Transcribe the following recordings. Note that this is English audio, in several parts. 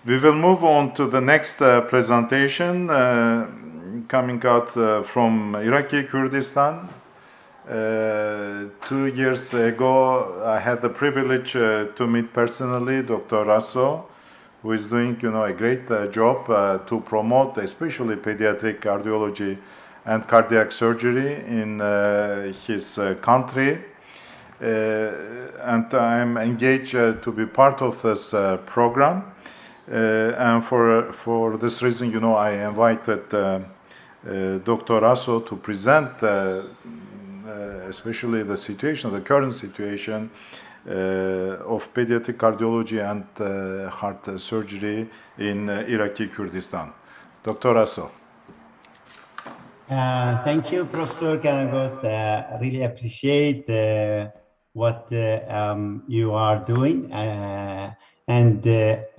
We will move on to the next presentation coming out from Iraqi Kurdistan. 2 years ago, I had the privilege to meet personally Dr. Rasso, who is doing, a great job to promote, especially pediatric cardiology and cardiac surgery in his country. And I'm engaged to be part of this program. And for this reason, I invited Dr. Rasso to present especially the current situation of pediatric cardiology and heart surgery in Iraqi Kurdistan. Dr. Rasso. Thank you, Professor Kanagos. Really appreciate what you are doing.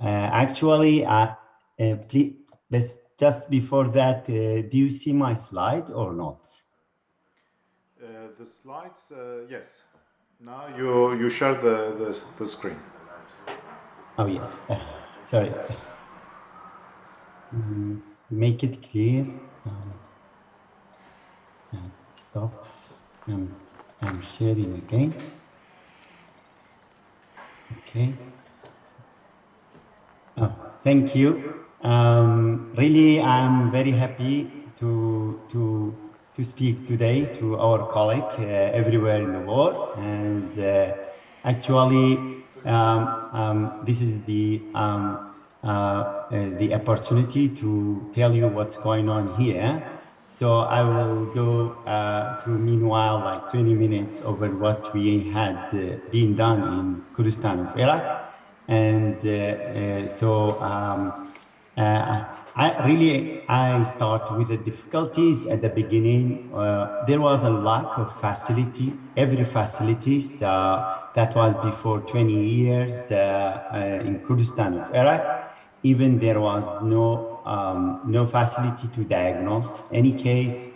Actually, please, just before that, do you see my slide or not? The slides, yes. Now you share the screen. Oh, yes. Sorry. Make it clear. Stop. I'm sharing again. Okay. Oh, thank you. Really, I'm very happy to speak today to our colleague everywhere in the world. And actually, this is the opportunity to tell you what's going on here. So I will go through meanwhile like 20 minutes over what we had been done in Kurdistan of Iraq. And I start with the difficulties at the beginning. There was a lack of facility, every facilities that was before 20 years in Kurdistan of Iraq. Even there was no facility to diagnose any case.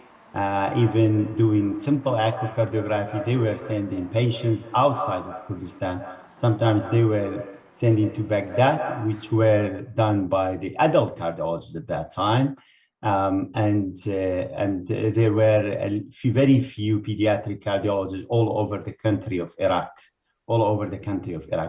Even doing simple echocardiography, they were sending patients outside of Kurdistan. Sometimes they were sending to Baghdad, which were done by the adult cardiologists at that time. And there were very few pediatric cardiologists all over the country of Iraq,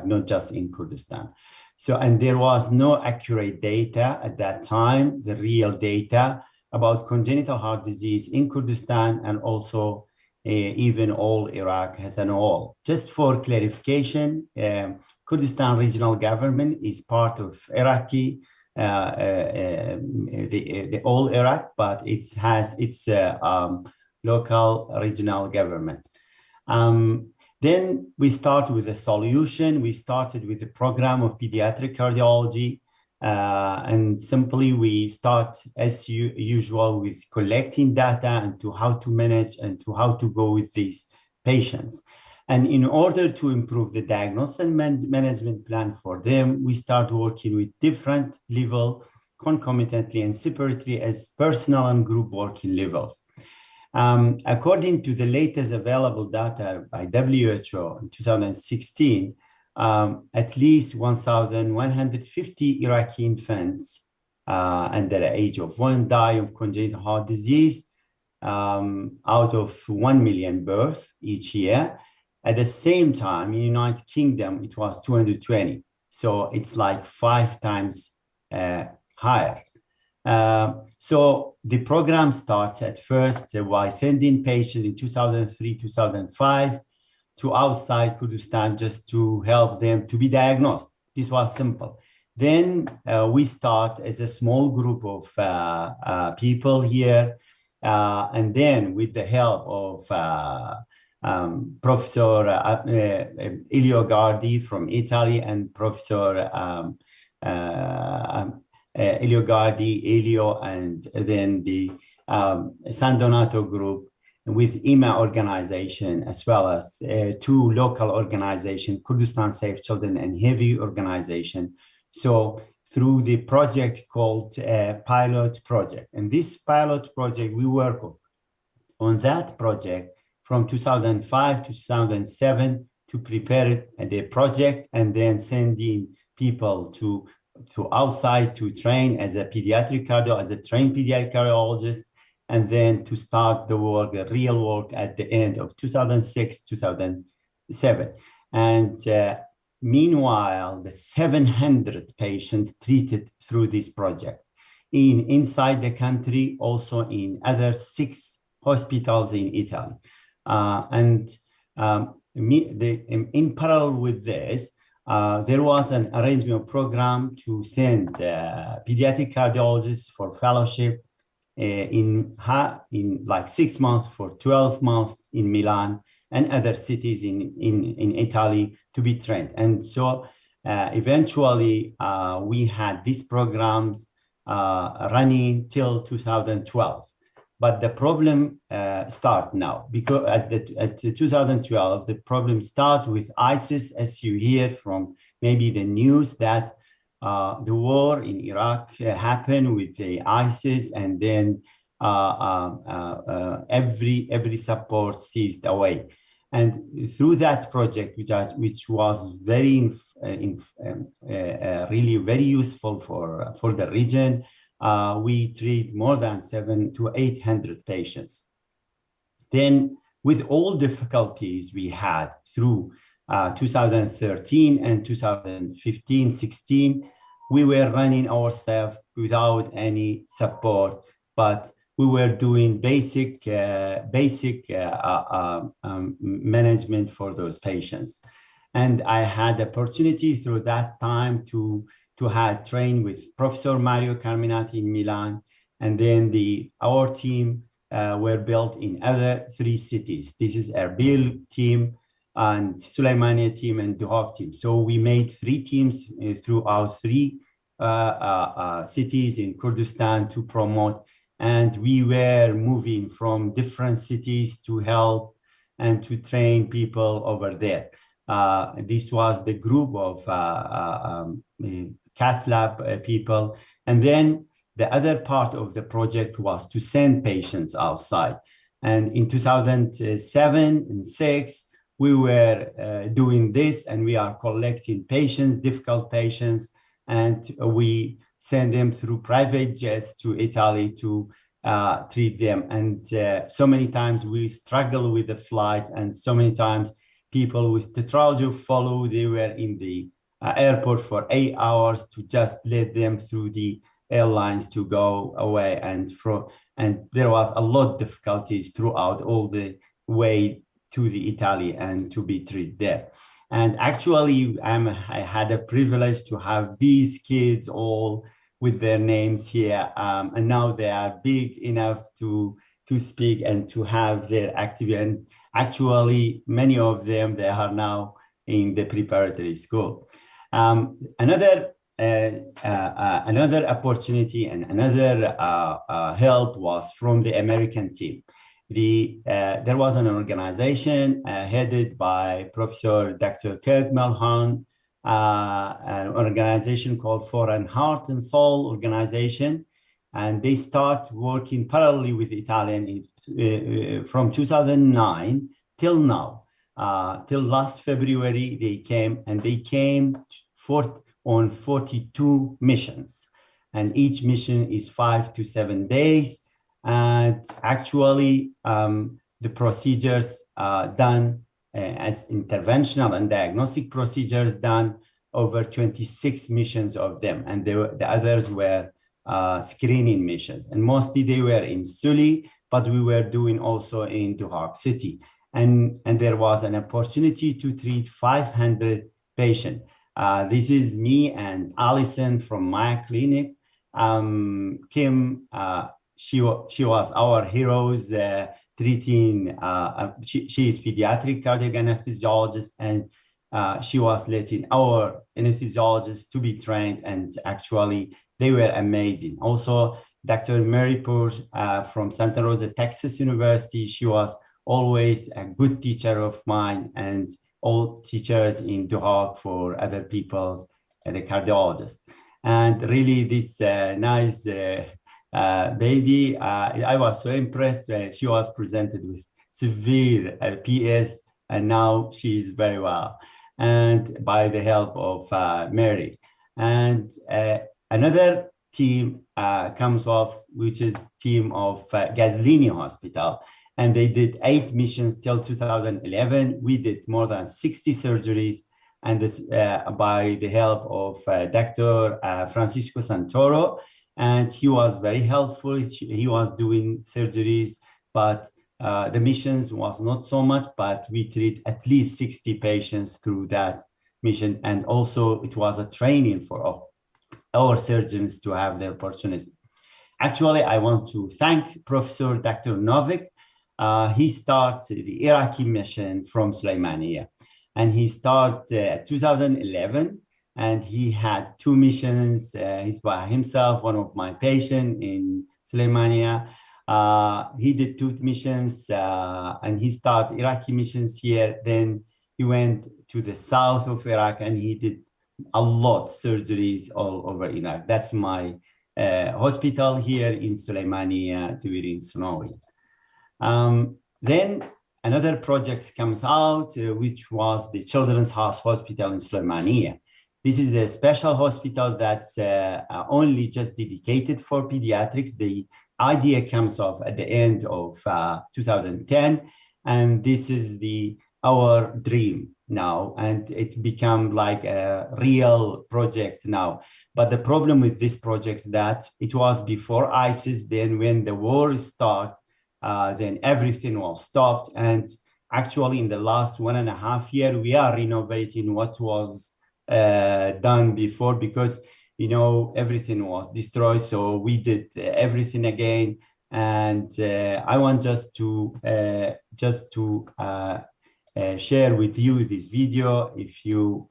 not just in Kurdistan. So, and there was no accurate data at that time, the real data about congenital heart disease in Kurdistan, and also even all Iraq as an whole. Just for clarification, Kurdistan regional government is part of Iraqi, the all Iraq, but it has its local regional government. Then we start with a solution. We started with a program of pediatric cardiology. And simply we start as usual with collecting data and to how to manage and to how to go with these patients. And in order to improve the diagnosis and management plan for them, we start working with different level concomitantly and separately as personal and group working levels. According to the latest available data by WHO in 2016, at least 1,150 Iraqi infants under the age of 1 die of congenital heart disease out of 1 million births each year. At the same time, in the United Kingdom, it was 220. So it's like 5 times higher. So the program starts at first by sending patients in 2003, 2005 to outside Kurdistan just to help them to be diagnosed. This was simple. Then we start as a small group of people here. And then with the help of Professor Elio Gardi from Italy and Professor Elio, and then the San Donato group with IMA organization, as well as 2 local organizations, Kurdistan Safe Children and Heavy organization. So through the project called Pilot Project. And this pilot project, we work on that project from 2005 to 2007 to prepare the project and then sending people to outside to train as a pediatric cardio, as a trained pediatric cardiologist, and then to start the work, the real work at the end of 2006, 2007. And meanwhile, the 700 patients treated through this project inside the country, also in other 6 hospitals in Italy. In parallel with this, there was an arrangement program to send pediatric cardiologists for fellowship in like 6 months for 12 months in Milan and other cities in Italy to be trained. And so eventually we had these programs running till 2012. But the problem start now, because at 2012, the problem start with ISIS, as you hear from maybe the news that the war in Iraq happened with the ISIS, and then every support ceased away. And through that project, which was very really very useful for the region, we treat more than 700 to 800 patients. Then, with all difficulties we had through 2013 and 2015, 16, we were running ourselves without any support, but we were doing basic management for those patients. And I had the opportunity through that time to have trained with Professor Mario Carminati in Milan, and then our team were built in other 3 cities. This is Erbil team and Suleymaniye team and Duhok team. So we made 3 teams throughout 3 cities in Kurdistan to promote, and we were moving from different cities to help and to train people over there. This was the group of cath lab people. And then the other part of the project was to send patients outside. And in 2007 and 6, we were doing this, and we are collecting patients, difficult patients, and we send them through private jets to Italy to treat them. And so many times we struggle with the flights, and so many times people with tetralogy follow, they were in the airport for 8 hours to just let them through the airlines to go away. And there was a lot of difficulties throughout all the way to the Italy and to be treated there. And actually, I had a privilege to have these kids all with their names here. And now they are big enough to speak and to have their activity. And actually, many of them, they are now in the preparatory school. Another opportunity and another help was from the American team. There was an organization headed by Professor Dr. Kirk Melhon, an organization called Foreign Heart and Soul Organization, and they start working parallelly with Italian from 2009 till now. Till last February, they came on 42 missions, and each mission is 5 to 7 days. And actually, the procedures done as interventional and diagnostic procedures done over 26 missions of them, and the others were screening missions, and mostly they were in Suli, but we were doing also in Duhok city, and there was an opportunity to treat 500 patients. This is me and Allison from my clinic. Kim, she was our heroes treating. She is pediatric cardiac anesthesiologist, and she was letting our anesthesiologists to be trained, and actually they were amazing. Also, Dr. Mary Purge from Santa Rosa, Texas University, she was always a good teacher of mine, and all teachers in Duhok for other people's the cardiologists. And really this nice baby, I was so impressed when she was presented with severe PS, and now she's very well, and by the help of Mary. And another team comes off, which is team of Gaslini Hospital. And they did 8 missions till 2011. We did more than 60 surgeries, and this by the help of Dr. Francisco Santoro. And he was very helpful. He was doing surgeries, but the missions was not so much, but we treat at least 60 patients through that mission. And also it was a training for our surgeons to have the opportunity. Actually, I want to thank Professor Dr. Novik. He started the Iraqi mission from Suleimania, and he started 2011, and he had 2 missions. He's by himself, one of my patients in Suleimania. He did 2 missions, and he started Iraqi missions here. Then he went to the south of Iraq, and he did a lot of surgeries all over Iraq. That's my hospital here in Suleimania, during Snowy. Then another project comes out, which was the Children's Hospital in Suleimania. This is the special hospital that's only just dedicated for pediatrics. The idea comes off at the end of 2010, and this is our dream now, and it became like a real project now. But the problem with this project is that it was before ISIS. Then when the war started, then everything was stopped. And actually in the last 1.5 years, we are renovating what was done before, because everything was destroyed. So we did everything again. And I want just to share with you this video. If you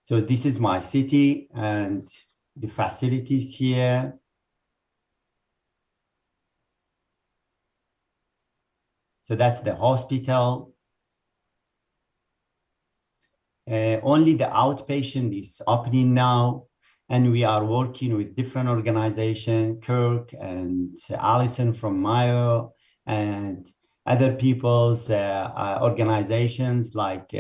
so this is my city and the facilities here. So that's the hospital. Only the outpatient is opening now, and we are working with different organizations, Kirk and Allison from Mayo, and other people's organizations like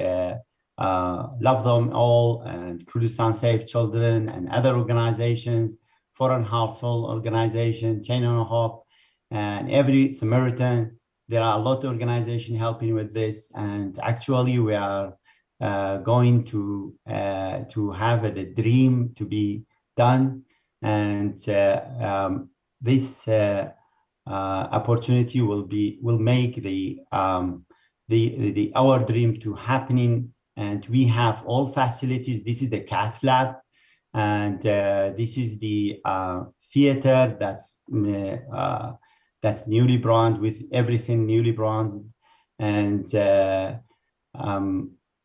Love Them All and Kurdistan Safe Children, and other organizations, Foreign Household Organization, Chain of Hope, and every Samaritan. There are a lot of organizations helping with this, and actually we are going to have the dream to be done, and this opportunity will make our dream to happening. And we have all facilities. This is the cath lab, and this is the theater that's newly branded, with everything newly branded, and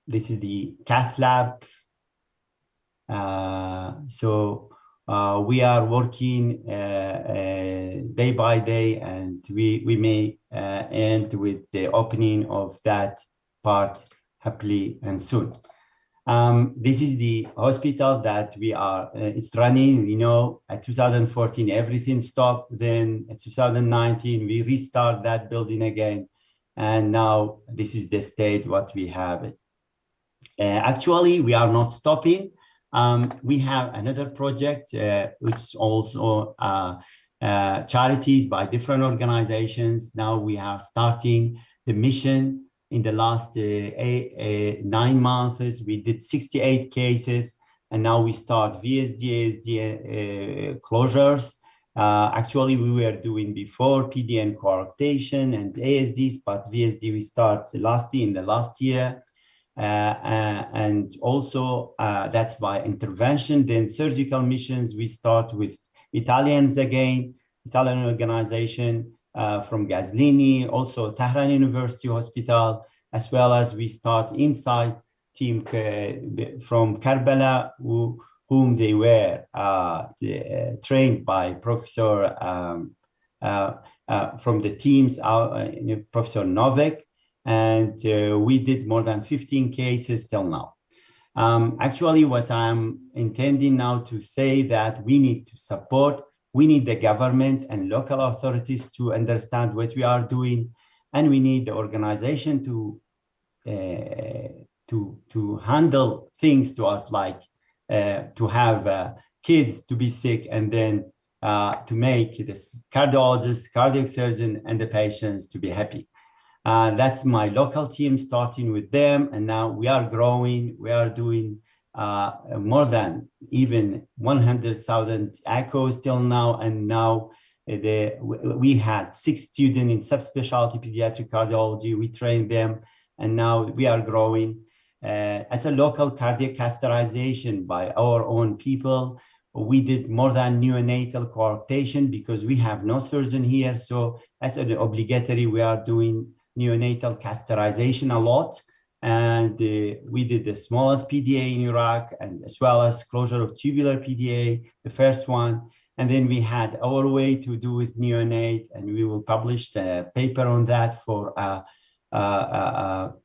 this is the cath lab. So we are working day by day, and we may end with the opening of that part happily and soon. This is the hospital that we are, it's running. At 2014, everything stopped. Then at 2019, we restart that building again. And now this is the state what we have it. Actually, we are not stopping. We have another project, which is also charities by different organizations. Now we are starting the mission. In the last 9 months, we did 68 cases, and now we start VSD, ASD closures. Actually, we were doing before PDN coarctation and ASDs, but VSD we start in the last year. And also that's by intervention. Then surgical missions, we start with Italian organization from Gaslini, also Tehran University Hospital, as well as we start inside team from Karbala, whom they were trained by Professor from the teams, Professor Novik. And we did more than 15 cases till now. Actually, what I'm intending now to say that we need to support, we need the government and local authorities to understand what we are doing. and we need the organization to handle things to us, like to have kids to be sick, and then to make the cardiologist, cardiac surgeon, and the patients to be happy. That's my local team, starting with them, and now we are growing. We are doing more than even 100,000 echoes till now, and now we had 6 students in subspecialty pediatric cardiology. We trained them, and now we are growing. As a local cardiac catheterization by our own people, we did more than neonatal coarctation because we have no surgeon here. So as an obligatory, we are doing neonatal catheterization a lot. And we did the smallest PDA in Iraq, and as well as closure of tubular PDA, the first one. And then we had our way to do with neonate, and we will publish a paper on that for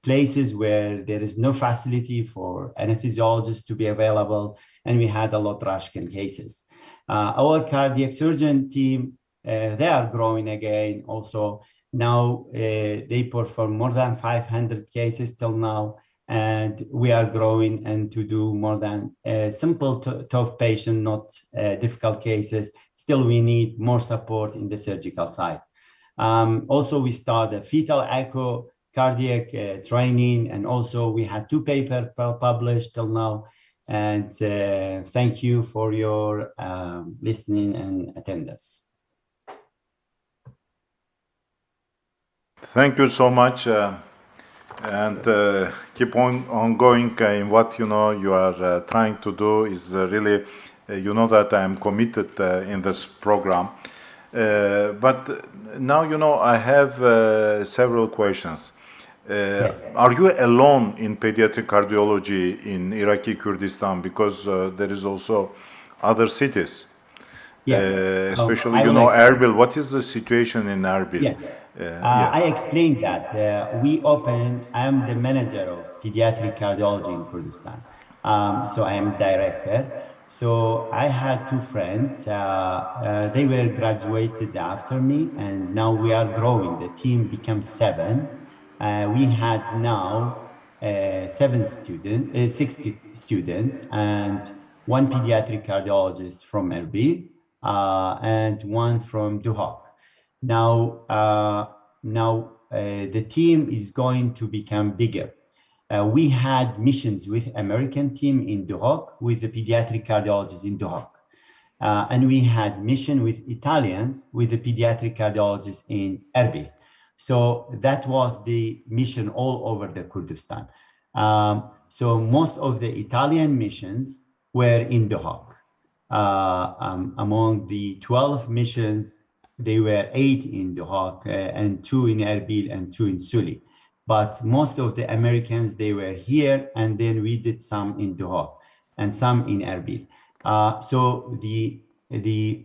places where there is no facility for anesthesiologists to be available, and we had a lot of Rashkin cases. Our cardiac surgeon team, they are growing again also. Now they perform more than 500 cases till now, and we are growing and to do more than simple tough patient, not difficult cases. Still, we need more support in the surgical side. Also, we started fetal echo cardiac training, and also we had 2 papers published till now. And thank you for your listening and attendance. Thank you so much, and keep on going in what you are trying to do. Is really that I am committed in this program. But now I have several questions. Yes. Are you alone in pediatric cardiology in Iraqi Kurdistan? Because there is also other cities. Yes. Especially, I will explain. Erbil. What is the situation in Erbil? Yes. I explained that I am the manager of pediatric cardiology in Kurdistan. So I am director. So I had 2 friends. They were graduated after me, and now we are growing. The team becomes 7. We had now 60 students, and 1 pediatric cardiologist from Erbil, and 1 from Duhok. Now, the team is going to become bigger. We had missions with American team in Duhok, with the pediatric cardiologists in Duhok. And we had mission with Italians, with the pediatric cardiologists in Erbil. So that was the mission all over the Kurdistan. So most of the Italian missions were in Duhok. Among the 12 missions, they were 8 in Duhok, and 2 in Erbil and 2 in Suli. But most of the Americans, they were here, and then we did some in Duhok and some in Erbil. So the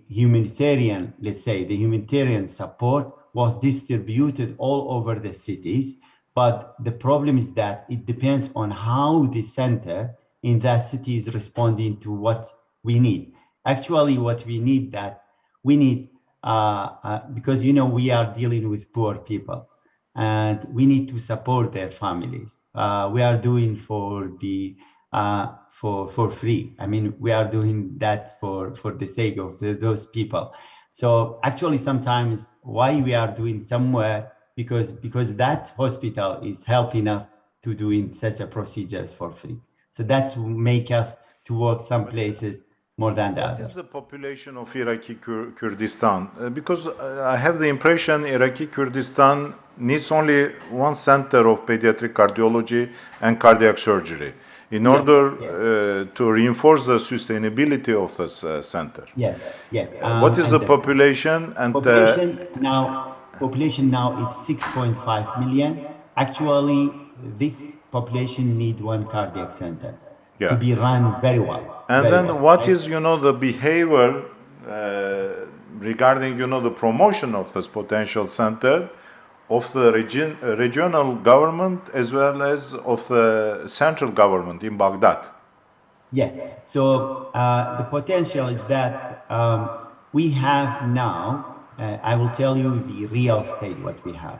humanitarian, let's say, the humanitarian support was distributed all over the cities. But the problem is that it depends on how the center in that city is responding to what we need. Actually, what we need because we are dealing with poor people, and we need to support their families. We are doing for free. I mean, we are doing that for the sake of those people. So actually, sometimes why we are doing somewhere, because that hospital is helping us to doing such a procedures for free. So that's make us to work some places more than the others. What is the population of Iraqi Kurdistan? Because I have the impression Iraqi Kurdistan needs only 1 center of pediatric cardiology and cardiac surgery in order to reinforce the sustainability of this center. Yes. What is the population? And population now is 6.5 million. Actually, this population need 1 cardiac center to be run very well. And then what is, the behavior regarding, the promotion of this potential center of the regional government as well as of the central government in Baghdad? Yes. So the potential is that we have now I will tell you the real state what we have.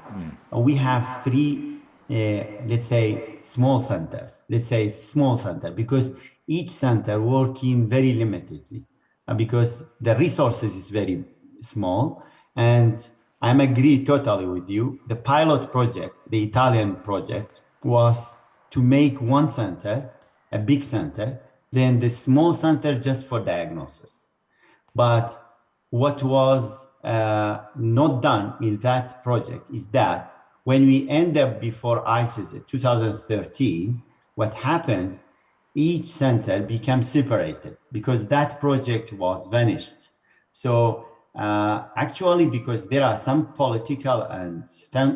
We have three, let's say, small centers. Let's say small center because each center working very limitedly because the resources is very small. And I'm agree totally with you. The pilot project, the Italian project, was to make one center, a big center, then the small center just for diagnosis. But what was not done in that project is that when we end up before ISIS in 2013, what happens, each center becomes separated because that project was vanished. So actually, because there are some political and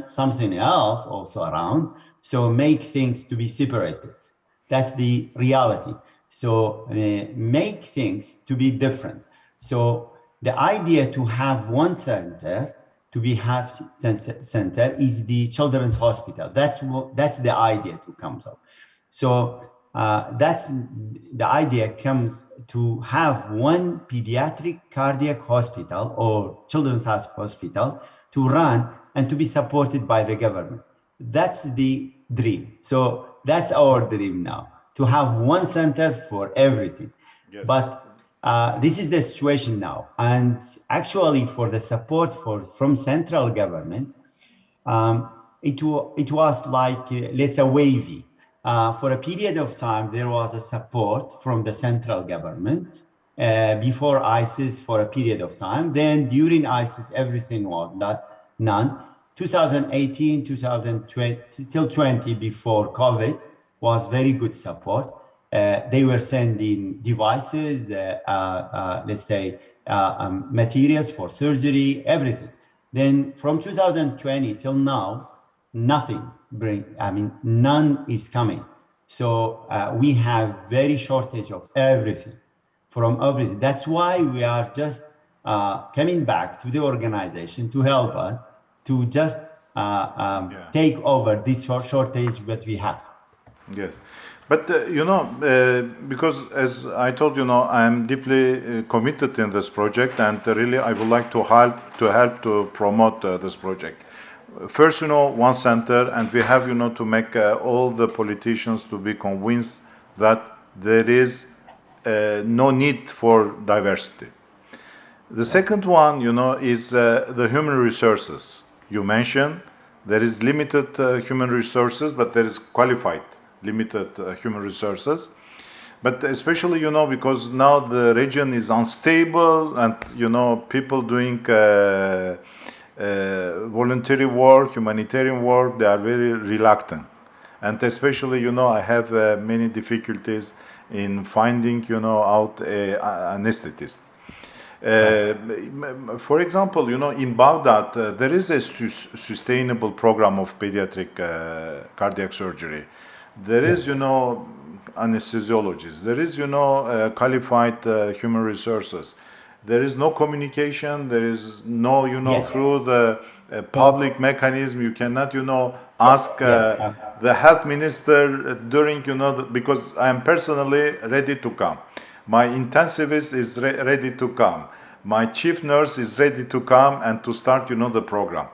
something else also around, so make things to be separated. That's the reality. So make things to be different. So the idea to have one center, to be half center is the children's hospital. That's the idea to come up. So that's the idea comes to have one pediatric cardiac hospital or children's hospital to run and to be supported by the government. That's the dream. So that's our dream now, to have one center for everything. Yes. But this is the situation now. And actually for the support from central government, it was like, let's say, wavy. For a period of time, there was a support from the central government before ISIS for a period of time. Then during ISIS, everything was none. 2018, 2020, till 20 before COVID was very good support. They were sending devices, let's say, materials for surgery, everything. Then from 2020 till now, none is coming. So we have very shortage of everything, from everything. That's why we are just coming back to the organization to help us to just take over this shortage that we have. Yes, but because as I told you, I'm deeply committed in this project, and really I would like to help to promote this project. First, one center, and we have, to make all the politicians to be convinced that there is no need for diversity. The second one, is the human resources. You mentioned there is limited human resources, but there is qualified limited human resources. But especially, because now the region is unstable and, people doing voluntary work, humanitarian work, they are very reluctant. And especially, I have many difficulties in finding, out an anesthetist. For example, in Baghdad, there is a sustainable program of pediatric cardiac surgery. There is, anesthesiologists. There is, qualified human resources. There is no communication. There is no, Yes. through the public mechanism. You cannot, ask the health minister during, because I am personally ready to come. My intensivist is ready to come. My chief nurse is ready to come and to start, the program.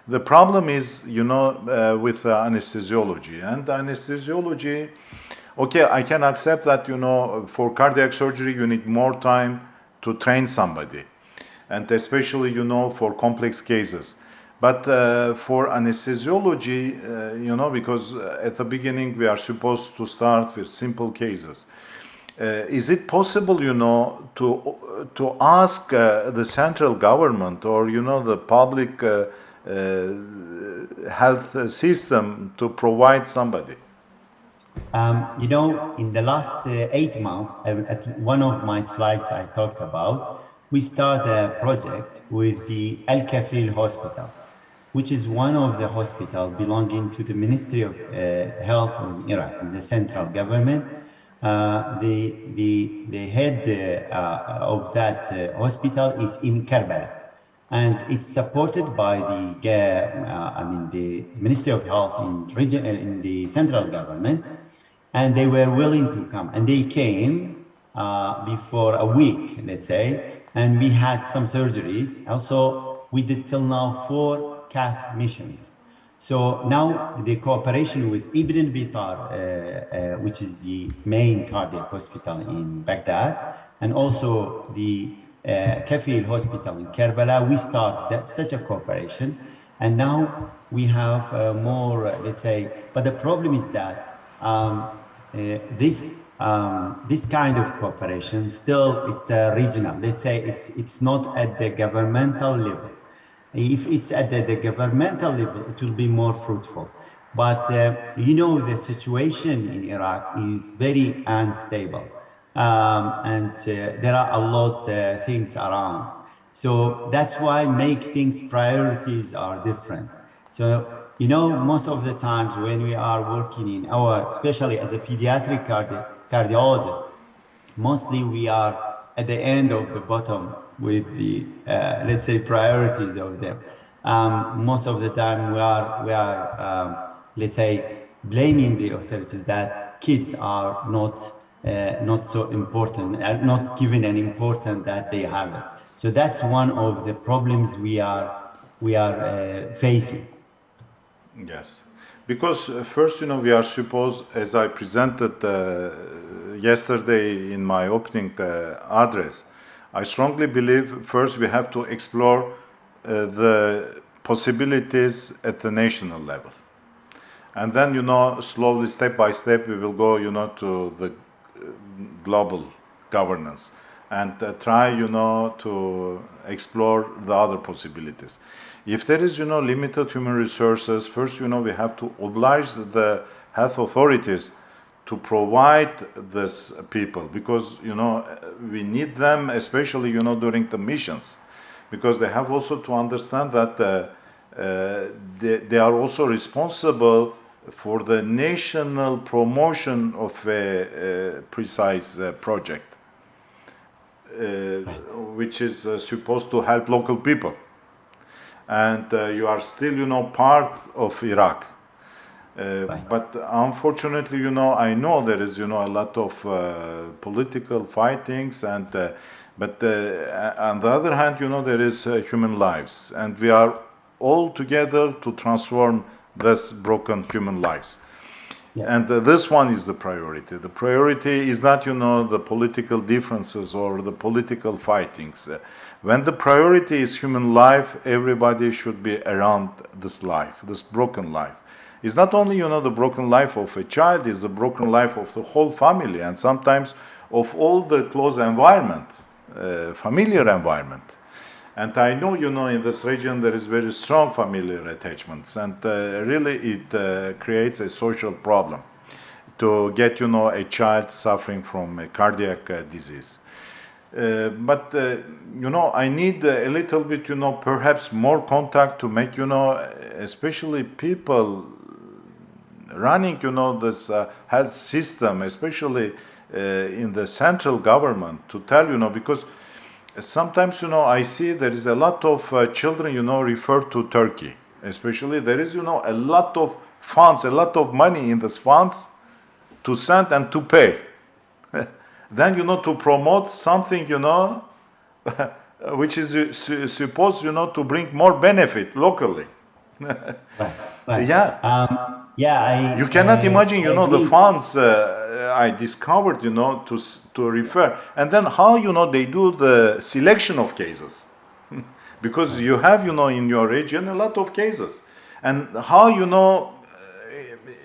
The problem is, with anesthesiology. And anesthesiology, okay, I can accept that, for cardiac surgery, you need more time to train somebody. And especially, for complex cases. But for anesthesiology, because at the beginning we are supposed to start with simple cases. Is it possible, to ask the central government or, the public health system to provide somebody? In the last 8 months, at one of my slides I talked about, we started a project with the Al Kafil Hospital, which is one of the hospitals belonging to the Ministry of Health in Iraq, in the central government. The head of that hospital is in Karbala, and it's supported by the Ministry of Health in the central government, and they were willing to come, and they came before a week, let's say, and we had some surgeries. Also, we did till now 4 cath missions. So now the cooperation with Ibn al-Bitar, which is the main cardiac hospital in Baghdad, and also the Kafil hospital in Karbala, we start such a cooperation. And now we have more, let's say, but the problem is that this kind of cooperation still it's regional. Let's say it's not at the governmental level. If it's at the governmental level, it will be more fruitful. But you know, the situation in Iraq is very unstable, and there are a lot of things around. So that's why make things priorities are different. So you know, most of the times when we are working in our, especially as a pediatric cardiologist, mostly we are at the end of the bottom with the let's say priorities of them. Most of the time we are let's say blaming the authorities that kids are not so important, not given an importance that they have it. So that's one of the problems we are facing. Yes, because first, we are supposed, as I presented yesterday in my opening address, I strongly believe first we have to explore the possibilities at the national level. And then, slowly, step by step, we will go, to the global governance and try, to explore the other possibilities. If there is, limited human resources, first, we have to oblige the health authorities to provide this people because, we need them, especially, during the missions, because they have also to understand that they are also responsible for the national promotion of a precise project, which is supposed to help local people. And you are still, part of Iraq. But unfortunately, I know there is, a lot of political fightings, but on the other hand, there is human lives, and we are all together to transform this broken human lives. Yeah. And this one is the priority. The priority is not, the political differences or the political fightings. When the priority is human life, everybody should be around this life, this broken life. It's not only, the broken life of a child, it's the broken life of the whole family and sometimes of all the close environment, familiar environment. And I know, in this region there is very strong familiar attachments, and really it creates a social problem to get, a child suffering from a cardiac disease. But I need a little bit, perhaps more contact to make, especially people running, this health system, especially in the central government, to tell, because sometimes, I see there is a lot of children, referred to Turkey. Especially there is, a lot of funds, a lot of money in these funds to send and to pay. Then, to promote something, which is supposed, to bring more benefit locally. Right. Yeah. You cannot imagine, the funds I discovered, to refer. And then how, they do the selection of cases. Because you have, in your region a lot of cases. And how,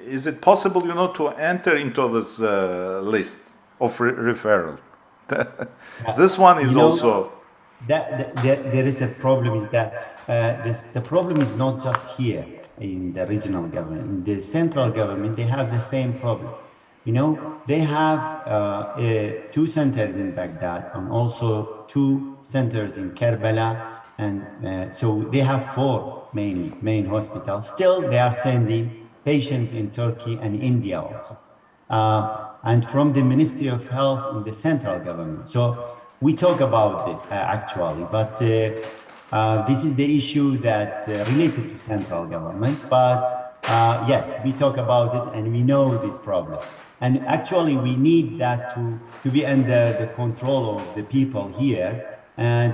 is it possible, to enter into this list of referral? This one is also... There is a problem is that the problem is not just here in the regional government. In the central government, they have the same problem. They have 2 centers in Baghdad and also 2 centers in Karbala, and so they have 4 main hospitals. Still, they are sending patients in Turkey and India also, and from the Ministry of Health in the central government. So we talk about this actually, but this is the issue that related to central government. But yes, we talk about it and we know this problem. And actually, we need that to be under the control of the people here And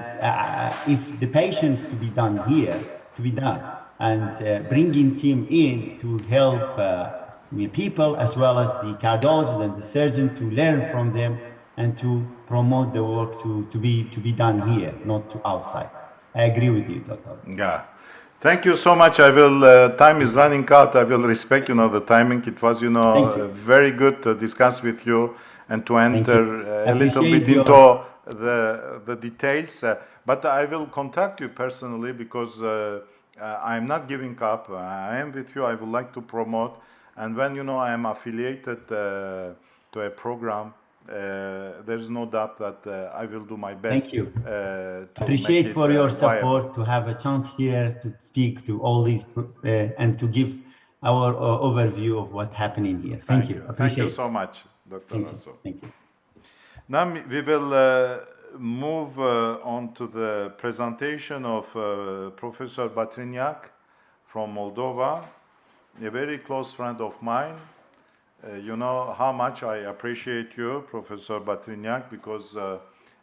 if the patients to be done here, to be done, and bringing team in to help people as well as the cardiologist and the surgeon to learn from them and to promote the work to be done here, not to outside. I agree with you, Doctor. Yeah. Thank you so much. I will, time is running out. I will respect, the timing. It was, very good to discuss with you and to enter a little bit into the details. But I will contact you personally because I'm not giving up. I am with you. I would like to promote. And when, I am affiliated to a program, there's no doubt that I will do my best. Thank you. To Appreciate make it, for your support viable. to have a chance here to speak to all these and to give our overview of what's happening here. Thank you. Thank you Appreciate so it. much, Dr. Thank you. Rasso. Thank you. Now we will move on to the presentation of Professor Batriniak from Moldova, a very close friend of mine. You know how much I appreciate you, Professor Batriniak, because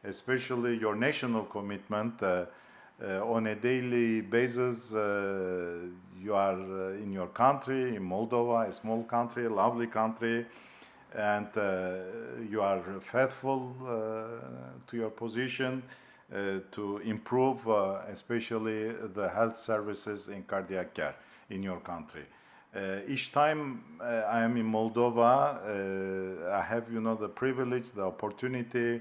especially your national commitment on a daily basis. You are in your country, in Moldova, a small country, a lovely country, and you are faithful to your position to improve especially the health services in cardiac care in your country. Each time I am in Moldova, I have, the privilege, the opportunity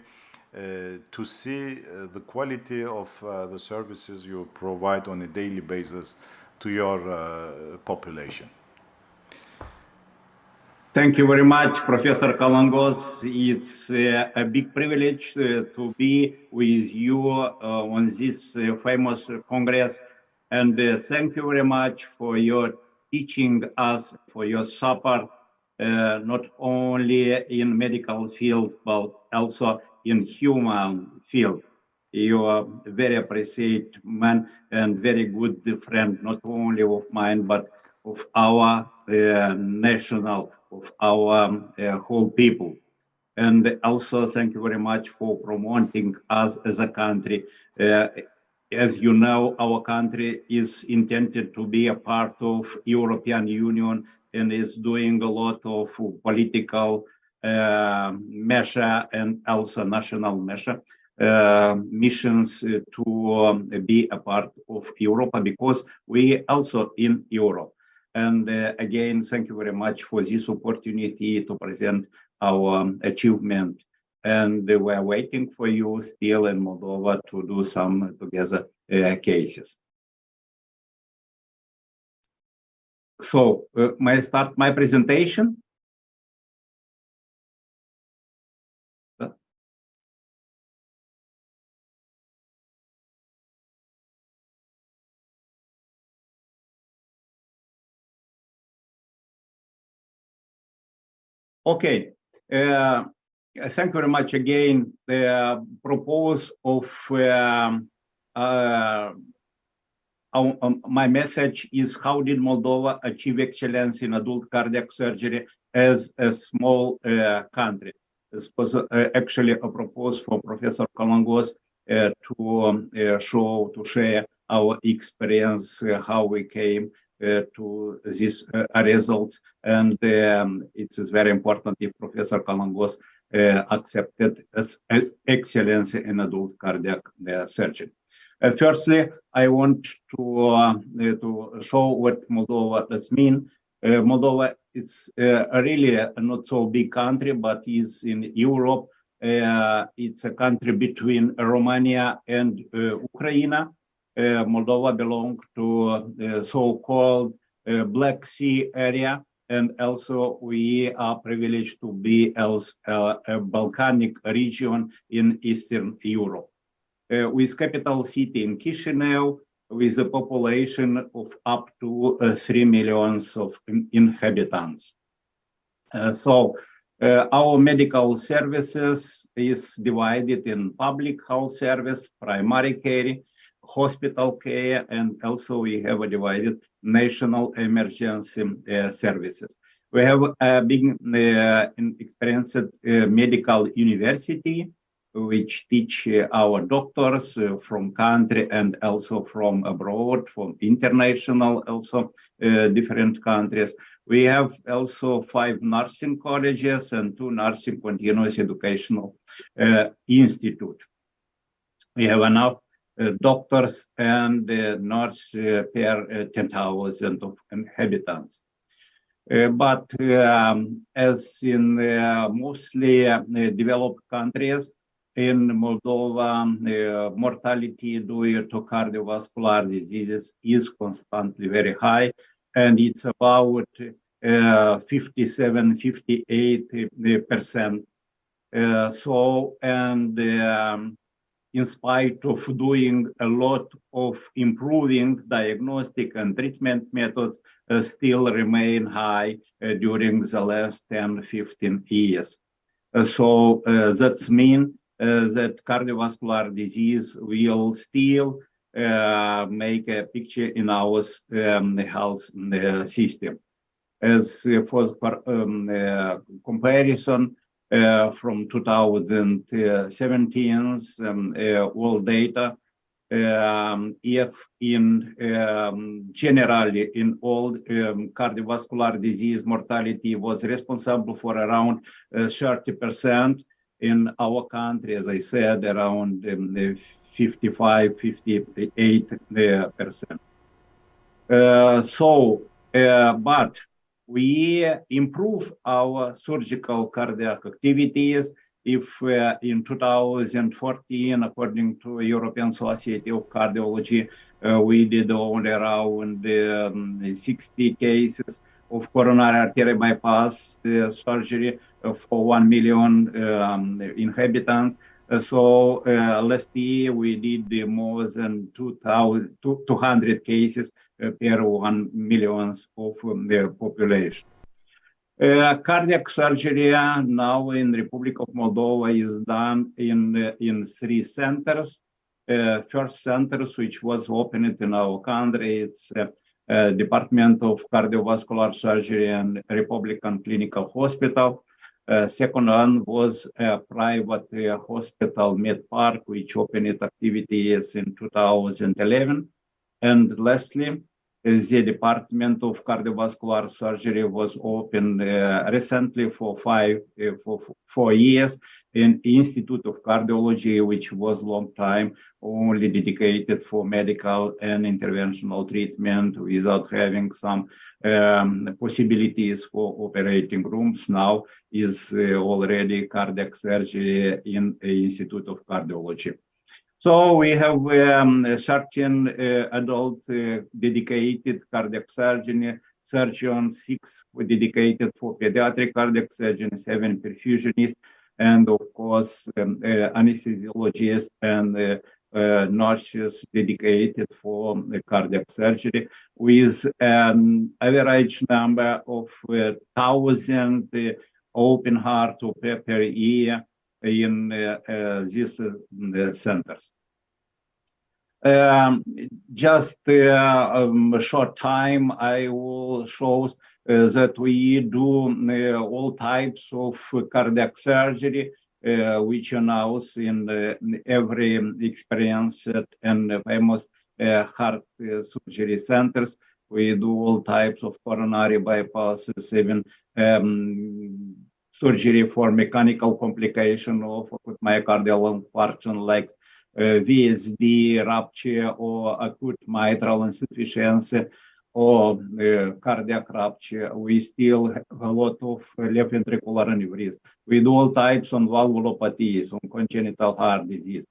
to see the quality of the services you provide on a daily basis to your population. Thank you very much, Professor Kalangos. It's a big privilege to be with you on this famous Congress. And thank you very much for your teaching us, for your support, not only in medical field, but also in human field. You are a very appreciated man and very good friend, not only of mine, but of our national, of our whole people. And also thank you very much for promoting us as a country. As you know, our country is intended to be a part of European Union and is doing a lot of political measure and also national measure missions to be a part of Europe because we also in Europe. And again, thank you very much for this opportunity to present our achievement. And we are waiting for you still in Moldova to do some together cases. So may I start my presentation? Okay. Thank you very much again. The propose of my message is how did Moldova achieve excellence in adult cardiac surgery as a small country? This was actually a proposal for Professor Kalangos to share our experience, how we came to these results. And it is very important if Professor Kalangos accepted as excellence in adult cardiac surgery. Firstly, I want to show what Moldova does mean. Moldova is really a not so big country, but is in Europe. It's a country between Romania and Ukraine. Moldova belongs to the so-called Black Sea area, and also we are privileged to be as a Balkanic region in Eastern Europe. With capital city in Chisinau, with a population of up to 3 million of inhabitants. So our medical services is divided in public health service, primary care, hospital care, and also we have a divided national emergency services. We have a big experienced medical university. which teach our doctors from country and also from abroad, from international also different countries. We have also 5 nursing colleges and 2 nursing continuous educational institutes. We have enough doctors and nurse per 10,000 of inhabitants. But as in mostly developed countries, in Moldova, mortality due to cardiovascular diseases is constantly very high, and it's about 57-58%. In spite of doing a lot of improving diagnostic and treatment methods, still remain high during the last 10-15 years. That's mean that cardiovascular disease will still make a picture in our health system. As for comparison, from 2017's all data, if in generally in all cardiovascular disease mortality was responsible for around 30%, in our country, as I said, around 55-58%. But we improve our surgical cardiac activities. If in 2014, according to European Society of Cardiology, we did only around 60 cases of coronary artery bypass surgery for 1 million inhabitants. Last year we did more than 200 cases per 1 million of the population. Cardiac surgery now in Republic of Moldova is done in 3 centers. First centers which was opened in our country, it's Department of Cardiovascular Surgery and Republican Clinical Hospital. Second one was a private hospital, MedPark, which opened its activities in 2011. And lastly, the Department of Cardiovascular Surgery was opened recently for 4 years in Institute of Cardiology, which was long time only dedicated for medical and interventional treatment without having some possibilities for operating rooms. Now is already cardiac surgery in Institute of Cardiology. So we have 13 adult dedicated cardiac surgeons, 6 were dedicated for pediatric cardiac surgery, 7 perfusionists, and of course anesthesiologists and nurses dedicated for cardiac surgery, with an average number of 1,000 open heart per year in these centers. Just a short time, I will show that we do all types of cardiac surgery, which announced in every experienced and famous heart surgery centers. We do all types of coronary bypasses, even surgery for mechanical complication of acute myocardial infarction like VSD, rupture, or acute mitral insufficiency, or cardiac rupture. We still have a lot of left ventricular aneurysm. We do all types on valvulopathies, on congenital heart disease,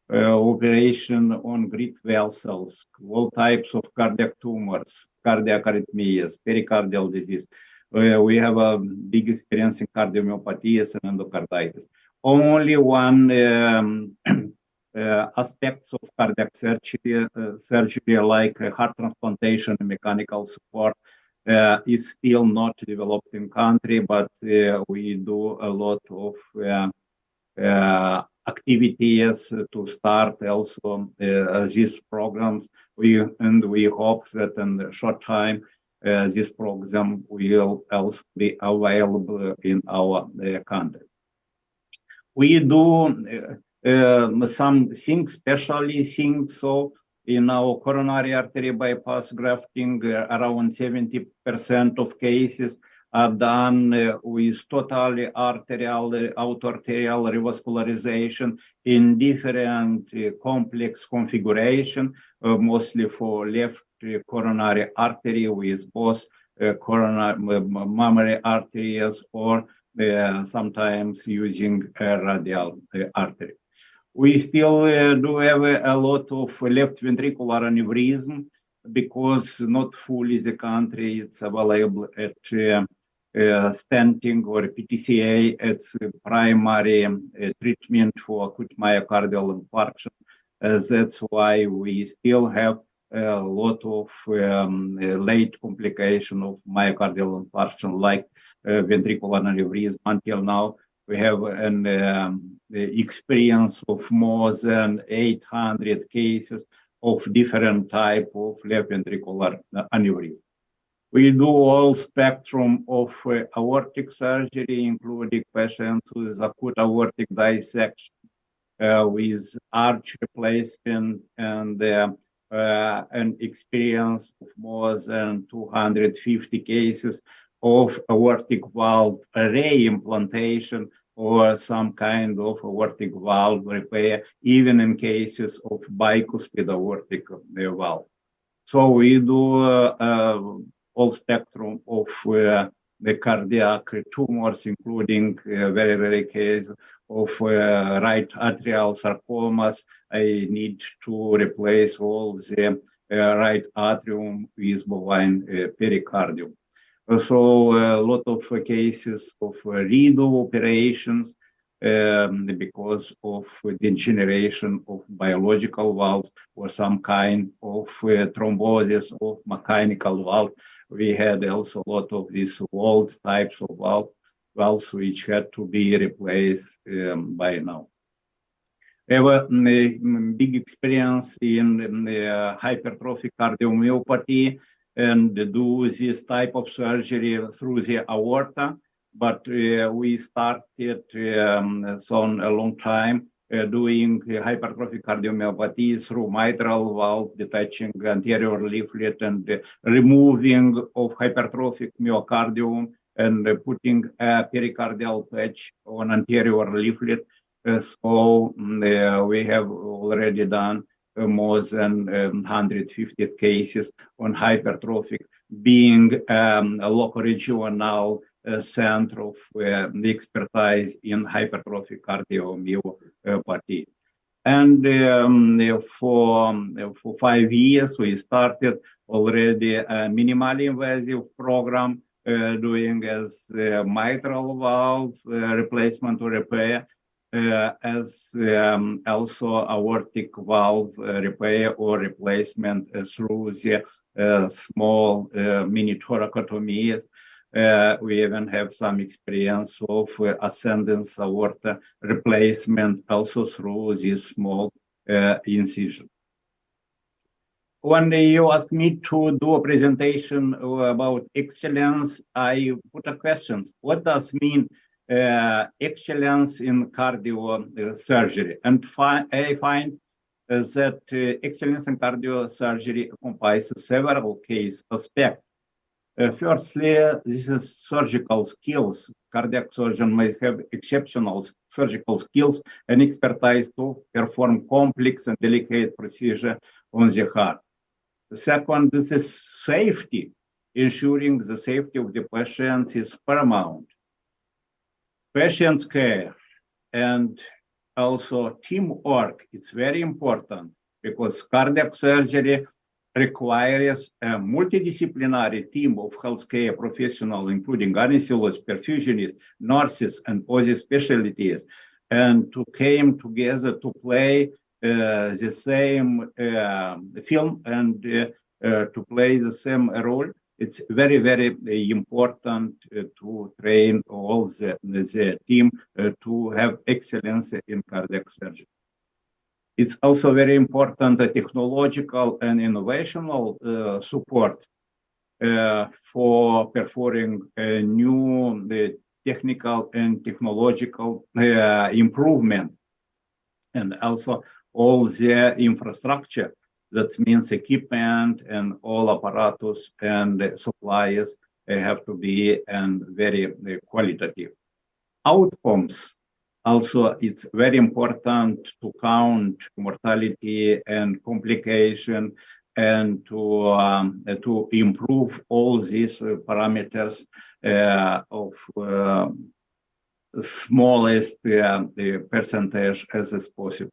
operation on great vessels, all types of cardiac tumors, cardiac arrhythmias, pericardial disease. We have a big experience in cardiomyopathies and endocarditis. Only one aspects of cardiac surgery like heart transplantation and mechanical support is still not developed in country, but we do a lot of activities to start also these programs. We hope that in a short time this program will also be available in our country. We do some things, specially things. So in our coronary artery bypass grafting, around 70% of cases are done with totally arterial, auto-arterial revascularization in different complex configuration, mostly for left coronary artery with both coronary mammary arteries or sometimes using radial artery. We still do have a lot of left ventricular aneurysm because not fully the country it's available at stenting or PTCA. It's primary treatment for acute myocardial infarction. That's why we still have a lot of late complication of myocardial infarction like ventricular aneurysm. Until now, we have an experience of more than 800 cases of different type of left ventricular aneurysm. We do all spectrum of aortic surgery, including patients with acute aortic dissection, with arch replacement and an experience of more than 250 cases of aortic valve reimplantation or some kind of aortic valve repair, even in cases of bicuspid aortic valve. So we do all spectrum of the cardiac tumors, including very rare case of right atrial sarcomas. I need to replace all the right atrium with bovine pericardium. So a lot of cases of redo operations because of degeneration of biological valves or some kind of thrombosis of mechanical valve. We had also a lot of these old types of valves which had to be replaced by now. We have a big experience in hypertrophic cardiomyopathy and do this type of surgery through the aorta. But we started so a long time doing hypertrophic cardiomyopathy through mitral valve, detaching anterior leaflet and removing of hypertrophic myocardium and putting a pericardial patch on anterior leaflet. So we have already done more than 150 cases on hypertrophic, being a local regional center of the expertise in hypertrophic cardiomyopathy. And for 5 years, we started already a minimally invasive program doing as mitral valve replacement or repair, as also aortic valve repair or replacement through the small mini thoracotomies. We even have some experience of ascendance aorta replacement also through this small incision. When you asked me to do a presentation about excellence, I put a question. What does mean excellence in cardio surgery? And I find that excellence in cardio surgery comprises several case aspects. Firstly, this is surgical skills. Cardiac surgeon may have exceptional surgical skills and expertise to perform complex and delicate procedure on the heart. The second, this is safety. Ensuring the safety of the patient is paramount. Patient care and also teamwork, it's very important because cardiac surgery requires a multidisciplinary team of healthcare professionals, including anesthesiologists, perfusionists, nurses, and other specialties, and to come together to play the same film and to play the same role. It's very, very important to train all the team to have excellence in cardiac surgery. It's also very important technological and innovational support for performing new technical and technological improvement. and also all the infrastructure, that means equipment and all apparatus and supplies have to be and very qualitative. Outcomes also, it's very important to count mortality and complication and to improve all these parameters of smallest the percentage as possible.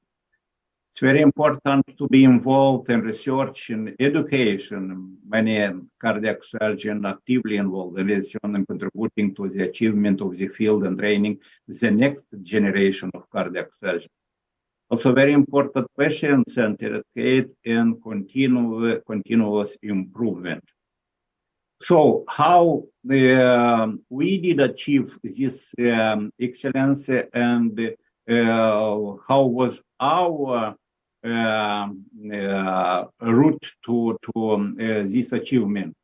It's very important to be involved in research and education. Many cardiac surgeons actively involved in research and contributing to the achievement of the field and training the next generation of cardiac surgeons. Also very important patient centered and continuous improvement. So how we did achieve this excellence, and how was our route to this achievement?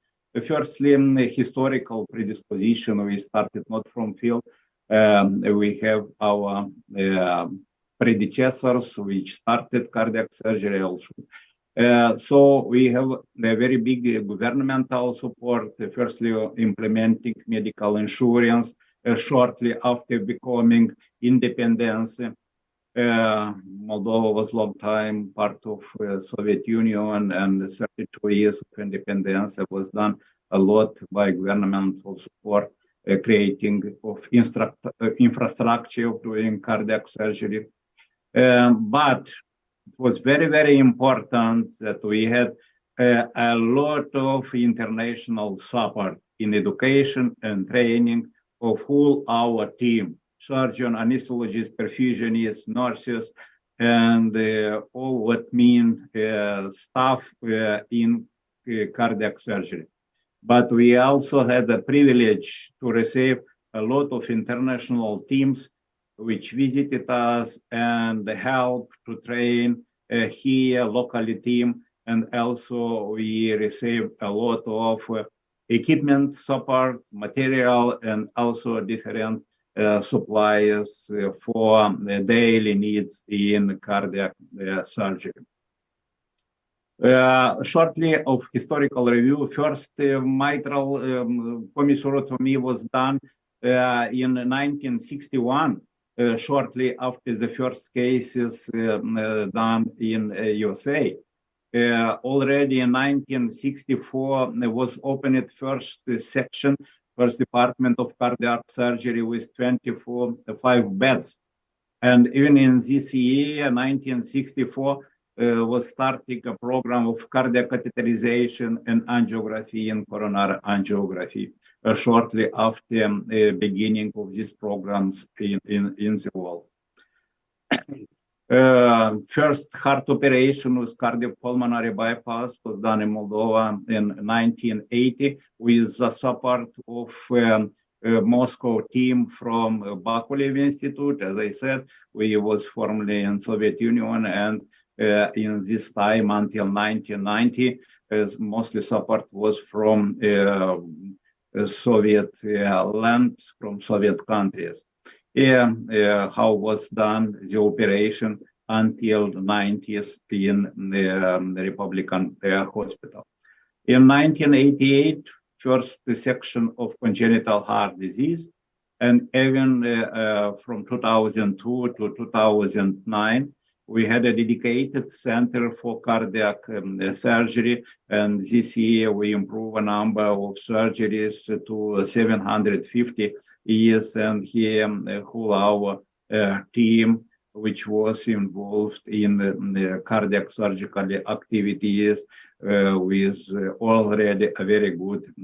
Firstly, historical predisposition. We started not from field. We have our predecessors which started cardiac surgery also. So we have a very big governmental support, firstly implementing medical insurance shortly after becoming independence. Moldova was long time part of Soviet Union, and 32 years of independence was done a lot by governmental support, creating of infrastructure of doing cardiac surgery. But it was very, very important that we had a lot of international support in education and training of all our team, surgeon, anesthesiologists, perfusionists, nurses, and all what mean staff in cardiac surgery. But we also had the privilege to receive a lot of international teams which visited us and helped to train here locally team, and also we received a lot of equipment support, material, and also different supplies for the daily needs in cardiac surgery. Shortly of historical review, first mitral commissurotomy was done in 1961. Shortly after the first cases done in USA. Already in 1964, there was opened first section, first department of cardiac surgery with 25 beds. And even in this year, 1964, was starting a program of cardiac catheterization and angiography and coronary angiography. Shortly after the beginning of these programs in the world. First heart operation with cardiopulmonary bypass was done in Moldova in 1980 with the support of Moscow team from Bakulev Institute. As I said, we was formerly in Soviet Union, and in this time until 1990, mostly support was from Soviet lands, from Soviet countries. How was done the operation until the 90s in the Republican hospital. In 1988, first section of congenital heart disease, and even from 2002 to 2009, we had a dedicated center for cardiac surgery, and this year we improve a number of surgeries to 750 years, and here whole our team, which was involved in the cardiac surgical activities with already a very good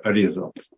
results.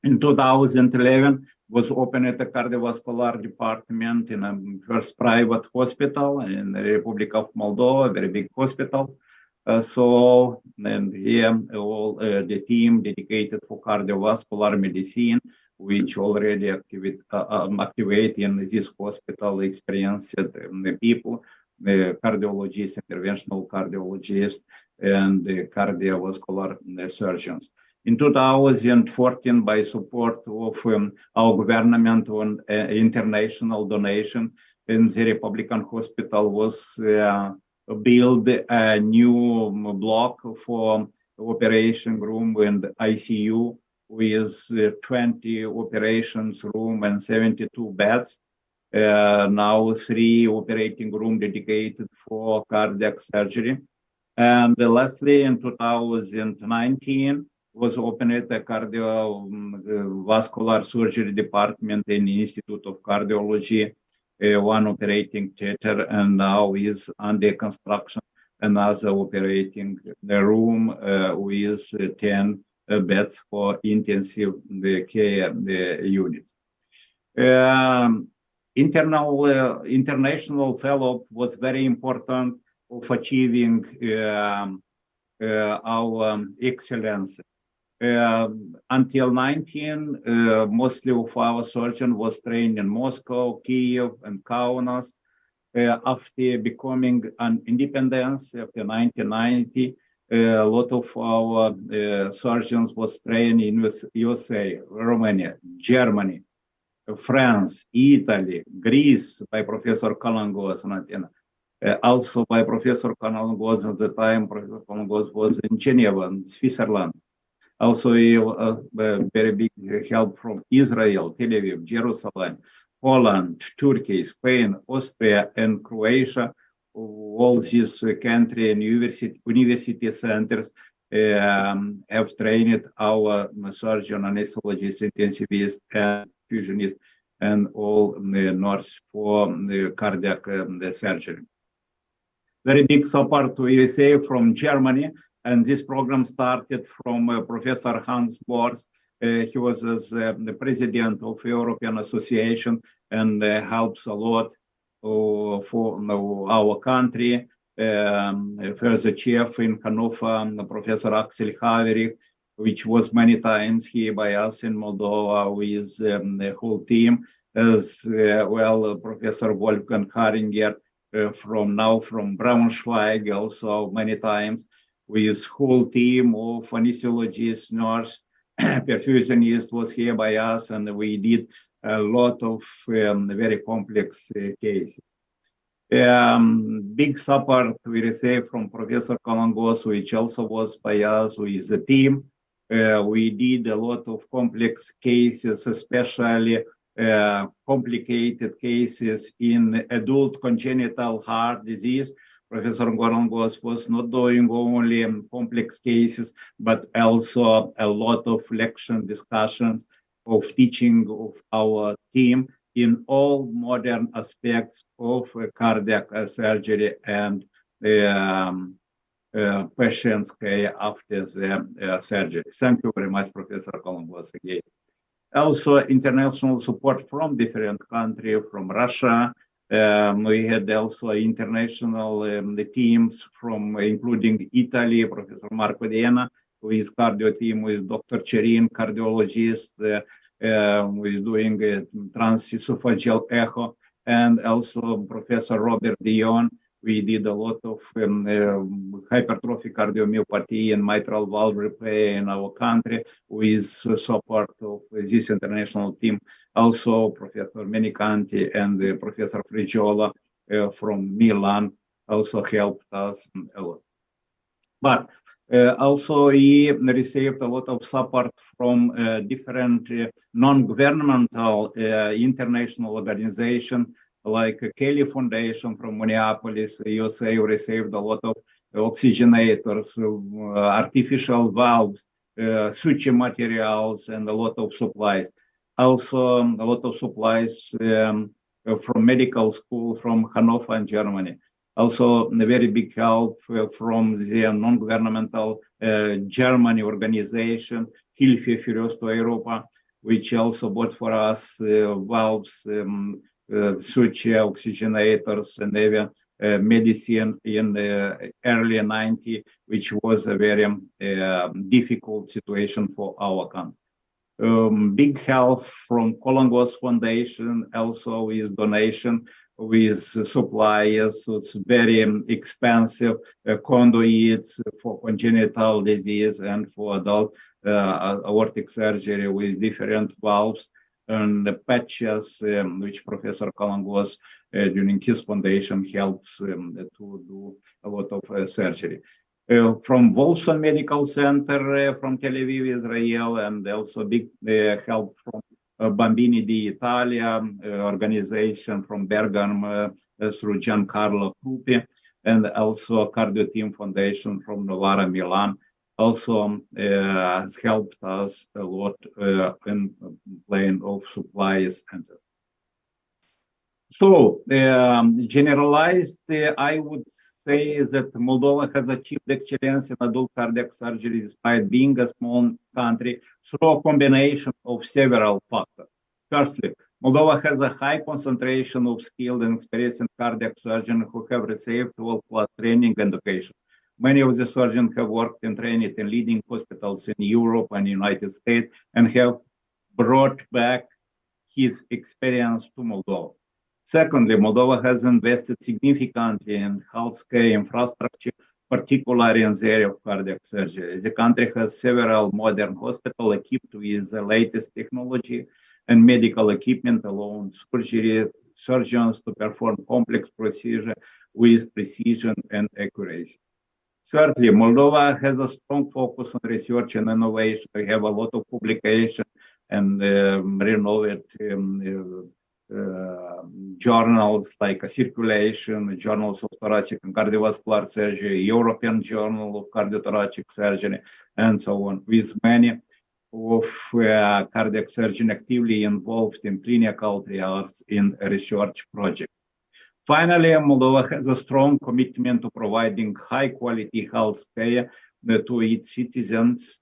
In 2011, was opened at the cardiovascular department in a first private hospital in the Republic of Moldova, a very big hospital. And here all the team dedicated for cardiovascular medicine, which already activate in this hospital, experienced the people, the cardiologists, interventional cardiologists, and the cardiovascular surgeons. In 2014, by support of our government on international donation, in the Republican Hospital was built a new block for operation room and ICU with 20 operations room and 72 beds. Now 3 operating room dedicated for cardiac surgery. And lastly, in 2019, was opened a cardiovascular surgery department in the Institute of Cardiology, one operating theater, and now is under construction another operating room with 10 beds for intensive care units. International fellow was very important of achieving our excellence. Until 19, mostly of our surgeon was trained in Moscow, Kiev, and Kaunas. After becoming an independence after 1990, a lot of our surgeons was trained in USA, Romania, Germany, France, Italy, Greece by Professor Kalangos, also by Professor Kalangos at the time. Professor Kalangos was in Geneva, Switzerland. Also, very big help from Israel, Tel Aviv, Jerusalem, Poland, Turkey, Spain, Austria, and Croatia. All these country and university centers have trained our surgeon, anesthesiologist, intensivist, and fusionist, and all the nurse for the cardiac surgery. Very big support to USA from Germany. And this program started from Professor Hans Bors. He was the president of European Association and helps a lot for our country. Further chief in Hannover, Professor Axel Haverich, which was many times here by us in Moldova with the whole team, as well Professor Wolfgang Haringer from Braunschweig, also many times, with whole team of anesthesiologists, nurse, perfusionist was here by us, and we did a lot of very complex cases. Big support we received from Professor Kalangos, which also was by us with the team. We did a lot of complex cases, especially complicated cases in adult congenital heart disease. Professor Kalangos was not doing only complex cases, but also a lot of lecture discussions of teaching of our team in all modern aspects of cardiac surgery and patients' care after the surgery. Thank you very much, Professor Kalangos, again. Also, international support from different countries, from Russia. We had also international teams from, including Italy, Professor Marco Diana, who is cardio team with Dr. Cherin, cardiologist, who is doing transesophageal echo, and also Professor Robert Dion. We did a lot of hypertrophic cardiomyopathy and mitral valve repair in our country with support of this international team. Also, Professor Menicanti and Professor Frigiola from Milan also helped us a lot. But also we received a lot of support from different non-governmental international organizations, like Kelly Foundation from Minneapolis, USA, received a lot of oxygenators, artificial valves, suture materials, and a lot of supplies. Also, a lot of supplies from medical school from Hannover and Germany. Also, a very big help from the non-governmental Germany organization, Hilfe für Osteuropa, which also bought for us valves, suture, oxygenators, and even medicine in the early 90s, which was a very difficult situation for our country. Big help from Kalangos Foundation, also with donation, with suppliers. So it's very expensive conduits for congenital disease and for adult aortic surgery with different valves. and the patches, which Professor Kalangos during his foundation helps to do a lot of surgery. From Wolfson Medical Center from Tel Aviv, Israel, and also big help from Bambini d'Italia organization from Bergamo through Giancarlo Crupi, and also Cardio Team Foundation from Novara, Milan, also has helped us a lot in playing of supplies. And so, generalized, I would say that Moldova has achieved excellence in adult cardiac surgery despite being a small country through a combination of several factors. Firstly, Moldova has a high concentration of skilled and experienced cardiac surgeons who have received world-class training and education. Many of the surgeons have worked and trained in leading hospitals in Europe and United States and have brought back his experience to Moldova. Secondly, Moldova has invested significantly in healthcare infrastructure, particularly in the area of cardiac surgery. The country has several modern hospitals equipped with the latest technology and medical equipment, allowing surgeons to perform complex procedures with precision and accuracy. Thirdly, Moldova has a strong focus on research and innovation. We have a lot of publication and renowned journals like Circulation, Journals of Thoracic and Cardiovascular Surgery, European Journal of Cardiothoracic Surgery, and so on, with many of cardiac surgeons actively involved in clinical trials in research projects. Finally, Moldova has a strong commitment to providing high-quality health care to its citizens.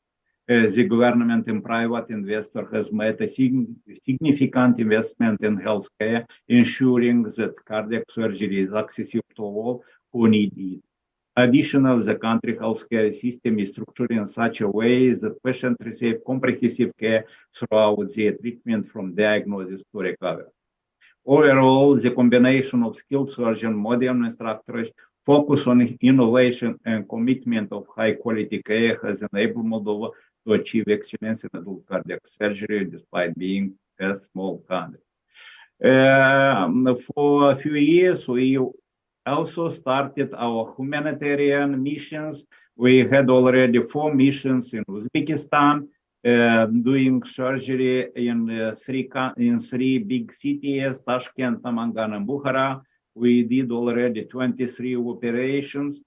The government and private investor has made a significant investment in healthcare, ensuring that cardiac surgery is accessible to all who need it. Additionally, the country healthcare system is structured in such a way that patients receive comprehensive care throughout their treatment from diagnosis to recovery. Overall, the combination of skilled surgeons, modern instructors, focus on innovation and commitment of high-quality care has enabled Moldova to achieve excellence in adult cardiac surgery despite being a small country. For a few years, we also started our humanitarian missions. We had already 4 missions in Uzbekistan, doing surgery in three big cities, Tashkent, Namangan, and Bukhara. We did already 23 operations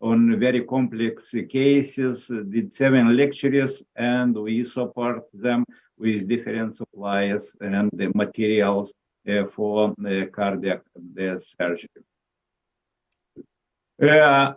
on very complex cases, did 7 lectures, and we support them with different supplies and materials for cardiac surgery.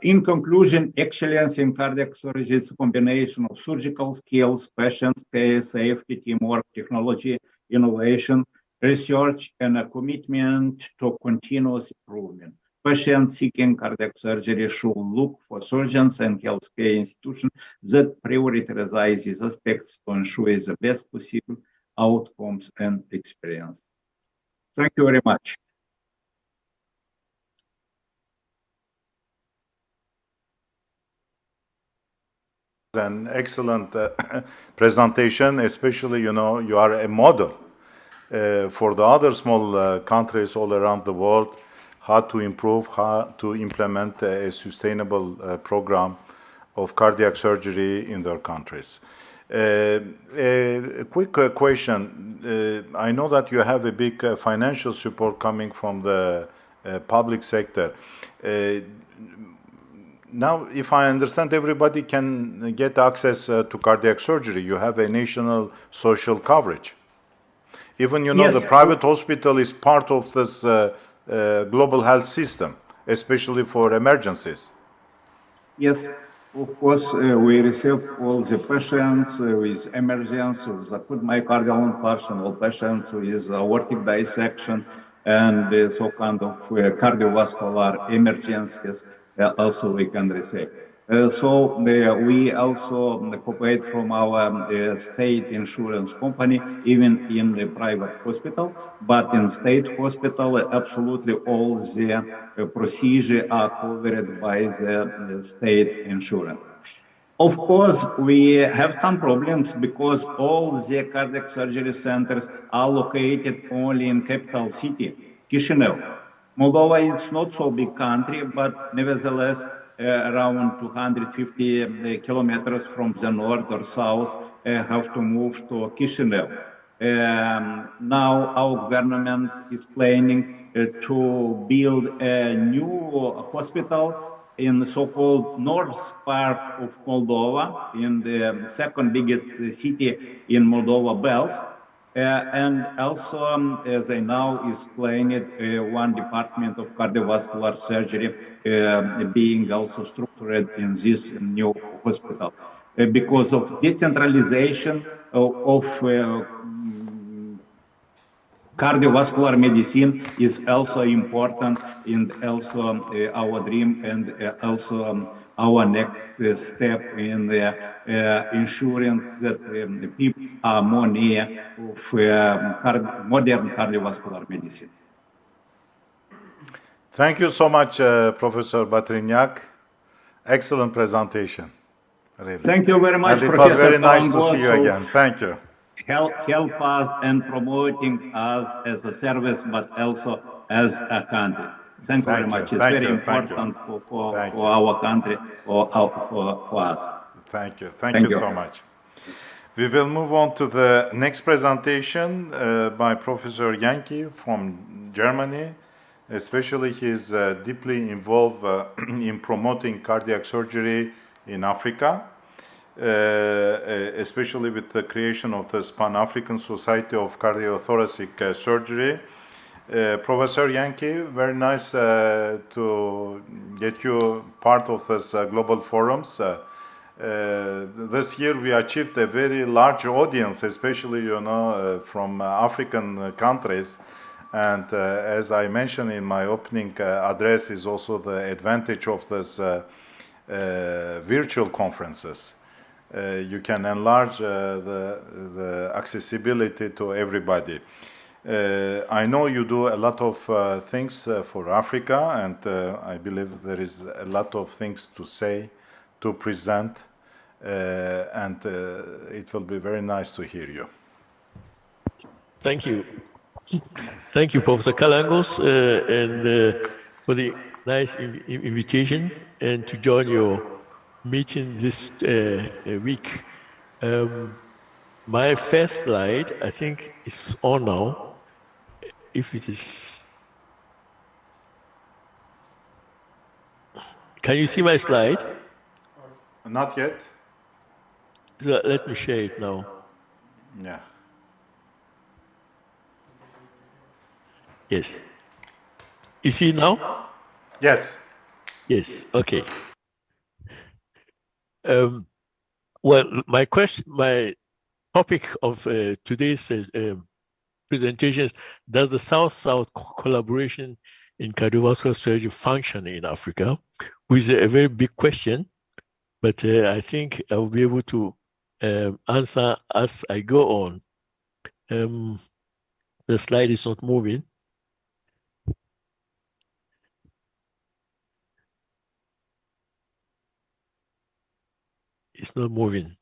In conclusion, excellence in cardiac surgery is a combination of surgical skills, patient care, safety, teamwork, technology, innovation, research, and a commitment to continuous improvement. Patients seeking cardiac surgery should look for surgeons and healthcare institutions that prioritize these aspects to ensure the best possible outcomes and experience. Thank you very much. An excellent presentation, especially, you know, you are a model for the other small countries all around the world, how to improve, how to implement a sustainable program of cardiac surgery in their countries. A quick question. I know that you have a big financial support coming from the public sector. Now, if I understand, everybody can get access to cardiac surgery. You have a national social coverage. Even, you know, Yes. the private hospital is part of this global health system, especially for emergencies. Yes, of course, we receive all the patients with emergency, with acute myocardial infarction, all patients with aortic dissection, and so kind of cardiovascular emergencies also we can receive. So we also cooperate from our state insurance company, even in the private hospital, but in state hospital, absolutely all the procedures are covered by the state insurance. Of course, we have some problems because all the cardiac surgery centers are located only in capital city, Chisinau. Moldova is not so big country, but nevertheless, around 250 kilometers from the north or south have to move to Chisinau. Now our government is planning to build a new hospital in the so-called north part of Moldova, in the second biggest city in Moldova belt. And also, as I now is planned, one department of cardiovascular surgery being also structured in this new hospital. Because of decentralization of cardiovascular medicine is also important, and also our dream, and also our next step in the ensuring that the people are more near of modern cardiovascular medicine. Thank you so much, Professor Batrynyak. Excellent presentation. Really. Thank you very much, and it Professor was very nice to see you Kalangoz, again. Thank you. help us and promoting us as a service, but also as a country. Thank you very much. It's very important for our country, for us. Thank you. Thank you so much. We will move on to the next presentation by Professor Yankee from Germany. Especially, he is deeply involved in promoting cardiac surgery in Africa. Especially with the creation of the Pan-African Society of Cardiothoracic Surgery. Professor Yankee, very nice to get you part of this global forums. This year we achieved a very large audience, especially from African countries. And as I mentioned in my opening address, is also the advantage of this virtual conferences. You can enlarge the accessibility to everybody. I know you do a lot of things for Africa, and I believe there is a lot of things to say, to present, and it will be very nice to hear you. Thank you. Thank you, Professor Kalangoz, and for the nice invitation and to join your meeting this week. My first slide, I think, is on now. If it is, can you see my slide? Not yet. So let me share it now. Yeah. Yes. You see it now? Yes. Yes. Okay. Well, my topic of today's presentation is: does the South-South collaboration in cardiovascular surgery function in Africa? Which is a very big question, but I think I will be able to answer as I go on. The slide is not moving. It's not moving.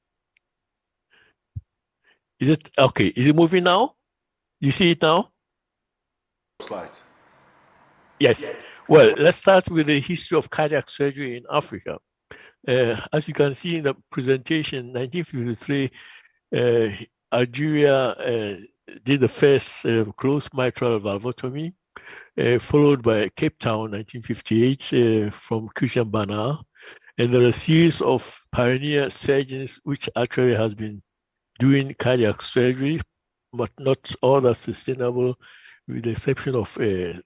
Is it okay? Is it moving now? You see it now? Slides. Yes. Well, let's start with the history of cardiac surgery in Africa. As you can see in the presentation, 1953, Algeria did the first closed mitral valvotomy, followed by Cape Town, 1958, from Christian Barnard. And there are a series of pioneer surgeons which actually has been doing cardiac surgery, but not all that sustainable, with the exception of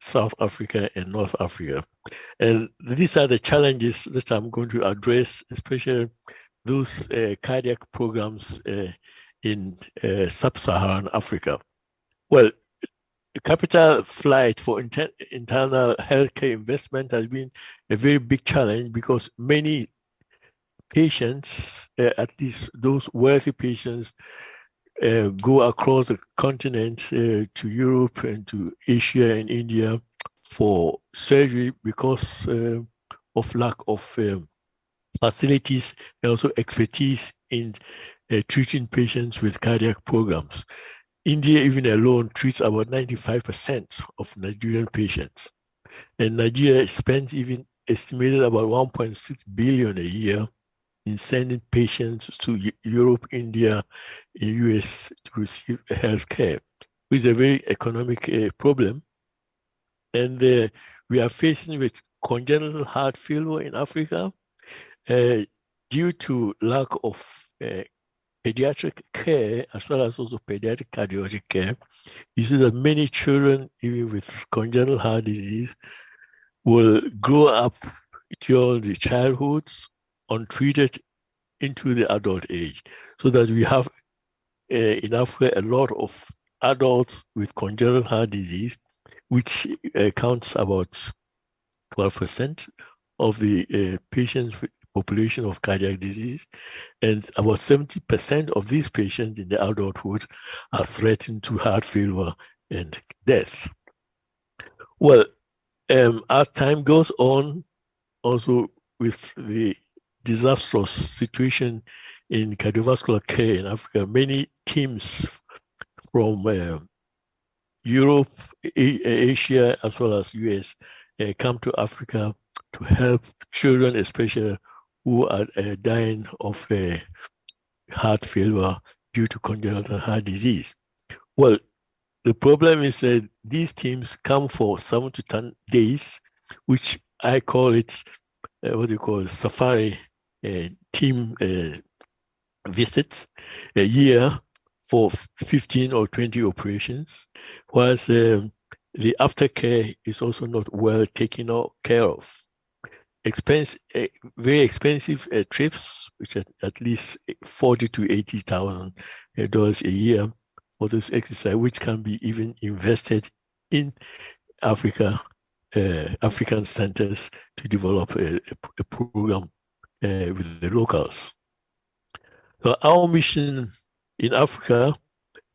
South Africa and North Africa. And these are the challenges that I'm going to address, especially those cardiac programs in sub-Saharan Africa. Well, the capital flight for internal healthcare investment has been a very big challenge because many patients, at least those wealthy patients, go across the continent to Europe and to Asia and India for surgery because of lack of facilities and also expertise in treating patients with cardiac programs. India even alone treats about 95% of Nigerian patients. And Nigeria spends even estimated about 1.6 billion a year in sending patients to Europe, India, and US to receive health care, which is a very economic problem. And we are facing with congenital heart failure in Africa due to lack of pediatric care as well as also pediatric cardiology care. You see that many children, even with congenital heart disease, will grow up during the childhoods untreated into the adult age, so that we have in Africa a lot of adults with congenital heart disease, which counts about 12% of the patients with population of cardiac disease, and about 70% of these patients in the adulthood are threatened to heart failure and death. Well, as time goes on, also with the disastrous situation in cardiovascular care in Africa, many teams from Europe, Asia, as well as US come to Africa to help children, especially who are dying of heart failure due to congenital heart disease. Well, the problem is that these teams come for 7 to 10 days, which I call it what you call safari team visits a year for 15 or 20 operations, whilst the aftercare is also not well taken care of. Very expensive trips, which are at least $40,000 to $80,000 a year for this exercise, which can be even invested in African centers to develop a program with the locals. So our mission in Africa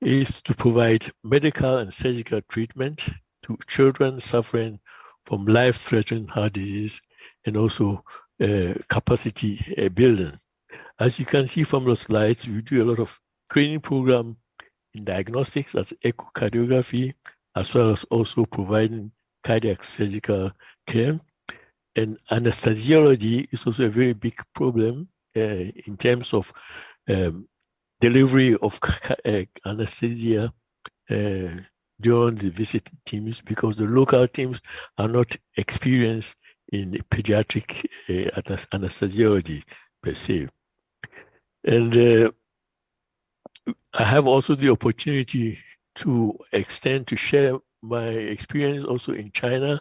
is to provide medical and surgical treatment to children suffering from life-threatening heart disease and also capacity building. As you can see from the slides, we do a lot of training program in diagnostics, as echocardiography, as well as also providing cardiac surgical care. And anesthesiology is also a very big problem in terms of delivery of anesthesia during the visiting teams, because the local teams are not experienced in pediatric anesthesiology per se. And I have also the opportunity to share my experience also in China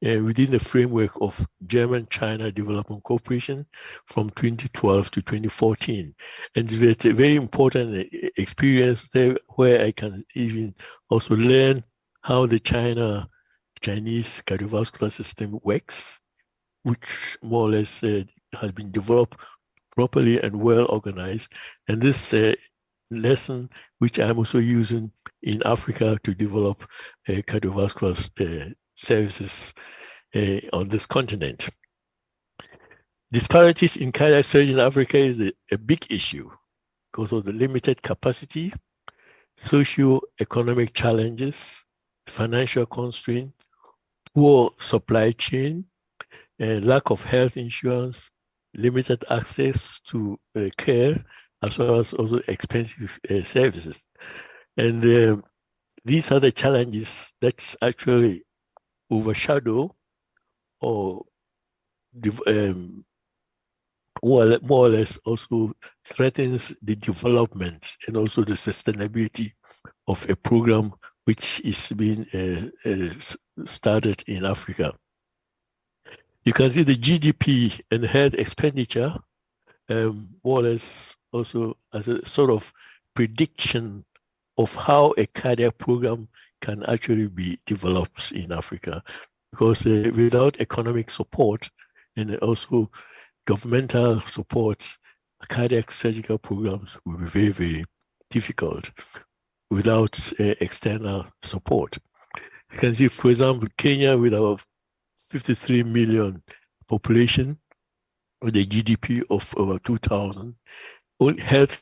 within the framework of German-China Development Cooperation from 2012 to 2014. And it's a very important experience there, where I can even also learn how the Chinese cardiovascular system works, which more or less has been developed properly and well organized. And this lesson, which I'm also using in Africa to develop cardiovascular services on this continent. Disparities in cardiac surgery in Africa is a big issue because of the limited capacity, socio-economic challenges, financial constraint, poor supply chain, lack of health insurance, limited access to care, as well as also expensive services. And these are the challenges that actually overshadow or more or less also threatens the development and also the sustainability of a program which is being started in Africa. You can see the GDP and health expenditure more or less also as a sort of prediction of how a cardiac program can actually be developed in Africa. Because without economic support and also governmental support, cardiac surgical programs will be very, very difficult without external support. You can see, for example, Kenya with our 53 million population with a GDP of over 2,000, only health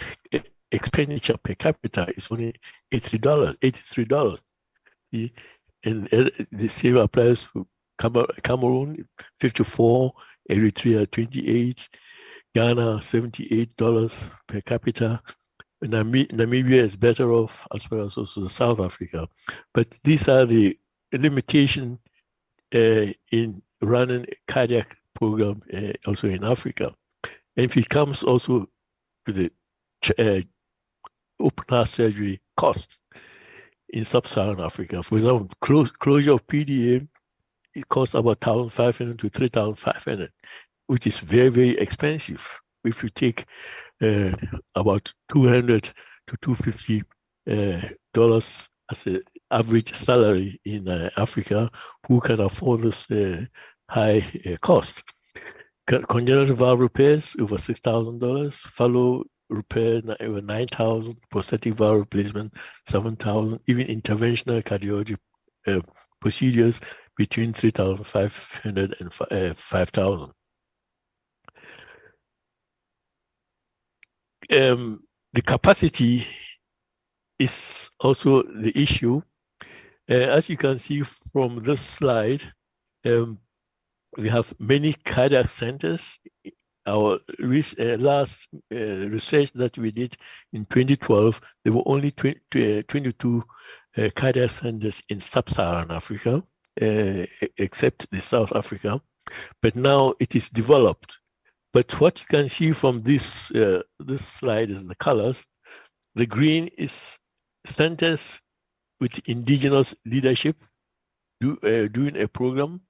expenditure per capita is only $83. See? And the same applies to Cameroon, 54, Eritrea, 28, Ghana, $78 per capita. Namibia is better off, as well as also South Africa. But these are the limitations in running a cardiac program also in Africa. And if it comes also to the open heart surgery costs in sub-Saharan Africa, for example, closure of PDA, it costs about 1,500 to 3,500, which is very, very expensive. If you take about 200 to 250 dollars as an average salary in Africa, who can afford this high cost? Congenital valve repairs over $6,000, follow repair over 9,000, prosthetic valve replacement 7,000, even interventional cardiology procedures between 3,500 and 5,000. The capacity is also the issue. As you can see from this slide, we have many cardiac centers. Our last research that we did in 2012, there were only 22 cardiac centers in sub-Saharan Africa, except the South Africa. But now it is developed. But what you can see from this slide is the colors. The green is centers with indigenous leadership doing a program,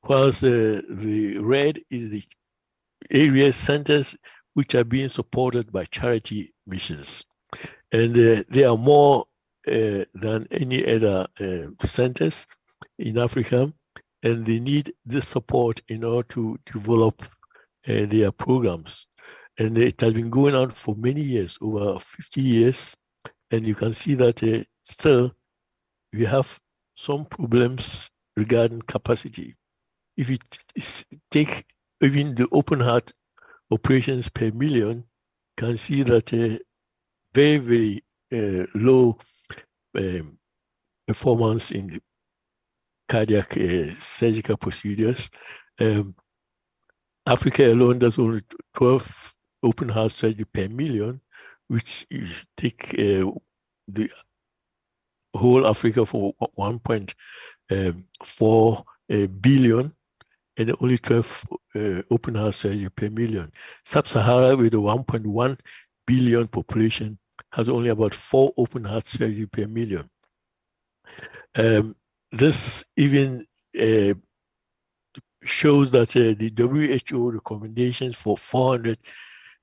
whilst the red is the area centers which are being supported by charity missions. And there are more than any other centers in Africa, and they need this support in order to develop their programs. And it has been going on for many years, over 50 years. And you can see that still we have some problems regarding capacity. If you take even the open heart operations per million, you can see that very, very low performance in the cardiac surgical procedures. Africa alone does only 12 open heart surgery per million, which you take the whole Africa for 1.4 billion, and only 12 open heart surgery per million. Sub-Sahara, with a 1.1 billion population, has only about 4 open heart surgery per million. This even shows that the WHO recommendations for 400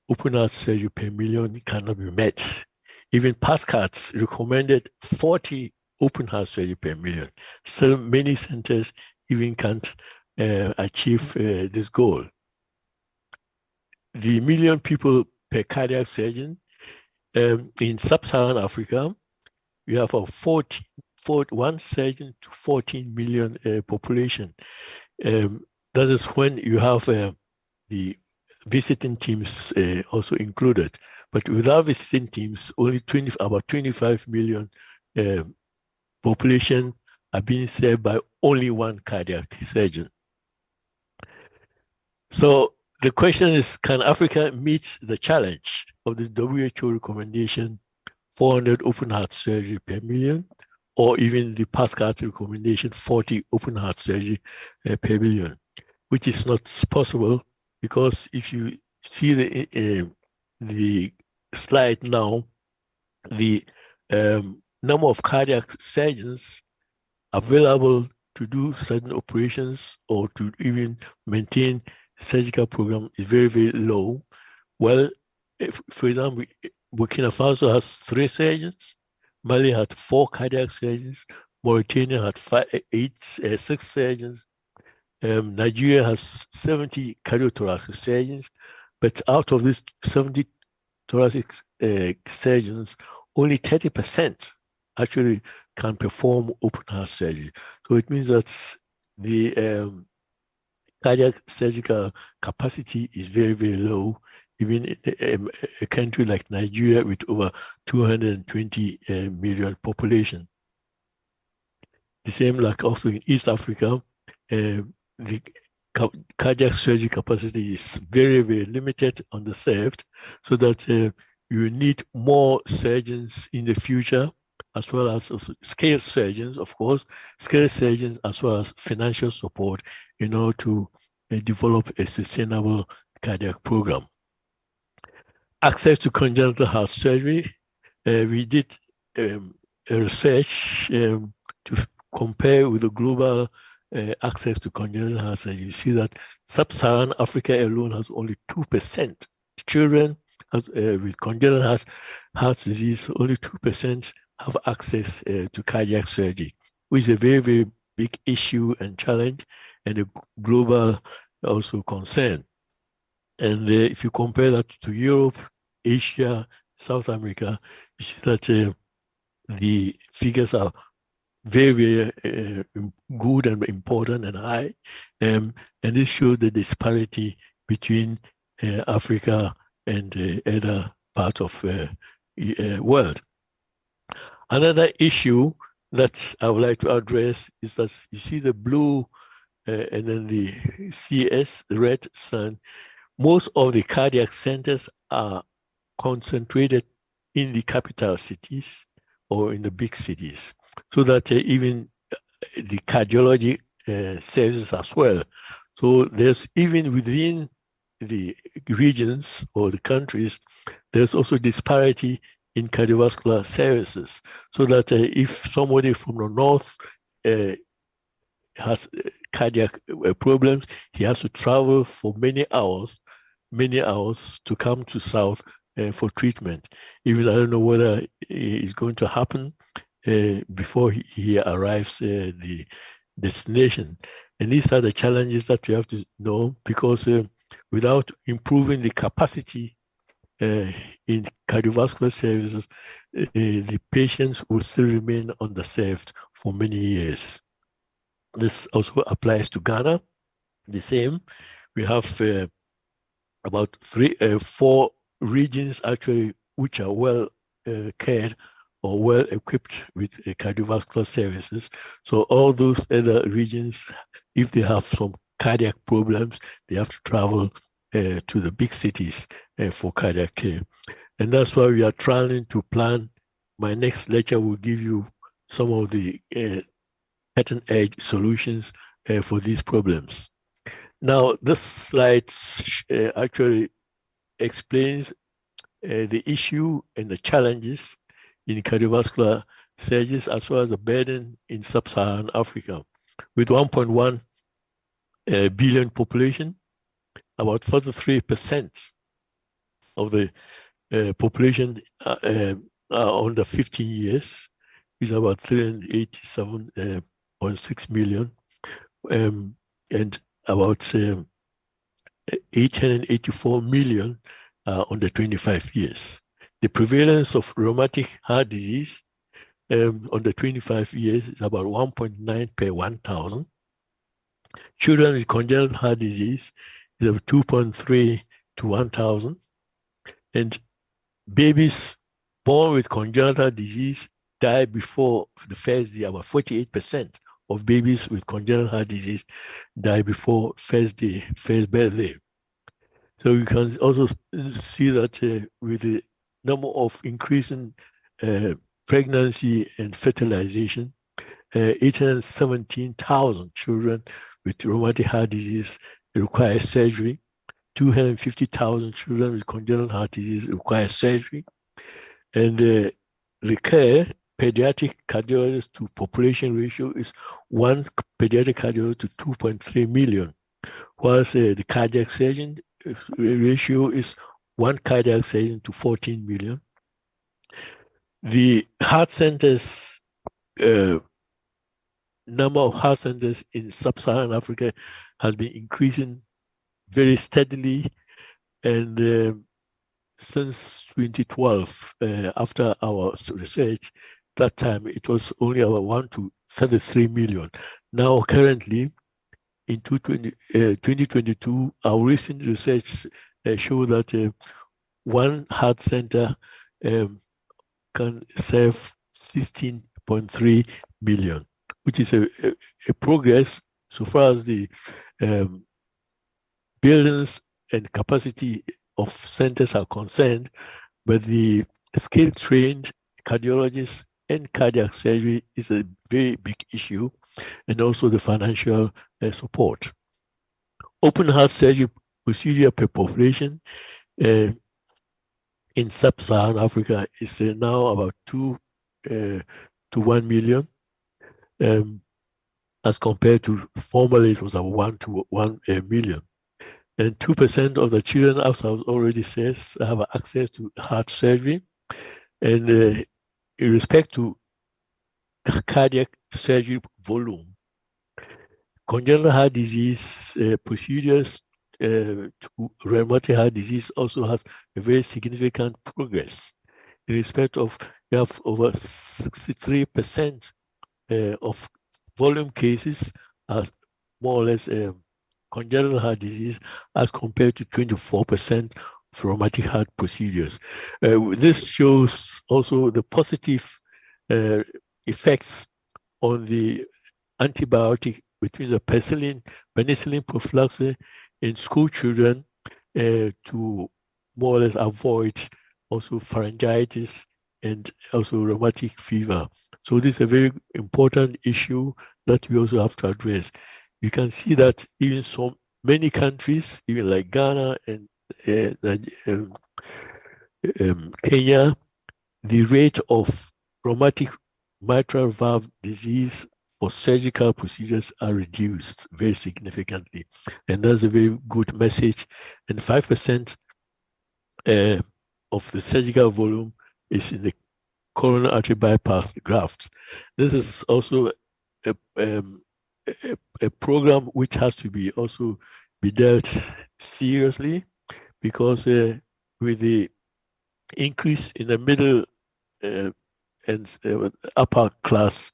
open heart surgery per million cannot be met. Even PASCATs recommended 40 open heart surgery per million. So many centers even can't achieve this goal. The million people per cardiac surgeon in sub-Saharan Africa, we have a 1 surgeon to 14 million population. That is when you have the visiting teams also included. But without visiting teams, only about 25 million population are being served by only 1 cardiac surgeon. So the question is, can Africa meet the challenge of this WHO recommendation, 400 open heart surgery per million, or even the PASCAT recommendation, 40 open heart surgery per million, which is not possible, because if you see the slide now, the number of cardiac surgeons available to do certain operations or to even maintain surgical program is very, very low. Well, if, for example, Burkina Faso has 3 surgeons, Mali had 4 cardiac surgeons, Mauritania had 6 surgeons, Nigeria has 70 cardiothoracic surgeons, but out of these 70 thoracic surgeons, only 30% actually can perform open heart surgery. So it means that the cardiac surgical capacity is very, very low, even in a country like Nigeria with over 220 million population. The same like also in East Africa, the cardiac surgery capacity is very, very limited, underserved, so that you need more surgeons in the future, as well as scale surgeons, of course, scale surgeons, as well as financial support in order to develop a sustainable cardiac program. Access to congenital heart surgery. We did a research to compare with the global access to congenital heart surgery. You see that sub-Saharan Africa alone has only 2% children with congenital heart disease. Only 2% have access to cardiac surgery, which is a very, very big issue and challenge, and a global also concern. And if you compare that to Europe, Asia, South America, you see that the figures are very, very good and important and high. And this shows the disparity between Africa and other parts of the world. Another issue that I would like to address is that you see the blue and then the CS, the red sun. Most of the cardiac centers are concentrated in the capital cities or in the big cities, so that even the cardiology services as well. So there's even within the regions or the countries, there's also disparity in cardiovascular services, so that if somebody from the north has cardiac problems, he has to travel for many hours to come to south for treatment. Even I don't know whether it's going to happen before he arrives the destination. And these are the challenges that we have to know, because without improving the capacity in cardiovascular services, the patients will still remain underserved for many years. This also applies to Ghana. The same. We have about 4 regions actually which are well cared or well equipped with cardiovascular services. So all those other regions, if they have some cardiac problems, they have to travel to the big cities for cardiac care. And that's why we are trying to plan. My next lecture will give you some of the cutting-edge solutions for these problems. Now, this slide actually explains the issue and the challenges in cardiovascular surgeries, as well as the burden in sub-Saharan Africa. With 1.1 billion population, about 43% of the population are under 15 years, is about 387.6 million, and about 884 million under 25 years. The prevalence of rheumatic heart disease under 25 years is about 1.9 per 1,000. Children with congenital heart disease is about 2.3 to 1,000. And babies born with congenital disease die before the first day. About 48% of babies with congenital heart disease die before first birthday. So you can also see that with the number of increasing pregnancy and fertilization, 817,000 children with rheumatic heart disease require surgery. 250,000 children with congenital heart disease require surgery. And the care pediatric cardiologist to population ratio is 1 pediatric cardiologist to 2.3 million, whilst the cardiac surgeon ratio is 1 cardiac surgeon to 14 million. The heart centers, number of heart centers in sub-Saharan Africa has been increasing very steadily, and since 2012, after our research, that time it was only about 1 to 33 million. Now, currently, in 2022, our recent research showed that one heart center can serve 16.3 million, which is a progress so far as the buildings and capacity of centers are concerned, but the skilled trained cardiologists and cardiac surgery is a very big issue, and also the financial support. Open heart surgery procedure per population in sub-Saharan Africa is now about 2 to 1 million, as compared to formerly it was about 1 to 1 million. And 2% of the children, as I already says, have access to heart surgery. And in respect to cardiac surgery volume, congenital heart disease procedures to rheumatic heart disease also has a very significant progress. In respect of, you have over 63% of volume cases as more or less congenital heart disease, as compared to 24% of rheumatic heart procedures. This shows also the positive effects on the antibiotic between the penicillin prophylaxis in school children to more or less avoid also pharyngitis and also rheumatic fever. So this is a very important issue that we also have to address. You can see that even so many countries, even like Ghana and Kenya, the rate of rheumatic mitral valve disease for surgical procedures are reduced very significantly. And that's a very good message. And 5% of the surgical volume is in the coronary artery bypass graft. This is also a program which has to be also be dealt seriously, because with the increase in the middle and upper class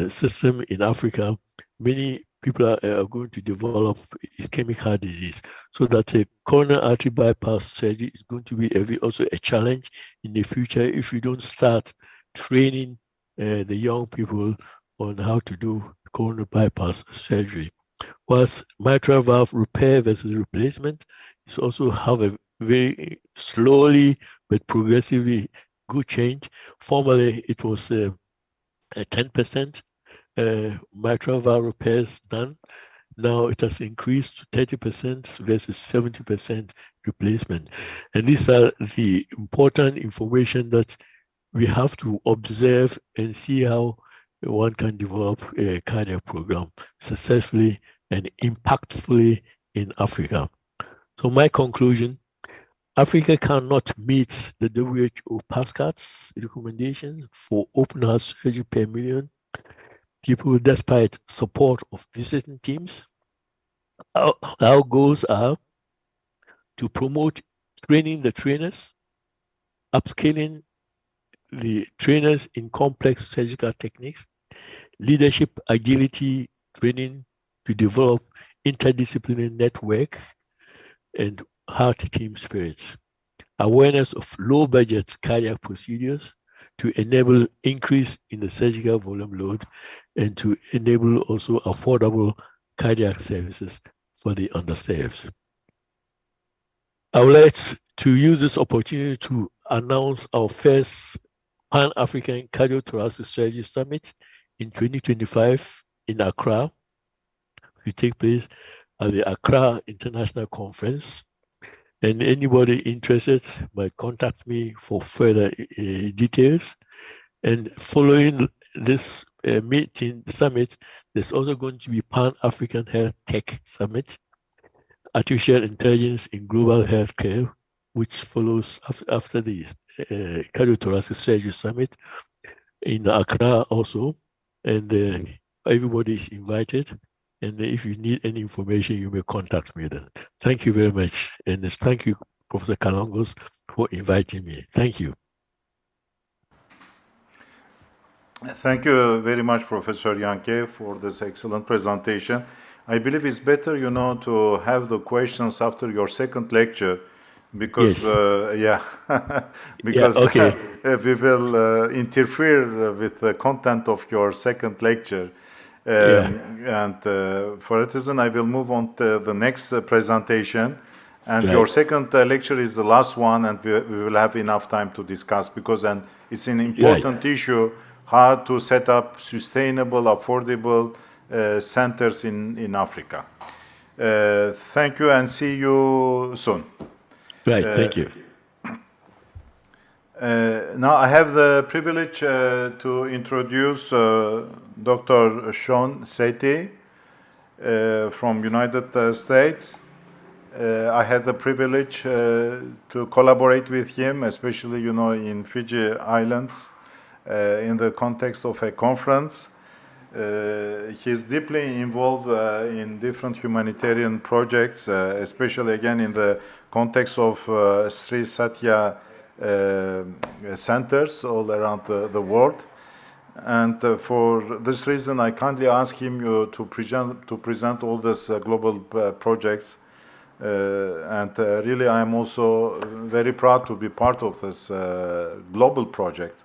system in Africa, many people are going to develop ischemic heart disease. So that a coronary artery bypass surgery is going to be also a challenge in the future if you don't start training the young people on how to do coronary bypass surgery. Whilst mitral valve repair versus replacement is also have a very slowly but progressively good change. Formerly, it was a 10% mitral valve repairs done. Now it has increased to 30% versus 70% replacement. And these are the important information that we have to observe and see how one can develop a cardiac program successfully and impactfully in Africa. So my conclusion, Africa cannot meet the WHO PASCAT's recommendation for open heart surgery per million people despite support of visiting teams. Our goals are to promote training the trainers, upscaling the trainers in complex surgical techniques, leadership agility training to develop interdisciplinary network and heart team spirits, awareness of low budget cardiac procedures to enable increase in the surgical volume load and to enable also affordable cardiac services for the underserved. I would like to use this opportunity to announce our first Pan-African Cardiothoracic Surgery Summit in 2025 in Accra. It will take place at the Accra International Conference. And anybody interested might contact me for further details. And following this summit, there's also going to be Pan-African Health Tech Summit, Artificial Intelligence in Global Healthcare, which follows after the Cardiothoracic Surgery Summit in Accra also. And everybody is invited. And if you need any information, you may contact me then. Thank you very much. And thank you, Professor Kalangos, for inviting me. Thank you. Thank you very much, Professor Yanke, for this excellent presentation. I believe it's better, to have the questions after your second lecture, because Yes. Yeah, because okay. we will interfere with the content of your second lecture. Yeah. And for that reason, I will move on to the next presentation. And your Right. second lecture is the last one, and we will have enough time to discuss, because then it's an Right. important issue how to set up sustainable, affordable centers in Africa. Thank you, and see you soon. Right. Thank you. Now I have the privilege to introduce Dr. Sean Sethi from United States. I had the privilege to collaborate with him, especially, in Fiji Islands, in the context of a conference. He's deeply involved in different humanitarian projects, especially again in the context of Sri Satya centers all around the world. And for this reason, I kindly ask him to present all these global projects. And really, I am also very proud to be part of this global project,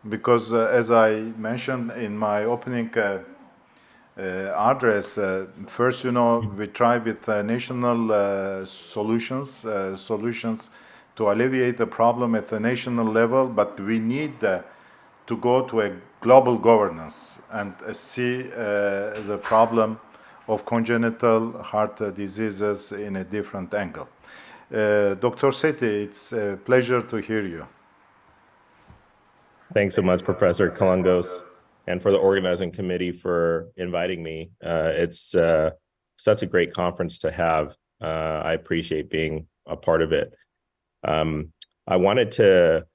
because as I mentioned in my opening address, first, we try with national solutions to alleviate the problem at the national level, but we need to go to a global governance and see the problem of congenital heart diseases in a different angle. Dr. Sethi, it's a pleasure to hear you. Thanks so much, Professor Kalangos, and for the organizing committee for inviting me. It's such a great conference to have. I appreciate being a part of it. I wanted to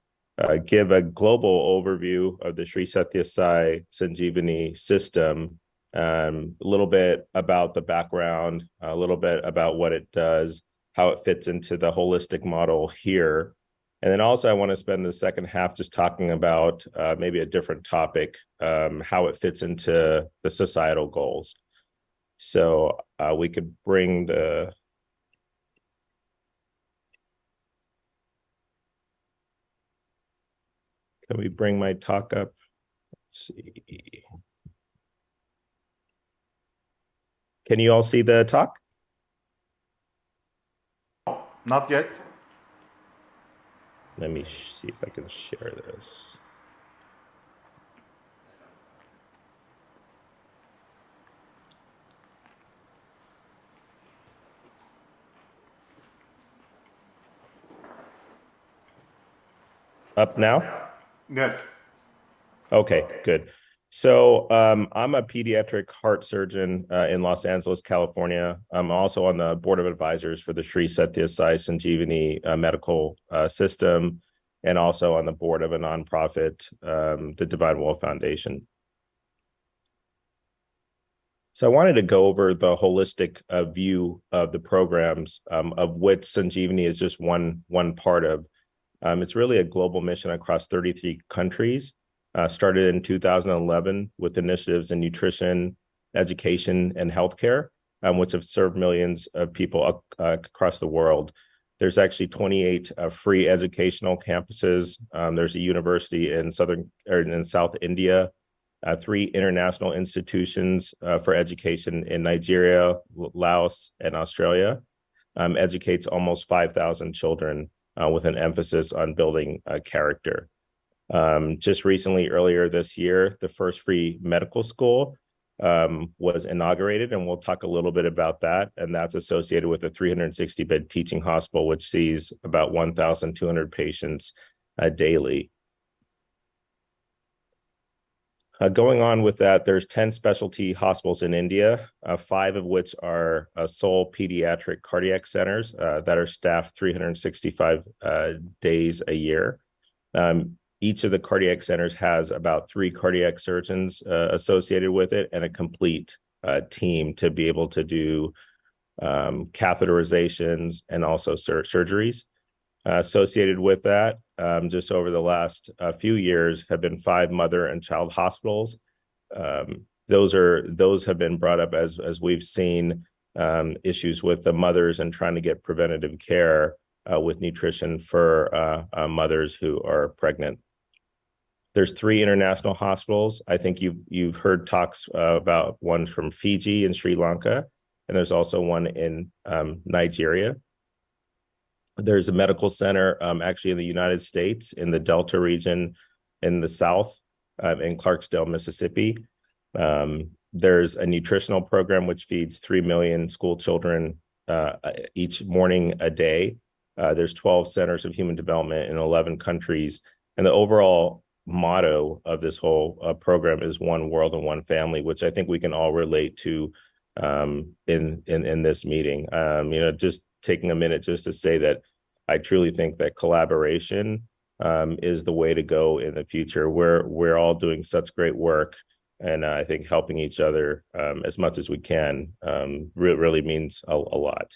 give a global overview of the Sri Satya Sai Sanjeevani system, a little bit about the background, a little bit about what it does, how it fits into the holistic model here. And then also I want to spend the second half just talking about maybe a different topic, how it fits into the societal goals. So we could bring the... Can we bring my talk up? Let's see. Can you all see the talk? Not yet. Let me see if I can share this. Up now? Yes. Okay, good. So I'm a pediatric heart surgeon in Los Angeles, California. I'm also on the board of advisors for the Sri Satya Sai Sanjeevani medical system, and also on the board of a nonprofit, the Divine Will Foundation. So I wanted to go over the holistic view of the programs, of which Sanjeevani is just one part of. It's really a global mission across 33 countries. Started in 2011 with initiatives in nutrition, education, and healthcare, which have served millions of people across the world. There's actually 28 free educational campuses. There's a university in South India, 3 international institutions for education in Nigeria, Laos, and Australia. Educates almost 5,000 children with an emphasis on building character. Just recently, earlier this year, the first free medical school was inaugurated, and we'll talk a little bit about that. And that's associated with a 360-bed teaching hospital, which sees about 1,200 patients daily. Going on with that, there's 10 specialty hospitals in India, 5 of which are sole pediatric cardiac centers that are staffed 365 days a year. Each of the cardiac centers has about 3 cardiac surgeons associated with it, and a complete team to be able to do catheterizations and also surgeries. Associated with that, just over the last few years, have been 5 mother and child hospitals. Those have been brought up as we've seen issues with the mothers and trying to get preventative care with nutrition for mothers who are pregnant. There's 3 international hospitals. I think you've heard talks about one from Fiji and Sri Lanka, and there's also one in Nigeria. There's a medical center actually in the United States in the Delta region in the South in Clarksdale, Mississippi. There's a nutritional program which feeds 3 million school children each morning a day. There's 12 centers of human development in 11 countries. And the overall motto of this whole program is one world and one family, which I think we can all relate to in this meeting. Just taking a minute just to say that I truly think that collaboration is the way to go in the future. We're all doing such great work, and I think helping each other as much as we can really means a lot.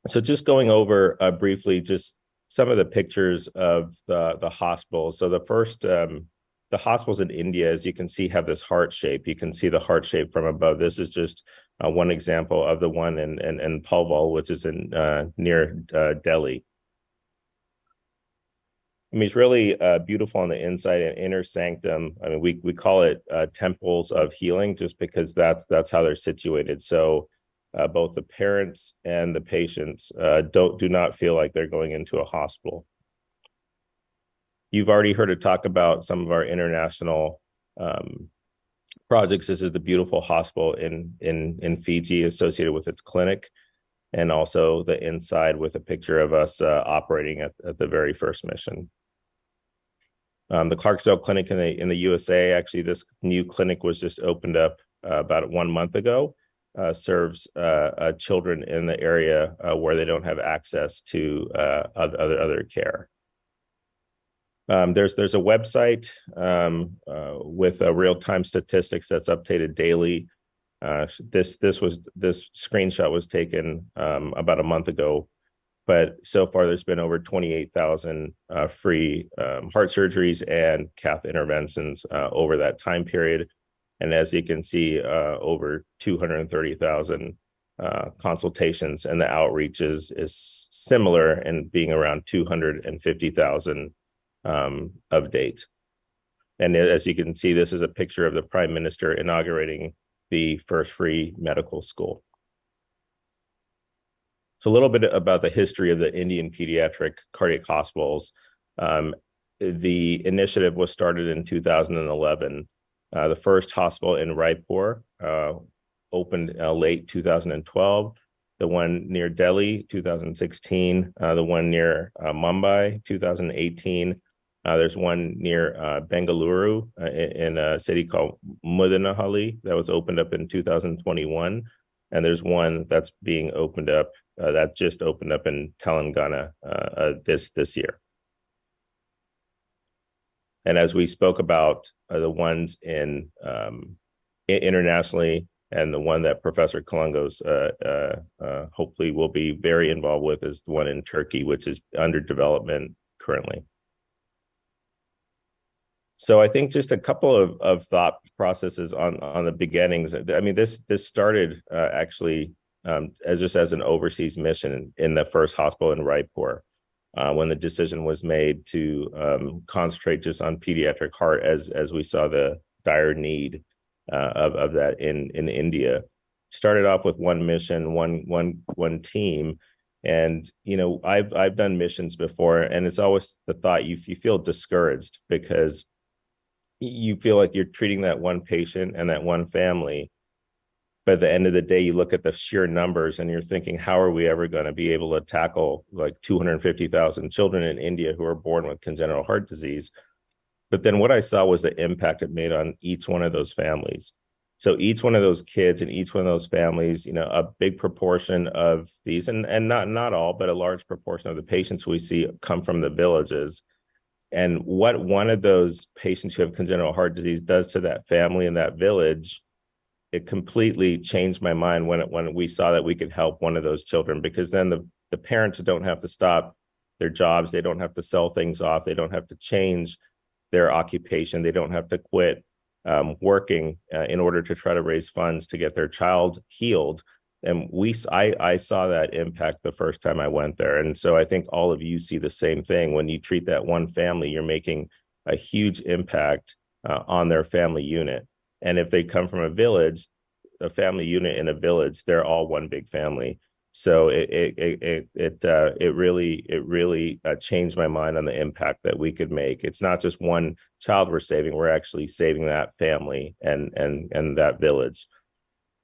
So just going over briefly just some of the pictures of the hospitals. So the first, the hospitals in India, as you can see, have this heart shape. You can see the heart shape from above. This is just one example of the one in Palwal, which is in near Delhi. I mean, it's really beautiful on the inside, an inner sanctum. I mean, we call it temples of healing just because that's how they're situated. So both the parents and the patients do not feel like they're going into a hospital. You've already heard it talk about some of our international projects. This is the beautiful hospital in Fiji associated with its clinic, and also the inside with a picture of us operating at the very first mission. The Clarksdale Clinic in the USA, actually this new clinic was just opened up about 1 month ago, serves children in the area where they don't have access to other care. There's a website with real-time statistics that's updated daily. This screenshot was taken about a month ago, but so far there's been over 28,000 free heart surgeries and cath interventions over that time period. And as you can see, over 230,000 consultations, and the outreach is similar and being around 250,000 of date. And as you can see, this is a picture of the Prime Minister inaugurating the first free medical school. So a little bit about the history of the Indian pediatric cardiac hospitals. The initiative was started in 2011. The first hospital in Raipur opened late 2012. The one near Delhi, 2016. The one near Mumbai, 2018. There's one near Bengaluru in a city called Mudanahalli that was opened up in 2021. And there's one that's being opened up, that just opened up in Telangana this year. And as we spoke about the ones in internationally, and the one that Professor Kalangos hopefully will be very involved with is the one in Turkey, which is under development currently. So I think just a couple of thought processes on the beginnings. I mean, this started actually as an overseas mission in the first hospital in Raipur, when the decision was made to concentrate just on pediatric heart as we saw the dire need of that in India. Started off with one mission, one team. And, I've done missions before, and it's always the thought you feel discouraged because you feel like you're treating that one patient and that one family. But at the end of the day, you look at the sheer numbers and you're thinking, how are we ever going to be able to tackle like 250,000 children in India who are born with congenital heart disease? But then what I saw was the impact it made on each one of those families. So each one of those kids and each one of those families, a big proportion of these, and not all, but a large proportion of the patients we see come from the villages. And what one of those patients who have congenital heart disease does to that family and that village, it completely changed my mind when we saw that we could help one of those children, because then the the parents don't have to stop their jobs. They don't have to sell things off. They don't have to change their occupation. They don't have to quit working in order to try to raise funds to get their child healed. And I saw that impact the first time I went there. And so I think all of you see the same thing. When you treat that one family, you're making a huge impact on their family unit. And if they come from a village, a family unit in a village, they're all one big family. So it really changed my mind on the impact that we could make. It's not just one child we're saving; we're actually saving that family and that village.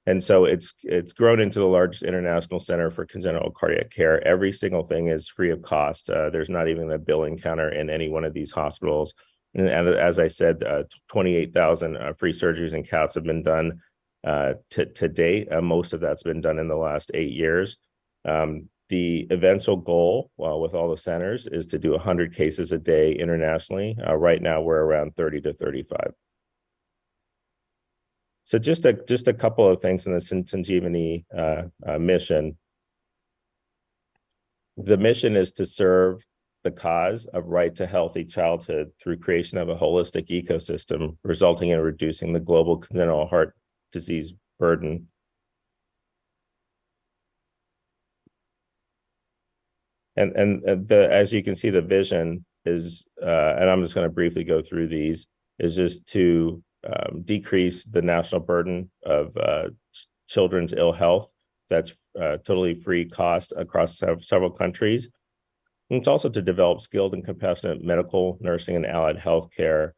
And so it's grown into the largest international center for congenital cardiac care. Every single thing is free of cost. There's not even a billing counter in any one of these hospitals. And as I said, 28,000 free surgeries and CATs have been done to date. Most of that's been done in the last 8 years. The eventual goal, with all the centers, is to do 100 cases a day internationally. Right now, we're around 30 to 35. So just a couple of things in the Sanjeevani mission. The mission is to serve the cause of right to healthy childhood through creation of a holistic ecosystem, resulting in reducing the global congenital heart disease burden. And as you can see, the vision is, and I'm just going to briefly go through these, is just to decrease the national burden of children's ill health. That's totally free cost across several countries. And it's also to develop skilled and compassionate medical, nursing, and allied health care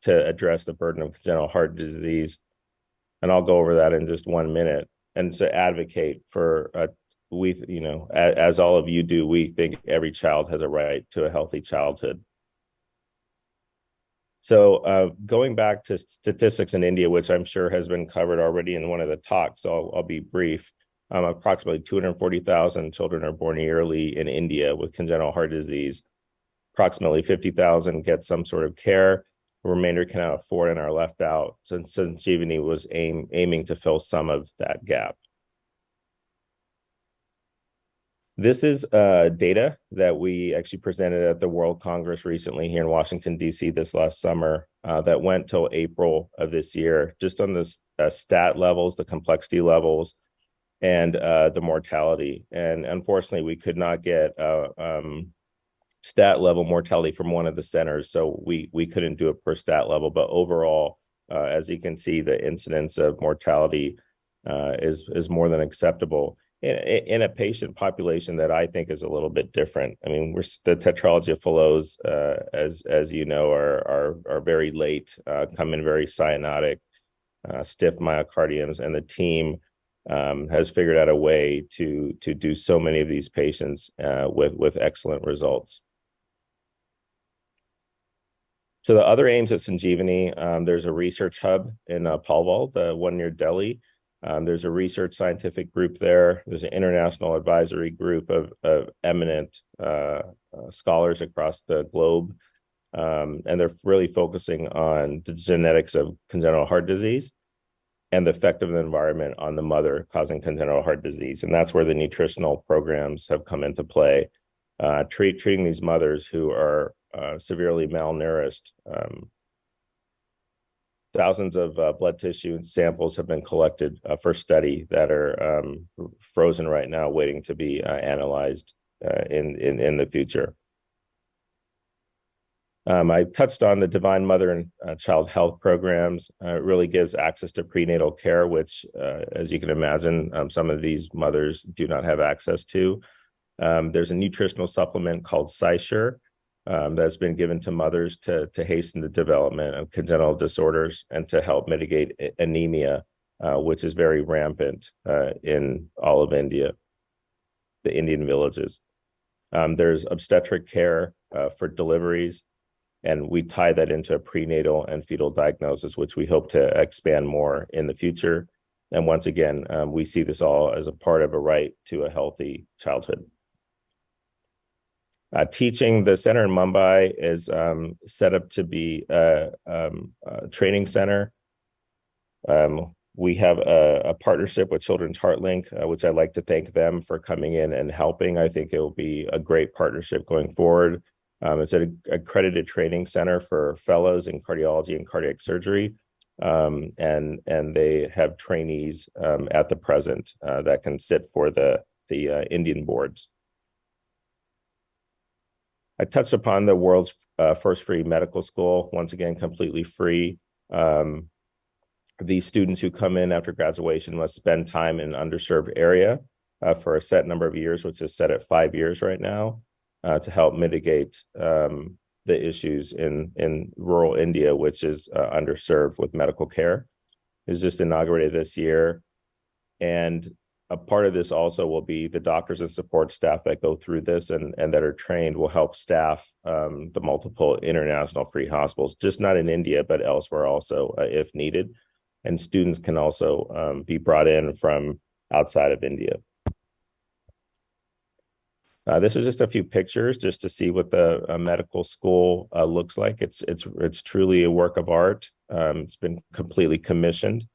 to address the burden of congenital heart disease. And I'll go over that in just 1 minute. And to advocate for, as all of you do, we think every child has a right to a healthy childhood. So going back to statistics in India, which I'm sure has been covered already in one of the talks, so I'll be brief. Approximately 240,000 children are born yearly in India with congenital heart disease. Approximately 50,000 get some sort of care. The remainder cannot afford and are left out. So Sanjeevani was aiming to fill some of that gap. This is data that we actually presented at the World Congress recently here in Washington, D.C. this last summer that went till April of this year, just on the stat levels, the complexity levels, and the mortality. And unfortunately, we could not get stat level mortality from one of the centers, so we couldn't do it per stat level. But overall, as you can see, the incidence of mortality is more than acceptable in a patient population that I think is a little bit different. I mean, the tetralogy of Fallot's, as you know, are very late, come in very cyanotic, stiff myocardiums, and the team has figured out a way to do so many of these patients with excellent results. So the other aims at Sanjeevani, there's a research hub in Palwal, the one near Delhi. There's a research scientific group there. There's an international advisory group of eminent scholars across the globe. And they're really focusing on the genetics of congenital heart disease and the effect of the environment on the mother causing congenital heart disease. And that's where the nutritional programs have come into play, treating these mothers who are severely malnourished. Thousands of blood tissue samples have been collected for study that are frozen right now, waiting to be analyzed in the future. I touched on the Divine Mother and Child Health programs. It really gives access to prenatal care, which, as you can imagine, some of these mothers do not have access to. There's a nutritional supplement called SciSure that's been given to mothers to hasten the development of congenital disorders and to help mitigate anemia, which is very rampant in all of India, the Indian villages. There's obstetric care for deliveries, and we tie that into a prenatal and fetal diagnosis, which we hope to expand more in the future. And once again, we see this all as a part of a right to a healthy childhood. Teaching, the center in Mumbai is set up to be a training center. We have a partnership with Children's HeartLink, which I'd like to thank them for coming in and helping. I think it will be a great partnership going forward. It's an accredited training center for fellows in cardiology and cardiac surgery. And they have trainees at the present that can sit for the Indian boards. I touched upon the world's first free medical school, once again, completely free. These students who come in after graduation must spend time in an underserved area for a set number of years, which is set at 5 years right now, to help mitigate the issues in rural India, which is underserved with medical care. It was just inaugurated this year. And a part of this also will be the doctors and support staff that go through this and that are trained will help staff the multiple international free hospitals, just not in India, but elsewhere also if needed. And students can also be brought in from outside of India. This is just a few pictures just to see what the medical school looks like. It's truly a work of art. It's been completely commissioned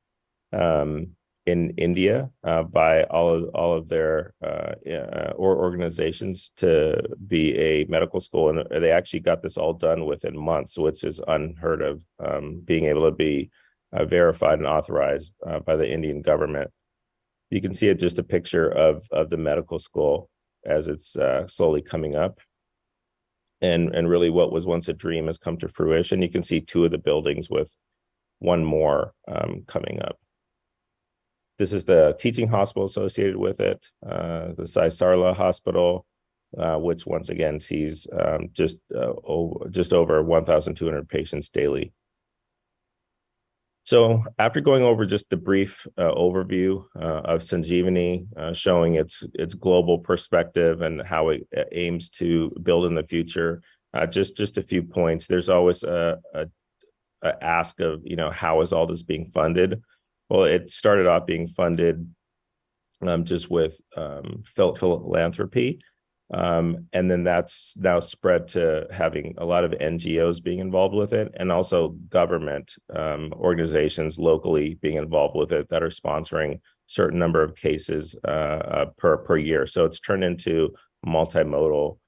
in India by all of their organizations to be a medical school, and they actually got this all done within months, which is unheard of. Being able to be verified and authorized by the Indian government. You can see it just a picture of the medical school as it's slowly coming up. And really what was once a dream has come to fruition. You can see 2 of the buildings with 1 more coming up. This is the teaching hospital associated with it, the Sai Sarla Hospital, which once again sees just over 1,200 patients daily. So after going over just the brief overview of Sanjeevani, showing its global perspective and how it aims to build in the future, just a few points. There's always a ask of, how is all this being funded? Well, it started off being funded just with philanthropy. And then that's now spread to having a lot of NGOs being involved with it, and also government organizations locally being involved with it that are sponsoring certain number of cases per year. So it's turned into multimodal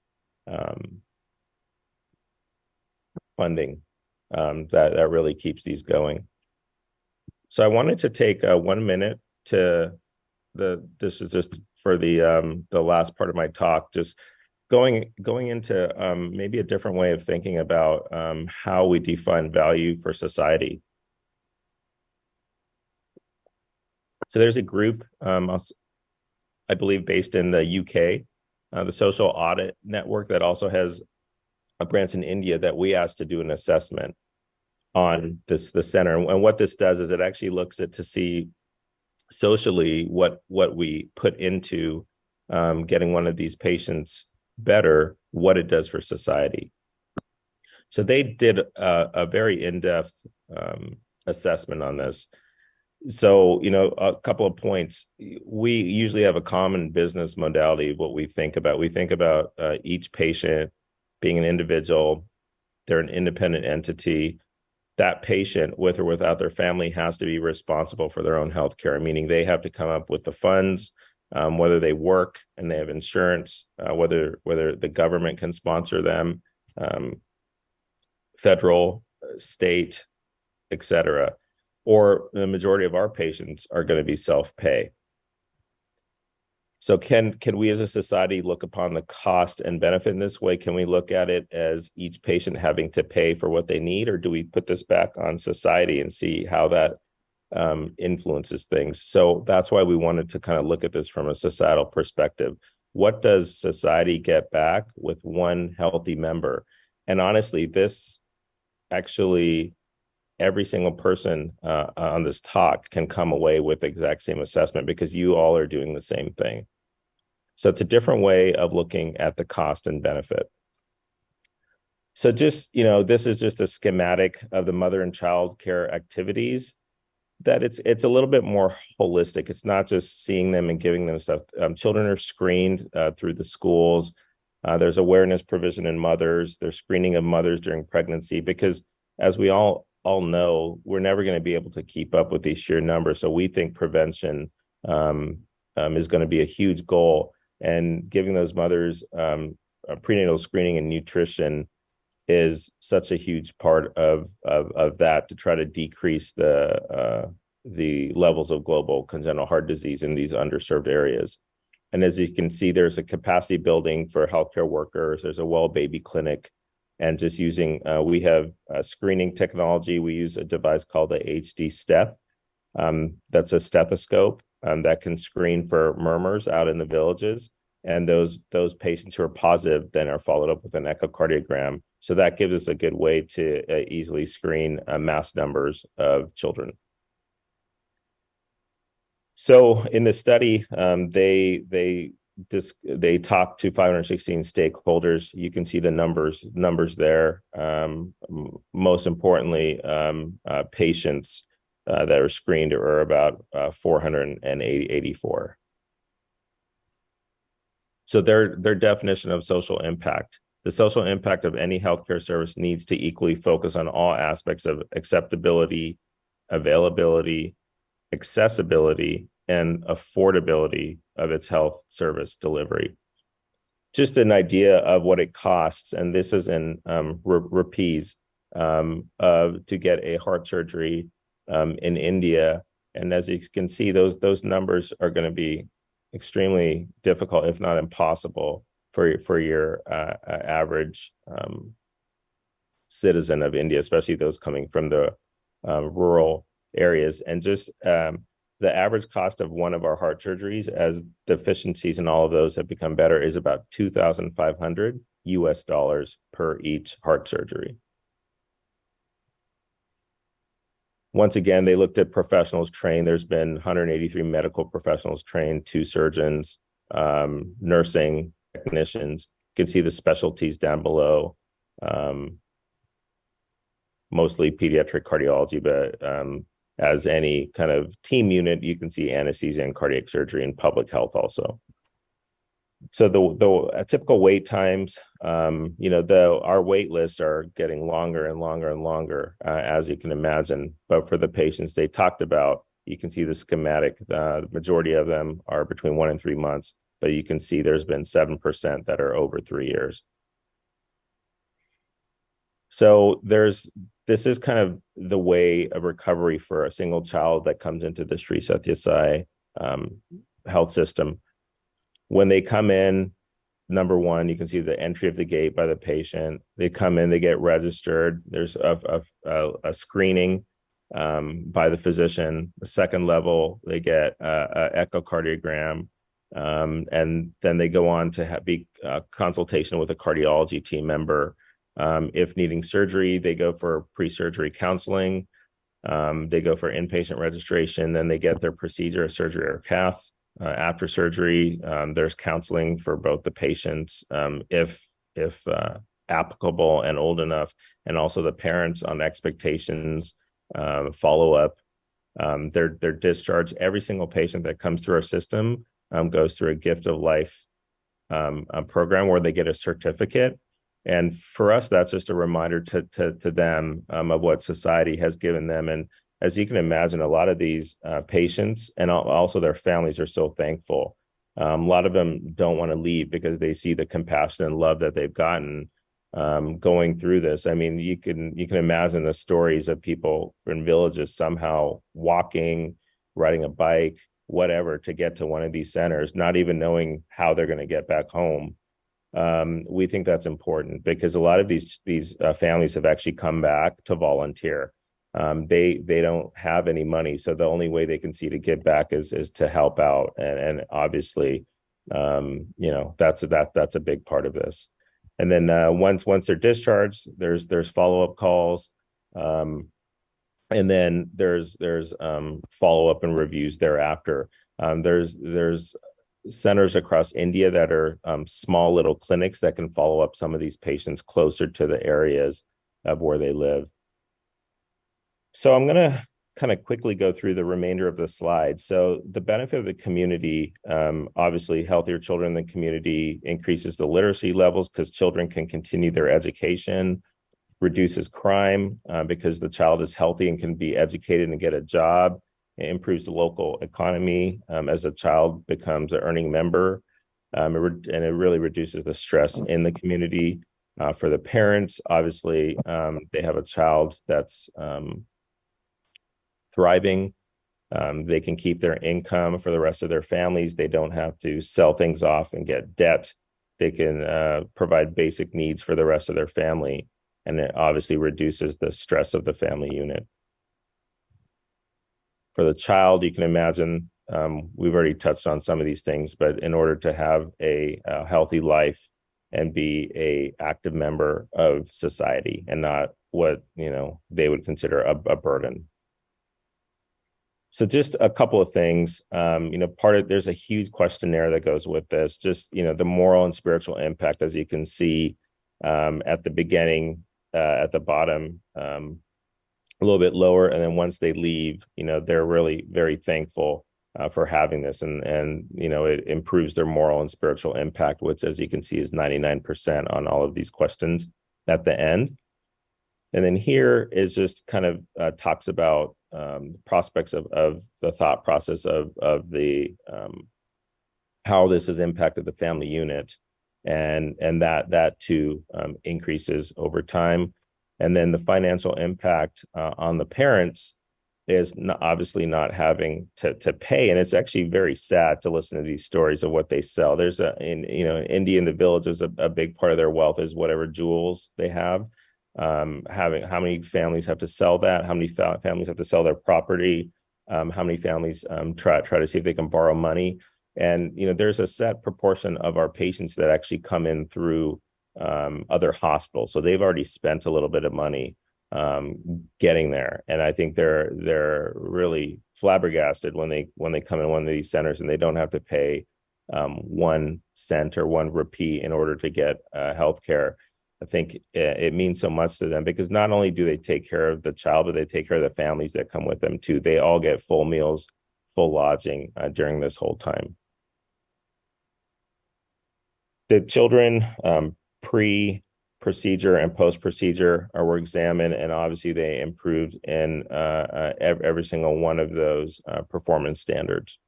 funding that really keeps these going. So I wanted to take 1 minute to this is just for the last part of my talk, just going into maybe a different way of thinking about how we define value for society. So there's a group, I believe, based in the UK, the Social Audit Network, that also has a branch in India that we asked to do an assessment on the center. And what this does is it actually looks at to see socially what we put into getting one of these patients better, what it does for society. So they did a very in-depth assessment on this. So, a couple of points. We usually have a common business modality of what we think about. We think about each patient being an individual. They're an independent entity. That patient, with or without their family, has to be responsible for their own health care, meaning they have to come up with the funds, whether they work and they have insurance, whether the government can sponsor them, federal, state, etc. Or the majority of our patients are going to be self-pay. So can we as a society look upon the cost and benefit in this way? Can we look at it as each patient having to pay for what they need, or do we put this back on society and see how that influences things? So that's why we wanted to kind of look at this from a societal perspective. What does society get back with one healthy member? And honestly, this actually, every single person on this talk can come away with the exact same assessment, because you all are doing the same thing. So it's a different way of looking at the cost and benefit. So just, this is just a schematic of the mother and child care activities, that it's a little bit more holistic. It's not just seeing them and giving them stuff. Children are screened through the schools. There's awareness provision in mothers. There's screening of mothers during pregnancy, because as we all all know, we're never going to be able to keep up with these sheer numbers. So we think prevention is going to be a huge goal, and giving those mothers prenatal screening and nutrition is such a huge part of that, to try to decrease the levels of global congenital heart disease in these underserved areas. And as you can see, there's a capacity building for healthcare workers. There's a well baby clinic, and just using, we have screening technology. We use a device called the HD Step. That's a stethoscope that can screen for murmurs out in the villages. And those patients who are positive then are followed up with an echocardiogram. So that gives us a good way to easily screen mass numbers of children. So in the study, they talked to 516 stakeholders. You can see the numbers there. Most importantly, patients that are screened are about 484. So their definition of social impact. The social impact of any healthcare service needs to equally focus on all aspects of acceptability, availability, accessibility, and affordability of its health service delivery. Just an idea of what it costs, and this is in rupees, to get a heart surgery in India. And as you can see, those numbers are going to be extremely difficult, if not impossible, for your average citizen of India, especially those coming from the rural areas. And just the average cost of one of our heart surgeries, as deficiencies in all of those have become better, is about $2,500 per each heart surgery. Once again, they looked at professionals trained. There's been 183 medical professionals trained, 2 surgeons, nursing technicians. You can see the specialties down below, mostly pediatric cardiology, but as any kind of team unit, you can see anesthesia and cardiac surgery and public health also. So the typical wait times, our wait lists are getting longer and longer and longer, as you can imagine. But for the patients they talked about, you can see the schematic. The majority of them are between 1 and 3 months, but you can see there's been 7% that are over 3 years. So this is kind of the way of recovery for a single child that comes into the Sri Sathya Sai health system. When they come in, number one, you can see the entry of the gate by the patient. They come in, they get registered. There's a screening by the physician. The second level, they get an echocardiogram, and then they go on to be consultation with a cardiology team member. If needing surgery, they go for pre-surgery counseling. They go for inpatient registration, then they get their procedure, surgery or cath. After surgery, there's counseling for both the patients, if applicable and old enough, and also the parents on expectations, follow-up. They're discharged. Every single patient that comes through our system goes through a gift of life program where they get a certificate. And for us, that's just a reminder to them of what society has given them. And as you can imagine, a lot of these patients and also their families are so thankful. A lot of them don't want to leave because they see the compassion and love that they've gotten going through this. I mean, you can imagine the stories of people in villages somehow walking, riding a bike, whatever, to get to one of these centers, not even knowing how they're going to get back home. We think that's important because a lot of these families have actually come back to volunteer. They don't have any money, so the only way they can see to give back is to help out, and obviously, that's a big part of this. And then once they're discharged, there's follow-up calls, and then there's follow-up and reviews thereafter. There's centers across India that are small little clinics that can follow up some of these patients closer to the areas of where they live. So I'm going to kind of quickly go through the remainder of the slides. So the benefit of the community, obviously healthier children in the community increases the literacy levels because children can continue their education. reduces crime because the child is healthy and can be educated and get a job. It improves the local economy as a child becomes an earning member. And it really reduces the stress in the community. For the parents, obviously, they have a child that's thriving. They can keep their income for the rest of their families. They don't have to sell things off and get debt. They can provide basic needs for the rest of their family. And it obviously reduces the stress of the family unit. For the child, you can imagine, we've already touched on some of these things, but in order to have a healthy life and be an active member of society and not what they would consider a burden. So just a couple of things, there's a huge questionnaire that goes with this, just, the moral and spiritual impact, as you can see at the beginning, at the bottom, a little bit lower. And then once they leave, they're really very thankful for having this. And it improves their moral and spiritual impact, which, as you can see, is 99% on all of these questions at the end. And then here is just kind of talks about prospects of the thought process of the how this has impacted the family unit, and that too increases over time. And then the financial impact on the parents is obviously not having to pay. And it's actually very sad to listen to these stories of what they sell. There's in India, in the villages, a big part of their wealth is whatever jewels they have. How many families have to sell that? How many families have to sell their property? How many families try to see if they can borrow money? And there's a set proportion of our patients that actually come in through other hospitals, so they've already spent a little bit of money getting there. And I think they're really flabbergasted when they come in one of these centers and they don't have to pay 1 cent or 1 rupee in order to get healthcare. I think it means so much to them, because not only do they take care of the child, but they take care of the families that come with them too. They all get full meals, full lodging during this whole time. The children pre-procedure and post-procedure were examined, and obviously they improved in every single one of those performance standards.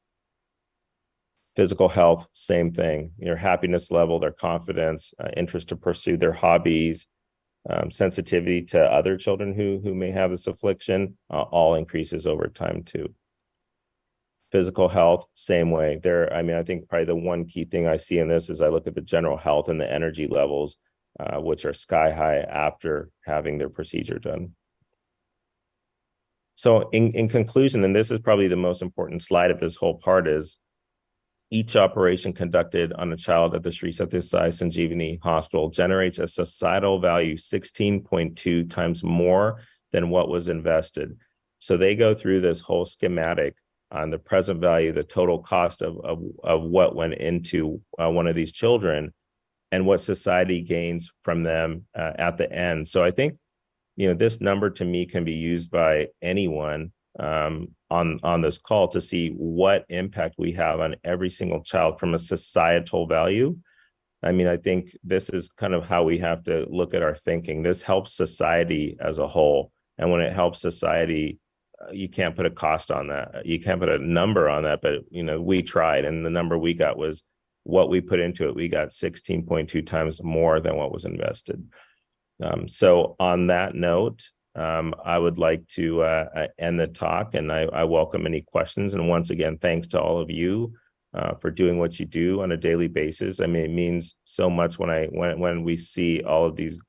Physical health, same thing. Your happiness level, their confidence, interest to pursue their hobbies, sensitivity to other children who may have this affliction, all increases over time too. Physical health, same way. I think probably the one key thing I see in this is I look at the general health and the energy levels, which are sky high after having their procedure done. So in conclusion, and this is probably the most important slide of this whole part, is each operation conducted on a child at the Sri Sathya Sai Sanjeevani Hospital generates a societal value 16.2 times more than what was invested. So they go through this whole schematic on the present value, the total cost of what went into one of these children, and what society gains from them at the end. So I think, this number to me can be used by anyone on this call to see what impact we have on every single child from a societal value. I think this is kind of how we have to look at our thinking. This helps society as a whole. And when it helps society, you can't put a cost on that. You can't put a number on that, but we tried, and the number we got was what we put into it. We got 16.2 times more than what was invested. So on that note, I would like to end the talk, and I welcome any questions. And once again, thanks to all of you for doing what you do on a daily basis. It means so much when we see all of these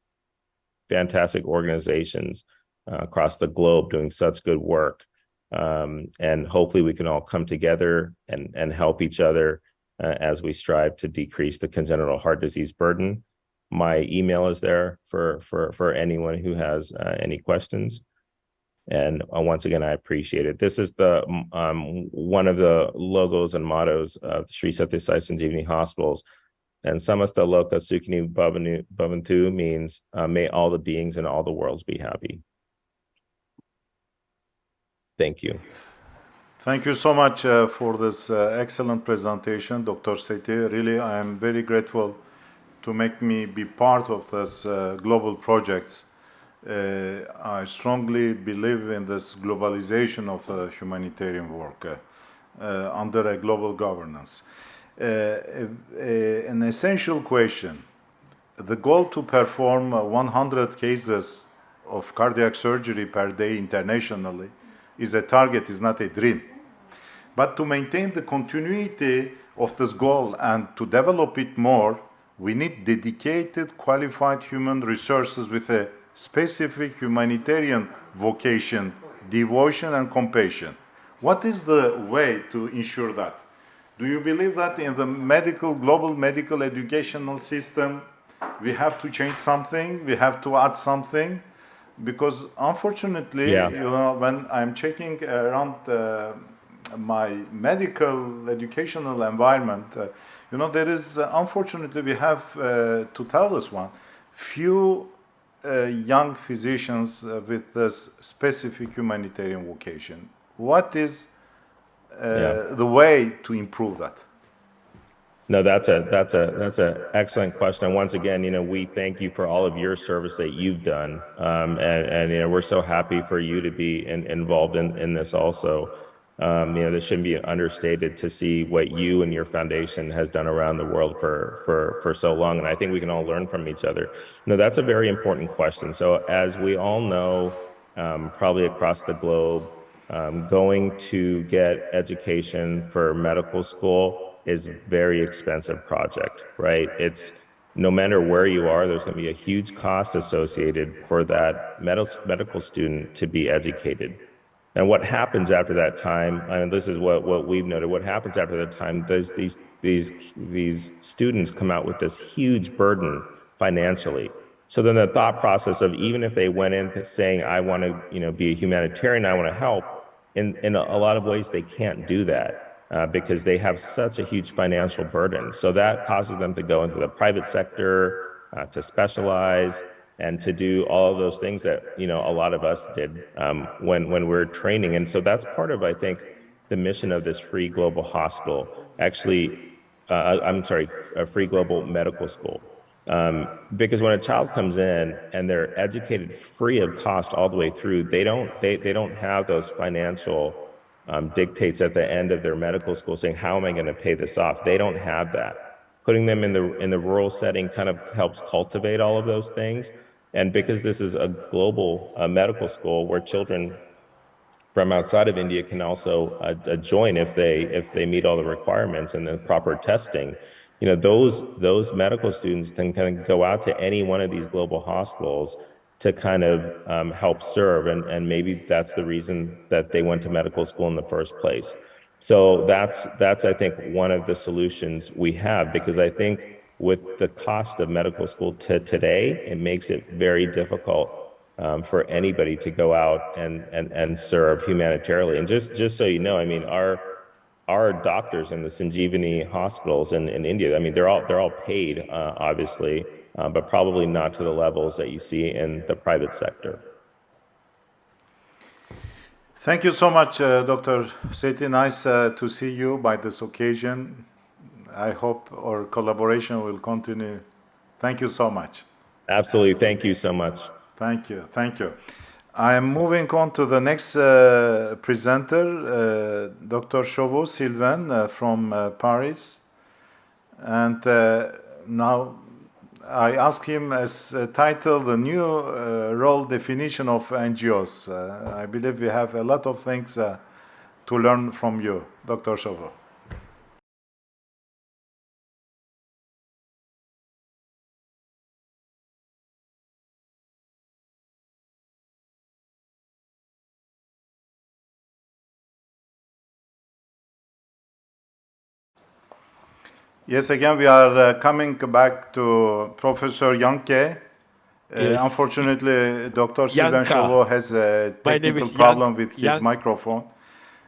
fantastic organizations across the globe doing such good work. And hopefully we can all come together and help each other as we strive to decrease the congenital heart disease burden. My email is there for anyone who has any questions. And once again, I appreciate it. This is the one of the logos and mottos of the Sri Sathya Sai Sanjeevani Hospitals. And Samasta Loka Sukhini Bhavantu means may all the beings in all the worlds be happy. Thank you. Thank you so much for this excellent presentation, Dr. Sethi. Really, I am very grateful to make me be part of this global projects. I strongly believe in this globalization of the humanitarian work under a global governance. An essential question: the goal to perform 100 cases of cardiac surgery per day internationally is a target, is not a dream. But to maintain the continuity of this goal and to develop it more, we need dedicated, qualified human resources with a specific humanitarian vocation, devotion, and compassion. What is the way to ensure that? Do you believe that in the global medical educational system, we have to change something, we have to add something? Because unfortunately, when I'm checking around my medical educational environment, there is, unfortunately, we have to tell this one, few young physicians with this specific humanitarian vocation. What is the way to improve that? No, that's a excellent question. And once again, we thank you for all of your service that you've done, and we're so happy for you to be involved in this also. This shouldn't be understated to see what you and your foundation has done around the world for so long, and I think we can all learn from each other. No, that's a very important question. So, as we all know, probably across the globe, going to get education for medical school is a very expensive project, right? It's no matter where you are, there's going to be a huge cost associated for that medical student to be educated. And what happens after that time, and this is what we've noted, what happens after that time, there's these students come out with this huge burden financially. So then the thought process of, even if they went in saying, I want to, be a humanitarian, I want to help, in a lot of ways they can't do that. Because they have such a huge financial burden. So that causes them to go into the private sector, to specialize, and to do all of those things that, a lot of us did when we're training. And so that's part of, I think, the mission of this free global hospital, a free global medical school. Because when a child comes in and they're educated free of cost all the way through, they don't have those financial dictates at the end of their medical school saying, how am I going to pay this off? They don't have that. Putting them in the rural setting kind of helps cultivate all of those things. And because this is a global medical school where children from outside of India can also join if they meet all the requirements and the proper testing, those medical students then can go out to any one of these global hospitals to kind of help serve. And maybe that's the reason that they went to medical school in the first place. So that's I think one of the solutions we have, because I think with the cost of medical school today, it makes it very difficult for anybody to go out and serve humanitarily. And just so you know, I mean, our doctors in the Sanjeevani hospitals in India, I mean, they're all paid, obviously, but probably not to the levels that you see in the private sector. Thank you so much, Dr. Sethi. Nice to see you by this occasion. I hope our collaboration will continue. Thank you so much. Absolutely. Thank you so much. Thank you. Thank you. I am moving on to the next presenter, Dr. Chauveau Sylvain from Paris. And now I ask him as a title, the new role definition of NGOs. I believe we have a lot of things to learn from you, Dr. Chauveau. Yes, again, we are coming back to Professor Yanke. Yes. Unfortunately, Dr. Sylvain Yanka. Chauveau has a My name technical is problem with his microphone.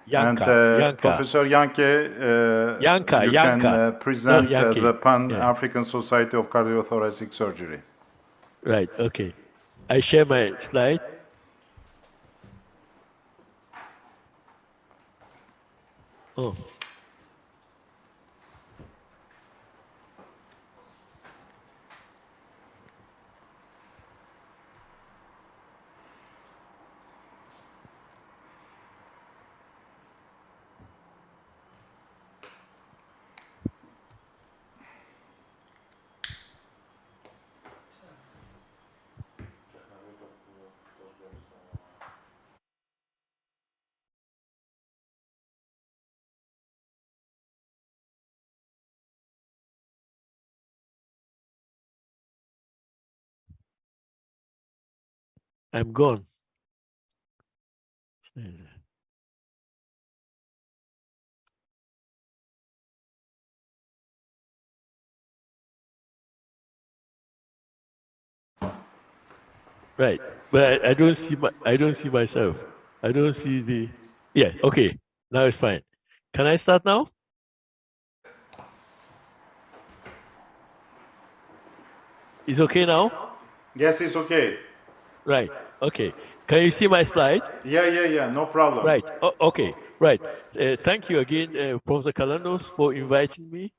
Yanka. And Yanka. Professor Yanke, Yanka, you Yanka. can present Not Yankee. the Pan-African Society of Cardiothoracic Surgery. Right, okay. I share my slide. Oh. I'm gone. Right, but I don't see I don't see myself. I don't see the. Yeah. Okay. Now it's fine. Can I start now? It's okay now. Yes, it's okay. Right. Okay. Can you see my slide? Yeah, no problem. Right. Okay. Right. Thank you again, Professor Kalandos, for inviting me.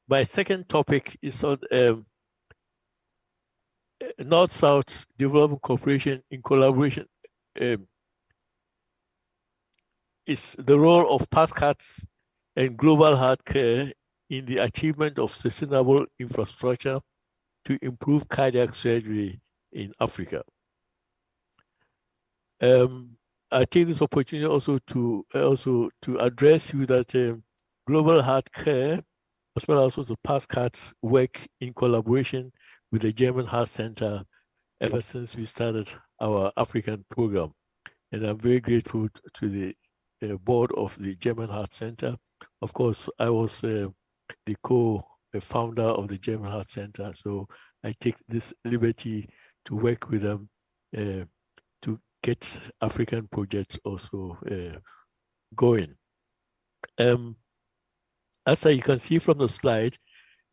My second topic is on North-South Development Cooperation in collaboration. Is the role of PASCATs and global healthcare in the achievement of sustainable infrastructure to improve cardiac surgery in Africa. I take this opportunity also to address you that global healthcare, as well as also PASCATs, work in collaboration with the German Heart Center ever since we started our African program. And I'm very grateful to the board of the German Heart Center. Of course, I was the co-founder of the German Heart Center, so I take this liberty to work with them to get African projects also going. As you can see from the slide,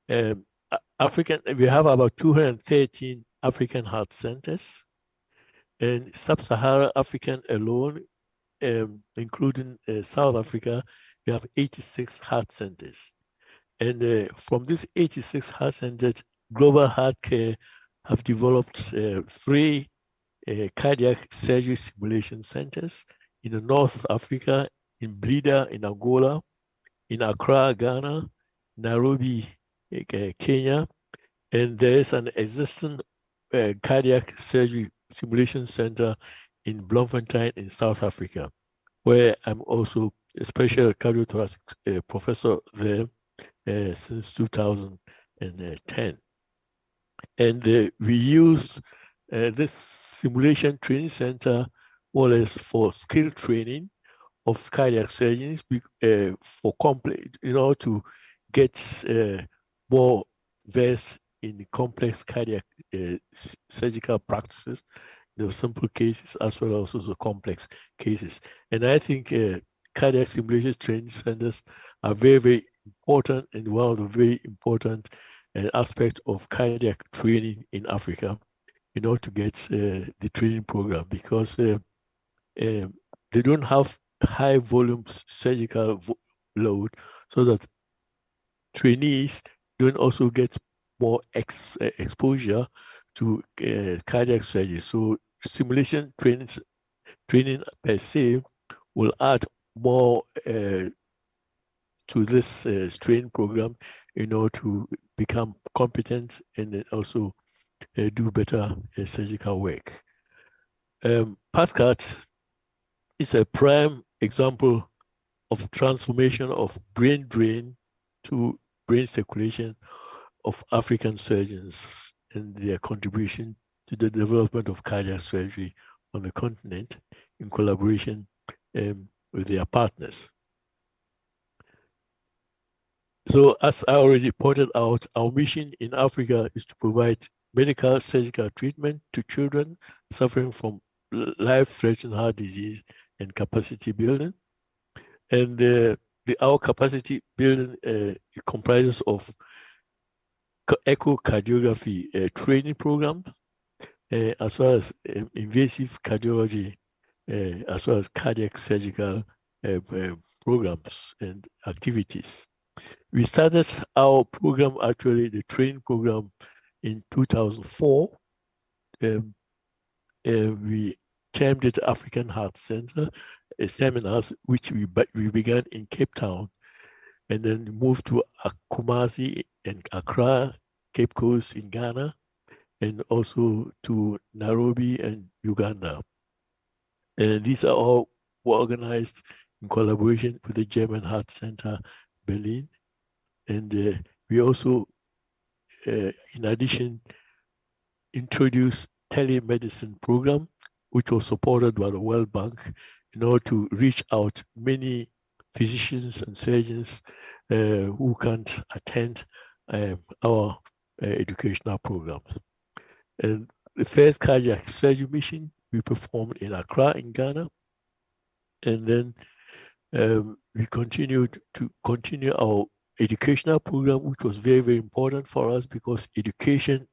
we have about 213 African heart centers, and sub-Saharan African alone, including South Africa, we have 86 heart centers. And from these 86 heart centers, Global Healthcare have developed 3 cardiac surgery simulation centers in North Africa, in Blida, in Angola, in Accra, Ghana, Nairobi, Kenya, and there is an existing cardiac surgery simulation center in Bloemfontein in South Africa, where I'm also a special cardiothoracic professor there since 2010. And we use this simulation training center more or less for skill training of cardiac surgeons for complete, in order to get more versed in complex cardiac surgical practices, the simple cases as well as also complex cases. And I think cardiac simulation training centers are very, very important, and one of the very important aspects of cardiac training in Africa in order to get the training program, because they don't have high volumes surgical load, so that trainees don't also get more exposure to cardiac surgery. So simulation training per se will add more to this training program in order to become competent and then also do better surgical work. PASCAT is a prime example of transformation of brain drain to brain circulation of African surgeons and their contribution to the development of cardiac surgery on the continent in collaboration with their partners. So as I already pointed out, our mission in Africa is to provide medical surgical treatment to children suffering from life-threatening heart disease and capacity building. And our capacity building comprises of echocardiography training program, as well as invasive cardiology, as well as cardiac surgical programs and activities. We started our program, actually the training program, in 2004. We termed it African Heart Center seminars, which we began in Cape Town, and then moved to Kumasi and Accra, Cape Coast in Ghana, and also to Nairobi and Uganda. And these are all organized in collaboration with the German Heart Center, Berlin. And we also, in addition, introduce telemedicine program, which was supported by the World Bank in order to reach out many physicians and surgeons who can't attend our educational programs. And the first cardiac surgery mission we performed in Accra in Ghana. And then we continued to continue our educational program, which was very, very important for us because education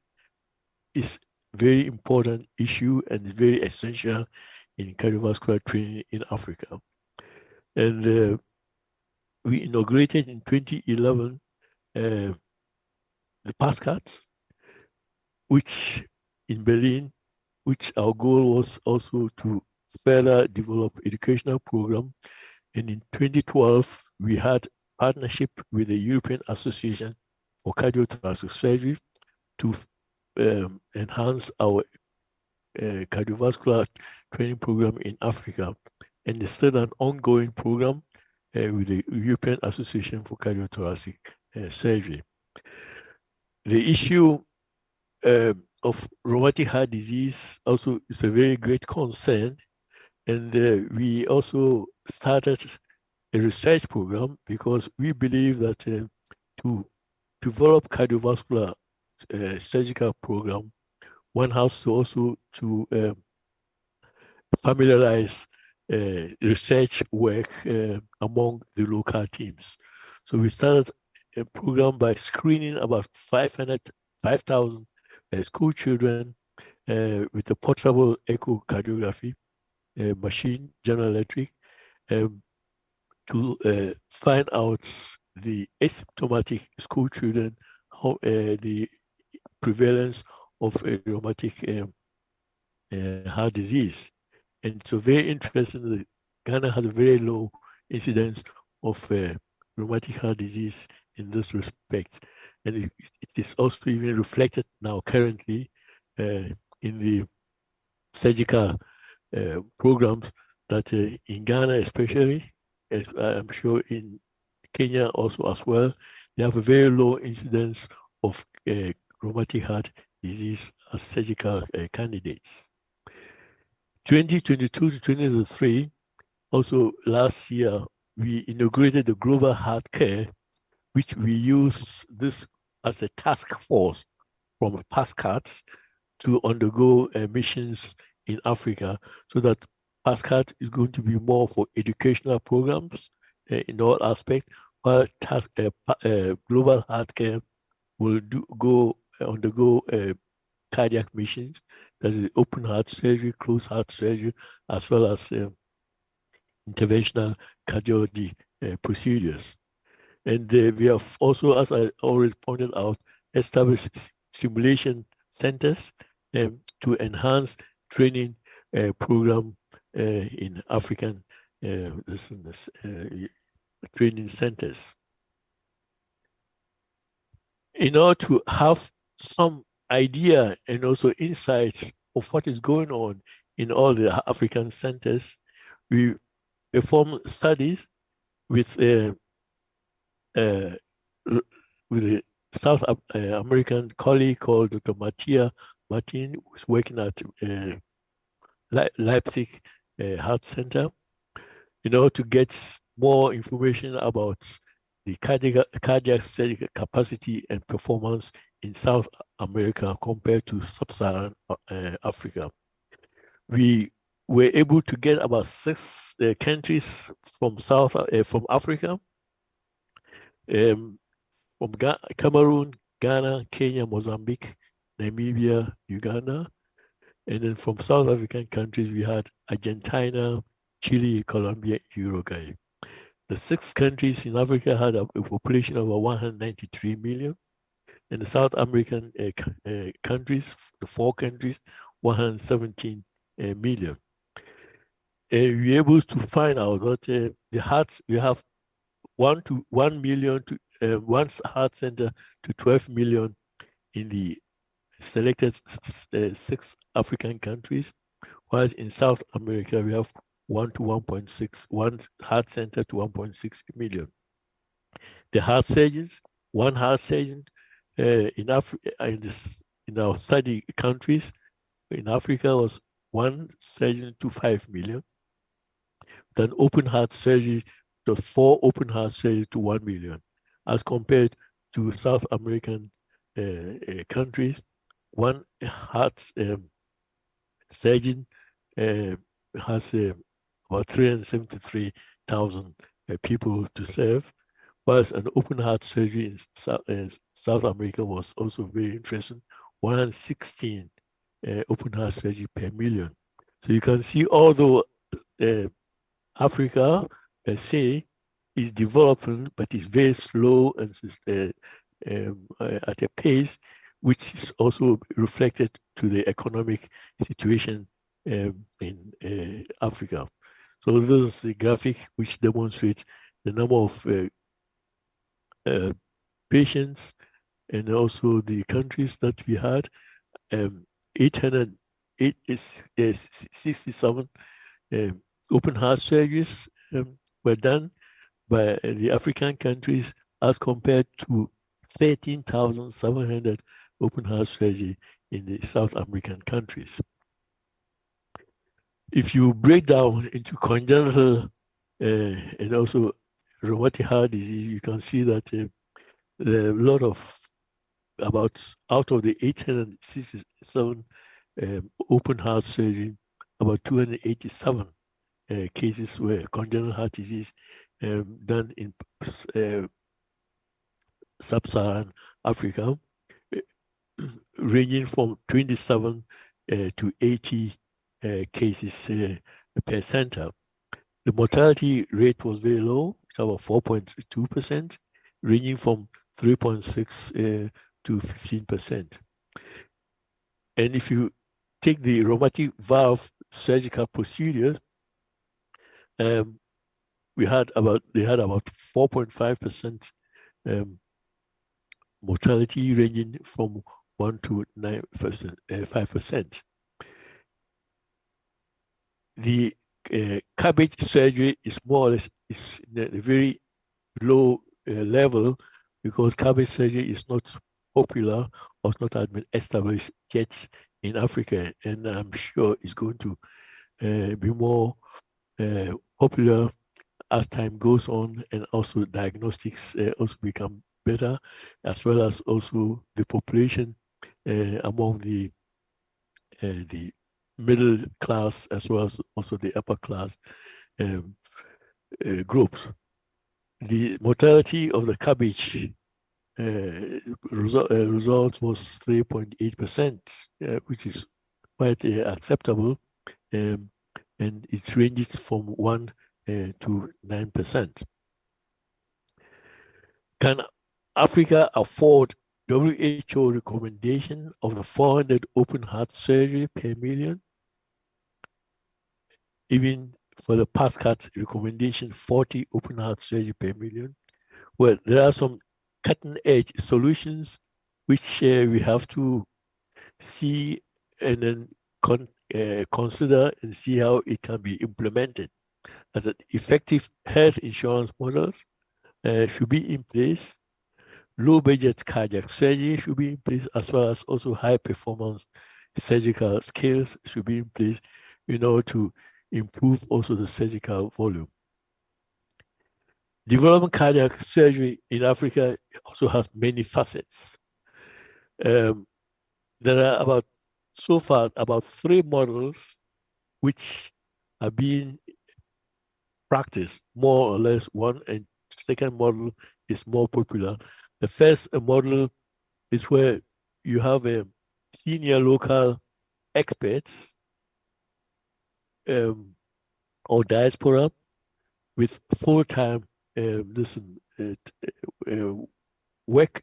is a very important issue and very essential in cardiovascular training in Africa. And we inaugurated in 2011 the PASCATs, which in Berlin, which our goal was also to further develop educational program. And in 2012, we had partnership with the European Association for Cardiothoracic Surgery to enhance our cardiovascular training program in Africa. And it's still an ongoing program with the European Association for Cardiothoracic Surgery. The issue of rheumatic heart disease also is a very great concern. And we also started a research program because we believe that to develop cardiovascular surgical program, one has to also to familiarize research work among the local teams. So we started a program by screening about 5,000 school children with a portable echocardiography machine, General Electric, to find out the asymptomatic school children, how the prevalence of a rheumatic heart disease. And so very interesting, Ghana has a very low incidence of rheumatic heart disease in this respect. And it is also even reflected now currently in the surgical programs that in Ghana especially, as I'm sure in Kenya also as well, they have a very low incidence of rheumatic heart disease as surgical candidates. 2022 to 2023, also last year, we inaugurated the Global Heart Care, which we use this as a task force from PASCATs to undergo missions in Africa, so that PASCAT is going to be more for educational programs in all aspects, while Global Heart Care will undergo cardiac missions, that is open heart surgery, closed heart surgery, as well as interventional cardiology procedures. And we have also, as I already pointed out, established simulation centers to enhance training program in African training centers. In order to have some idea and also insight of what is going on in all the African centers, we perform studies with a South American colleague called Dr. Mattia Martin, who's working at Leipzig Heart Center, in order to get more information about the cardiac surgical capacity and performance in South America compared to sub-Saharan Africa. We were able to get about 6 countries from Africa, from Cameroon, Ghana, Kenya, Mozambique, Namibia, Uganda. And then from South African countries, we had Argentina, Chile, Colombia, Uruguay. The 6 countries in Africa had a population of 193 million. And the South American countries, the 4 countries, 117 million. We were able to find out that the hearts, we have 1 million to one heart center to 12 million in the selected 6 African countries, whereas in South America we have 1 to 1.6, one heart center to 1.6 million. The heart surgeons, 1 heart surgeon in Africa, in our study countries, in Africa was 1 surgeon to 5 million. Then open heart surgery, the 4 open heart surgery to 1 million, as compared to South American countries. One heart surgeon has about 373,000 people to serve, whilst an open heart surgery in South America was also very interesting, 116 open heart surgery per million. So you can see, although Africa per se is developing, but is very slow and at a pace which is also reflected to the economic situation in Africa. So this is the graphic which demonstrates the number of patients and also the countries that we had. 867 open heart surgeries were done by the African countries, as compared to 13,700 open heart surgery in the South American countries. If you break down into congenital and also rheumatic heart disease, you can see that there are a lot of, out of the 867 open heart surgery, about 287 cases were congenital heart disease done in sub-Saharan Africa, ranging from 27 to 80 cases per center. The mortality rate was very low, it's about 4.2%, ranging from 3.6 to 15%. And if you take the rheumatic valve surgical procedure, they had about 4.5% mortality, ranging from 1 to 5%. The cabbage surgery is more or less in a very low level, because cabbage surgery is not popular or not been established yet in Africa, and I'm sure it's going to be more popular as time goes on, and also diagnostics also become better, as well as also the population among the middle class, as well as also the upper class groups. The mortality of the cabbage result was 3.8%, which is quite acceptable, and it ranges from 1 to 9%. Can Africa afford WHO recommendation of the 400 open heart surgery per million? Even for the PASCAT recommendation, 40 open heart surgery per million. Well, there are some cutting edge solutions which we have to see and then consider and see how it can be implemented. As an effective health insurance models should be in place. Low budget cardiac surgery should be in place, as well as also high performance surgical skills should be in place in order to improve also the surgical volume. Development cardiac surgery in Africa also has many facets. There are so far about 3 models which are being practiced, more or less. One and second model is more popular. The first model is where you have a senior local experts or diaspora with full-time work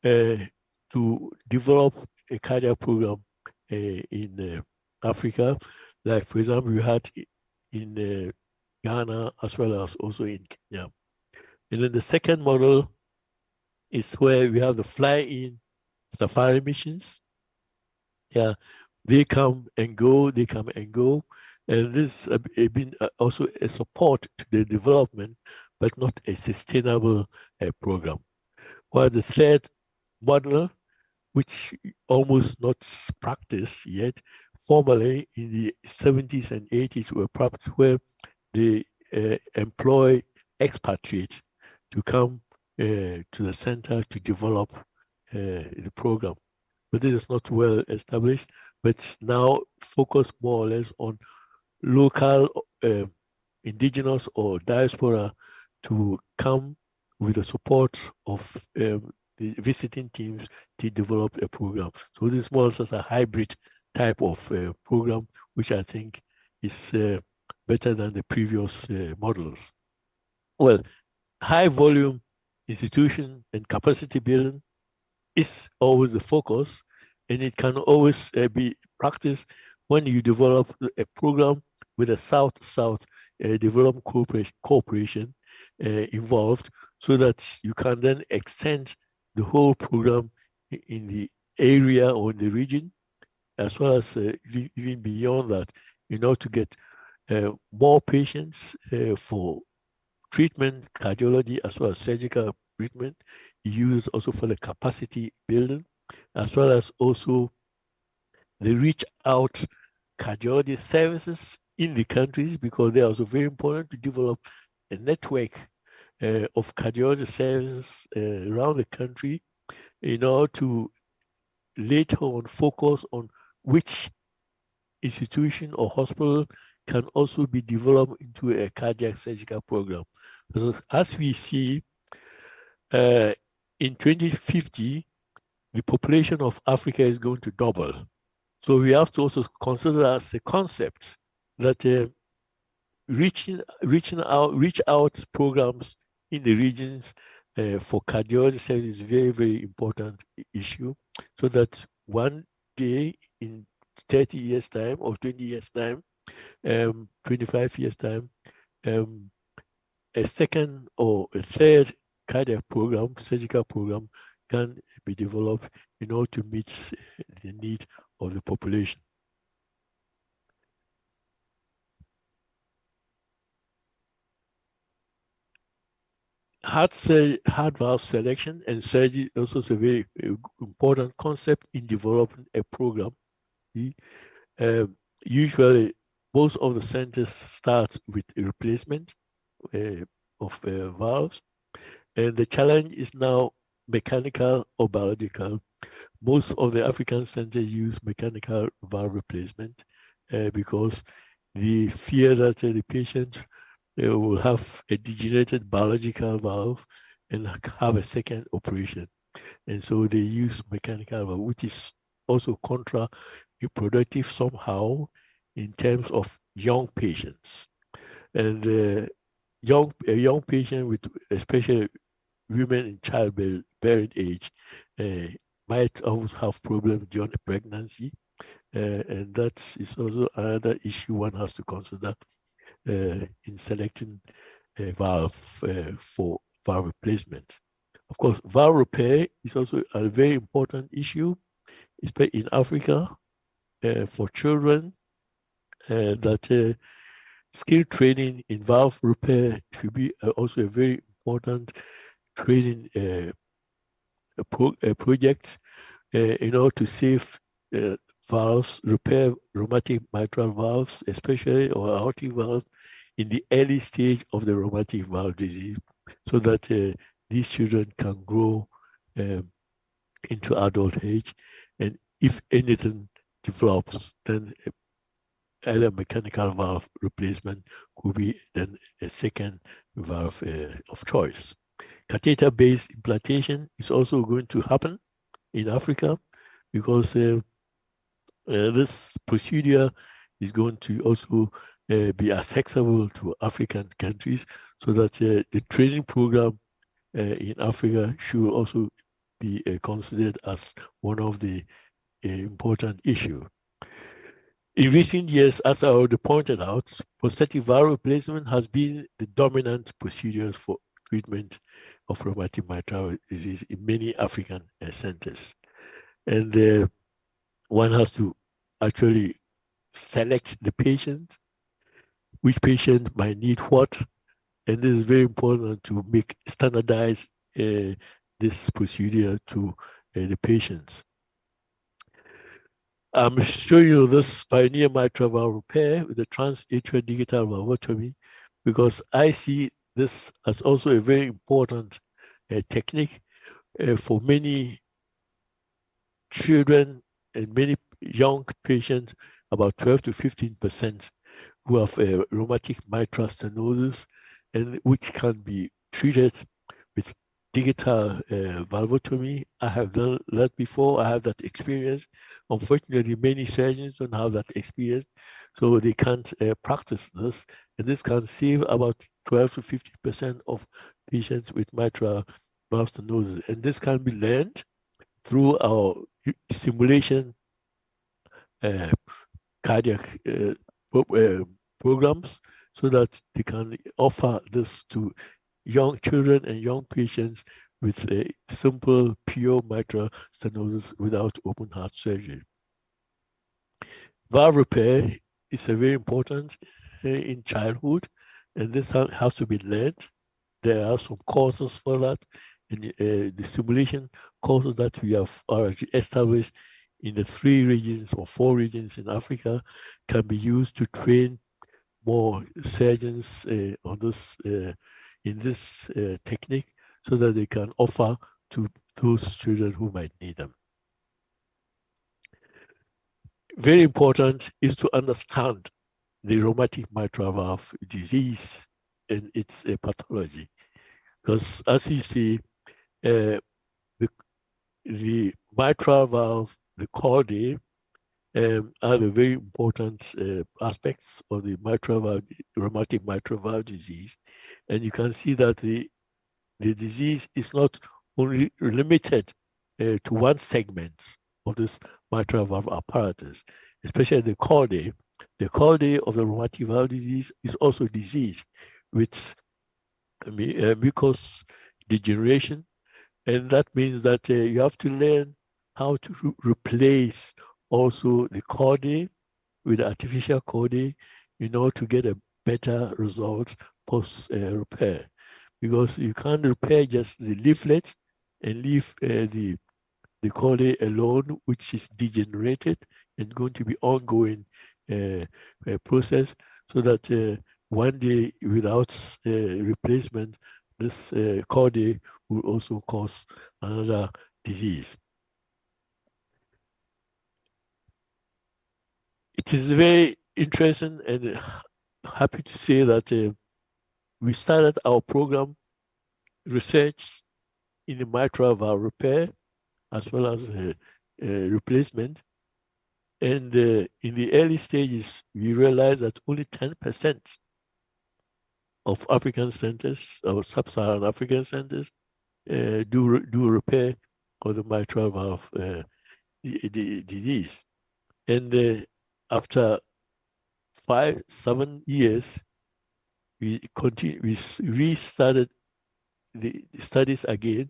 to develop a cardiac program in Africa. Like, for example, we had in Ghana, as well as also in Kenya. And then the second model is where we have the fly-in safari missions. Yeah, they come and go, and this has been also a support to the development, but not a sustainable program. While the third model which almost not practiced yet. Formerly in the 70s and 80s were practiced where they employ expatriates to come to the center to develop the program. But this is not well established, but now focus more or less on local indigenous or diaspora to come with the support of the visiting teams to develop a program. So this is more or less a hybrid type of program, which I think is better than the previous models. Well, high volume institution and capacity building is always the focus, and it can always be practiced when you develop a program with a South-South development cooperation involved, so that you can then extend the whole program in the area or in the region, as well as even beyond that, in order to get more patients for treatment, cardiology, as well as surgical treatment, used also for the capacity building, as well as also the reach out cardiology services in the countries, because they are also very important to develop a network of cardiology services around the country in order to later on focus on which institution or hospital can also be developed into a cardiac surgical program. Because as we see, in 2050, the population of Africa is going to double. So we have to also consider as a concept that reach out programs in the regions for cardiology service is very, very important issue, so that one day in 30 years time or 20 years time, 25 years time, a second or a third cardiac program, surgical program, can be developed in order to meet the need of the population. Heart valve selection and surgery also is a very important concept in developing a program. Usually, most of the centers start with a replacement of valves, and the challenge is now mechanical or biological. Most of the African centers use mechanical valve replacement because the fear that the patient will have a degenerated biological valve and have a second operation. And so they use mechanical valve, which is also counterproductive somehow in terms of young patients. And a young patient with, especially women in childbearing age, might also have problems during pregnancy. And that is also another issue one has to consider in selecting a valve for valve replacement. Of course, valve repair is also a very important issue, especially in Africa for children, that skill training in valve repair should be also a very important training project in order to save valves, repair rheumatic mitral valves, especially, or aortic valves, in the early stage of the rheumatic valve disease, so that these children can grow into adult age. And if anything develops, then either mechanical valve replacement could be then a second valve of choice. Catheter-based implantation is also going to happen in Africa, because this procedure is going to also be accessible to African countries, so that the training program in Africa should also be considered as one of the important issues. In recent years, as I already pointed out, prosthetic valve replacement has been the dominant procedure for treatment of rheumatic mitral disease in many African centers. And one has to actually select the patient, which patient might need what, and this is very important to make standardize this procedure to the patients. I'm showing you this pioneer mitral valve repair with the transatrial digital valvotomy because I see this as also a very important technique for many children and many young patients, about 12 to 15%, who have rheumatic mitral stenosis, and which can be treated with digital valvotomy. I have done that before. I have that experience. Unfortunately, many surgeons don't have that experience, so they can't practice this. And this can save about 12 to 50% of patients with mitral valve stenosis. And this can be learned through our simulation uh, cardiac programs so that they can offer this to young children and young patients with a simple pure mitral stenosis without open heart surgery. Valve repair is a very important in childhood, and this has to be learned. There are some courses for that, and the simulation courses that we have already established in the 3 regions or 4 regions in Africa can be used to train more surgeons on this in this technique, so that they can offer to those children who might need them. Very important is to understand the rheumatic mitral valve disease and its pathology, because as you see, the mitral valve, the chordae, are the very important aspects of the mitral valve, rheumatic mitral valve disease. And you can see that the disease is not only limited to one segment of this mitral valve apparatus, especially the chordae. The chordae of the rheumatic valve disease is also diseased with mucous degeneration. And that means that you have to learn how to replace also the chordae with artificial chordae in order to get a better result post repair. Because you can't repair just the leaflet and leave the chordae alone, which is degenerated and going to be ongoing process, so that one day without replacement, this chordae will also cause another disease. It is very interesting and happy to say that we started our program research in the mitral valve repair as well as replacement. And in the early stages, we realized that only 10% of African centers or sub-Saharan African centers do repair of the mitral valve disease. And after 5-7 years, we restarted the studies again,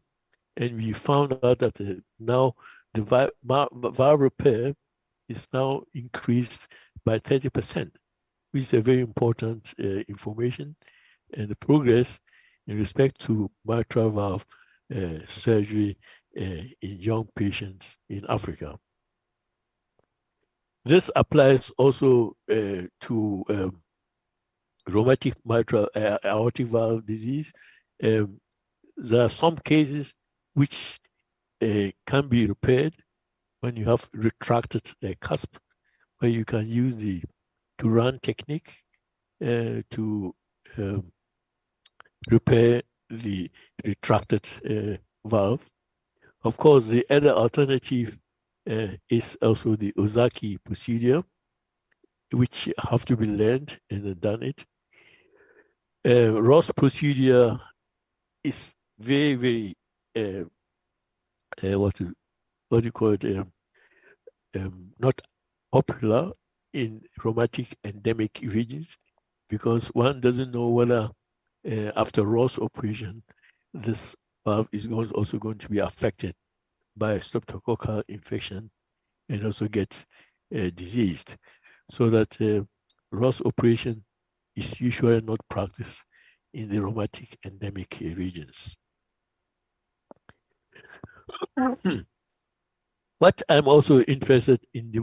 and we found out that now the valve repair is now increased by 30%, which is a very important information and the progress in respect to mitral valve surgery in young patients in Africa. This applies also to rheumatic mitral aortic valve disease. There are some cases which can be repaired when you have retracted a cusp, where you can use the to-run technique to repair the retracted valve. Of course, the other alternative is also the Ozaki procedure, which have to be learned and done it. Ross procedure is very, very what do you call it? Not popular in rheumatic endemic regions, because one doesn't know whether after Ross operation, this valve is also going to be affected by streptococcal infection and also get diseased. So that Ross operation is usually not practiced in the rheumatic endemic regions. What I'm also interested in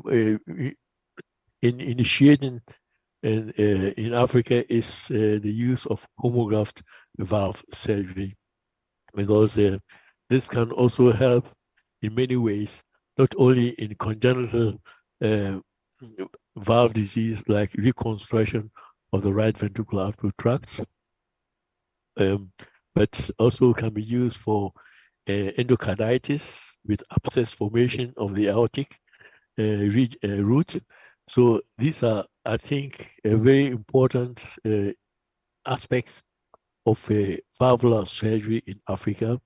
in initiating in Africa is the use of homograft valve surgery, because this can also help in many ways, not only in congenital uh, valve disease like reconstruction of the right ventricular outflow tract, but also can be used for endocarditis with abscess formation of the aortic root. So these are, I think, a very important aspects of a valvular surgery in Africa,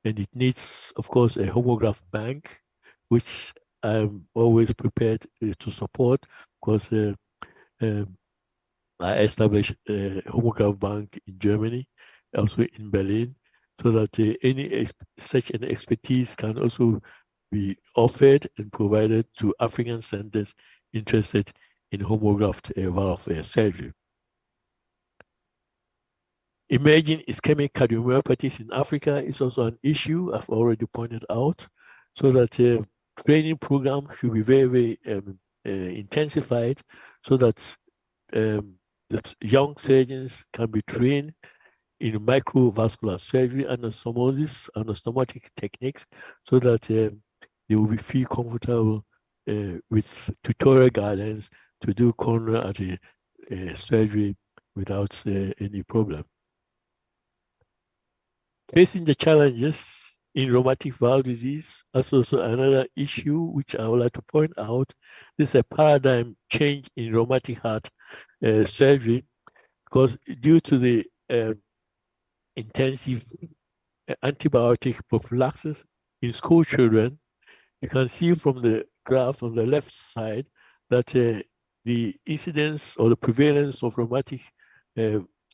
and it needs, of course, a homograph bank, which I'm always prepared to support, because um, I established a homograph bank in Germany, also in Berlin, so that such an expertise can also be offered and provided to African centers interested in homographed valve surgery. Emerging ischemic cardiomyopathies in Africa is also an issue I've already pointed out, so that training program should be very, very intensified, so that young surgeons can be trained in microvascular surgery, anastomosis, anastomotic techniques, so that they will feel comfortable with tutorial guidance to do coronary artery surgery without any problem. Facing the challenges in rheumatic valve disease is also another issue which I would like to point out. This is a paradigm change in rheumatic heart surgery, because due to the intensive antibiotic prophylaxis in school children, you can see from the graph on the left side that the incidence or the prevalence of rheumatic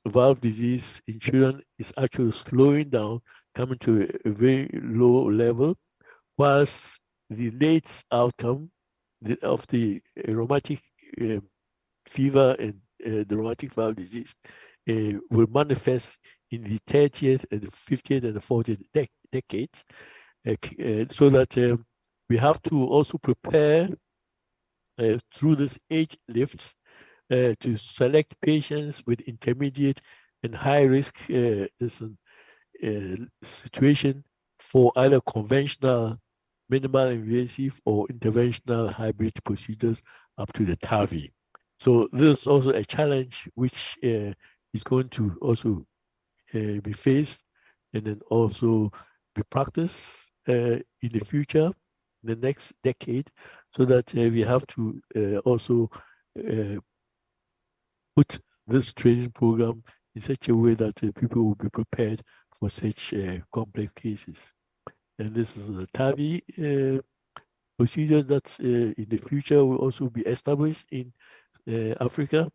valve disease in children is actually slowing down, coming to a very low level, whilst the late outcome of the rheumatic fever and the rheumatic valve disease will manifest in the 30th and the 50th and the 40th decades, so that we have to also prepare through this age lift to select patients with intermediate and high risk situation for either conventional, minimal invasive, or interventional hybrid procedures up to the TAVI. So this is also a challenge which is going to also be faced and then also be practiced in the future, in the next decade, so that we have to also put this training program in such a way that people will be prepared for such complex cases. And this is the TAVI procedures that in the future will also be established in Africa.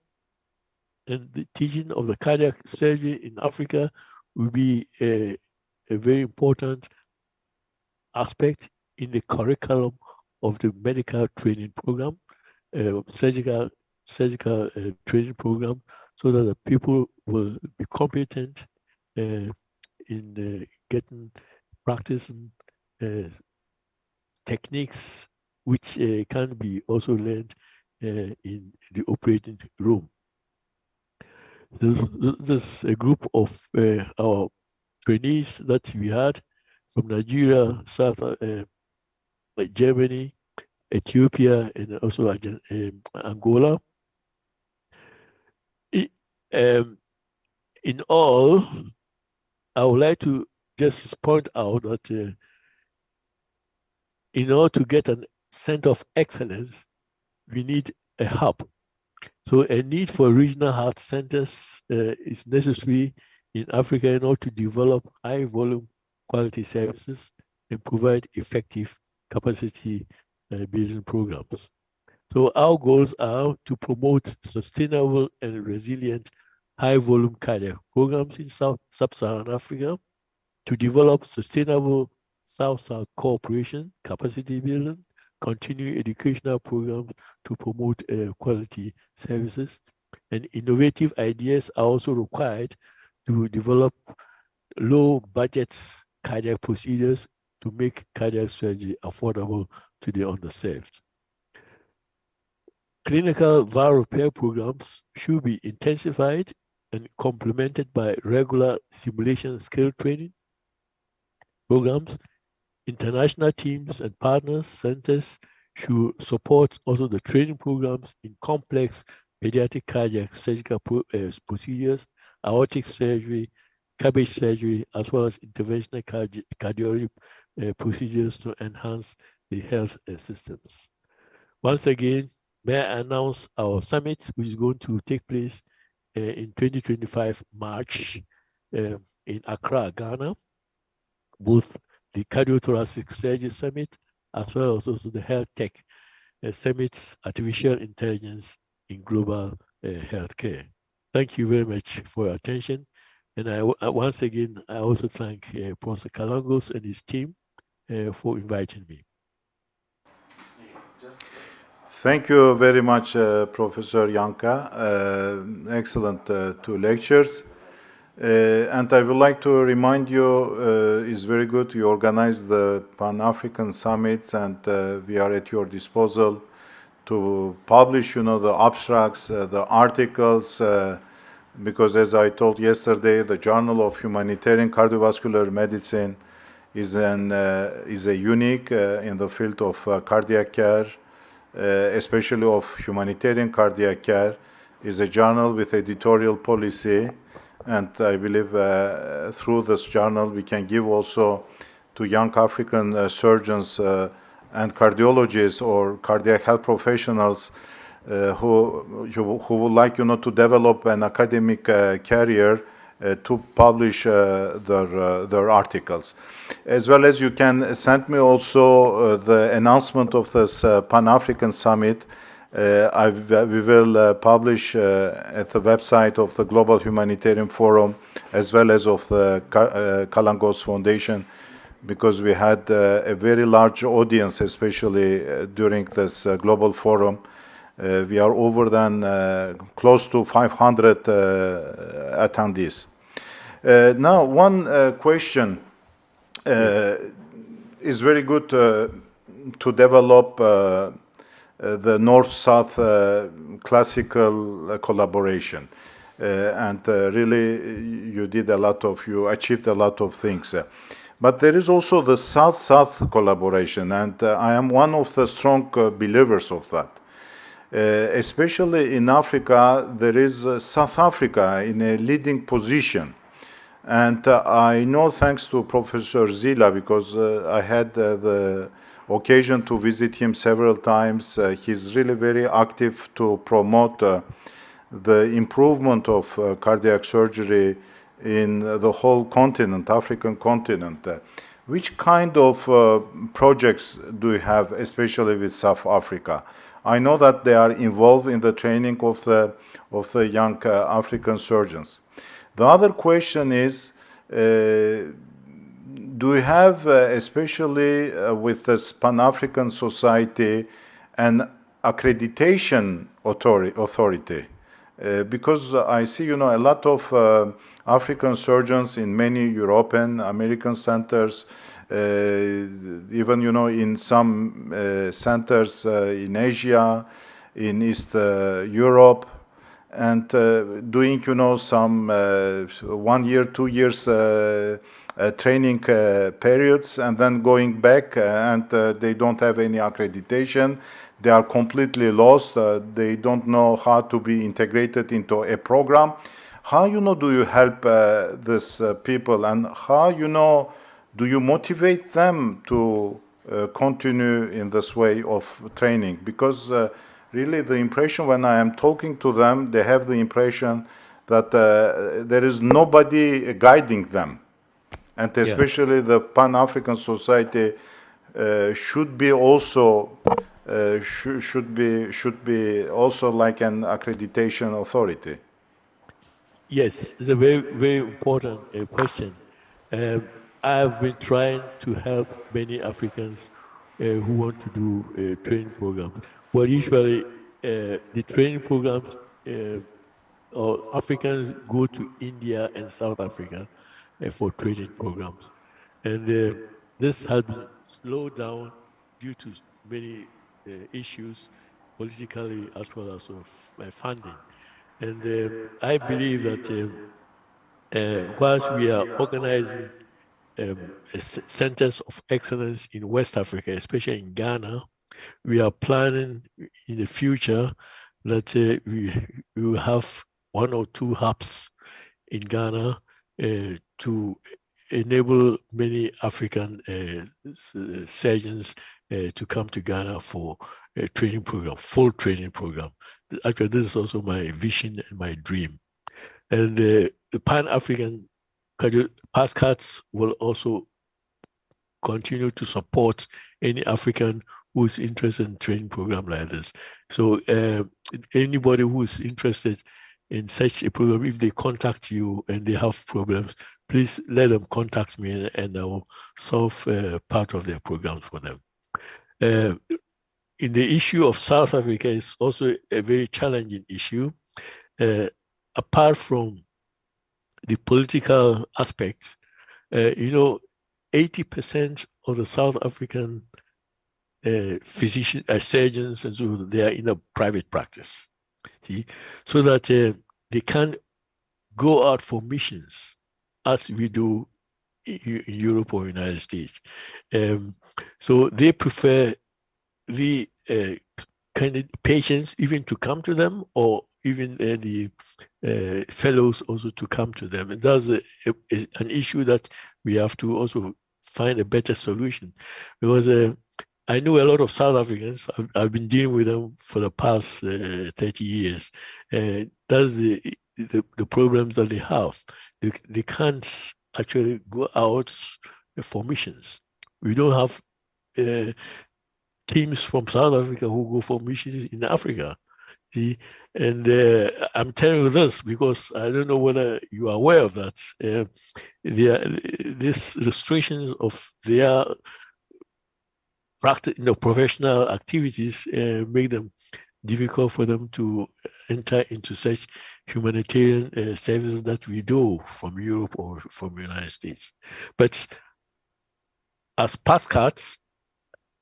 And the teaching of the cardiac surgery in Africa will be a very important aspect in the curriculum of the medical training program, surgical training program, so that the people will be competent in getting practicing techniques which can be also learned in the operating room. This is a group of our trainees that we had from Nigeria, Germany, Ethiopia, and also Angola. In all, I would like to just point out that in order to get a center of excellence, we need a hub. So a need for regional heart centers is necessary in Africa in order to develop high volume quality services and provide effective capacity building programs. So our goals are to promote sustainable and resilient high volume cardiac programs in sub-Saharan Africa, to develop sustainable South-South cooperation, capacity building, continue educational programs to promote quality services, and innovative ideas are also required to develop low budget cardiac procedures to make cardiac surgery affordable to the underserved. Clinical valve repair programs should be intensified and complemented by regular simulation skill training programs. International teams and partners centers should support also the training programs in complex pediatric cardiac surgical procedures, aortic surgery, cabbage surgery, as well as interventional cardiology procedures to enhance the health systems. Once again, may I announce our summit, which is going to take place in 2025 March in Accra, Ghana, both the Cardiothoracic Surgery Summit as well as also the Health Tech Summit, Artificial Intelligence in Global Healthcare. Thank you very much for your attention. And once again, I also thank Professor Kalangos and his team for inviting me. Thank you very much, Professor Yanka. Excellent two lectures. And I would like to remind you, it's very good you organize the Pan-African summits, and we are at your disposal to publish, the abstracts, the articles, because as I told yesterday, the Journal of Humanitarian Cardiovascular Medicine is a unique in the field of cardiac care, especially of humanitarian cardiac care, is a journal with editorial policy. And I believe through this journal, we can give also to young African surgeons and cardiologists or cardiac health professionals who would like, to develop an academic career to publish their articles. As well as you can send me also the announcement of this Pan-African Summit. We will publish at the website of the Global Humanitarian Forum as well as of the Kalangos Foundation, because we had a very large audience, especially during this global forum. We are over than close to 500 attendees. Now, one question is very good to develop the North-South classical collaboration. And really, you achieved a lot of things. But there is also the South-South collaboration, and I am one of the strong believers of that. Especially in Africa, there is South Africa in a leading position. And I know, thanks to Professor Zila, because I had the occasion to visit him several times. He's really very active to promote the improvement of cardiac surgery in the whole continent, African continent. Which kind of projects do you have, especially with South Africa? I know that they are involved in the training of the young African surgeons. The other question is, do you have, especially with this Pan-African Society, an accreditation authority? Because I see, a lot of African surgeons in many European, American centers, even, in some centers in Asia, in East Europe, and doing, some 1 year, 2 years training periods, and then going back, and they don't have any accreditation. They are completely lost. They don't know how to be integrated into a program. How, do you help these people, and how, do you motivate them to continue in this way of training? Because really the impression when I am talking to them, they have the impression that there is nobody guiding them. And especially the Pan-African Society should be also should be also like an accreditation authority. Yes, it's a very, very important question. I've been trying to help many Africans who want to do training programs. Well, usually the training programs, or Africans go to India and South Africa for training programs. And this has been slowed down due to many issues, politically as well as of funding. And I believe that whilst we are organizing centers of excellence in West Africa, especially in Ghana, we are planning in the future that we will have 1 or 2 hubs in Ghana to enable many African surgeons to come to Ghana for a training program, full training program. Actually, this is also my vision and my dream. And the Pan-African PASCATs will also continue to support any African who's interested in training program like this. So anybody who's interested in such a program, if they contact you and they have problems, please let them contact me and I will solve part of their programs for them. In the issue of South Africa, it's also a very challenging issue. Apart from the political aspects, 80% of the South African physicians, surgeons, and so they are in a private practice. See, so that they can go out for missions as we do in Europe or United States. So they prefer the kind of patients even to come to them, or even the fellows also to come to them. And that's an issue that we have to also find a better solution, because I know a lot of South Africans. I've been dealing with them for the past 30 years. That's the problems that they have. They can't actually go out for missions. We don't have teams from South Africa who go for missions in Africa. See? And I'm telling you this because I don't know whether you are aware of that. These restrictions of their professional activities make them difficult for them to enter into such humanitarian services that we do from Europe or from the United States. But as PASCATs,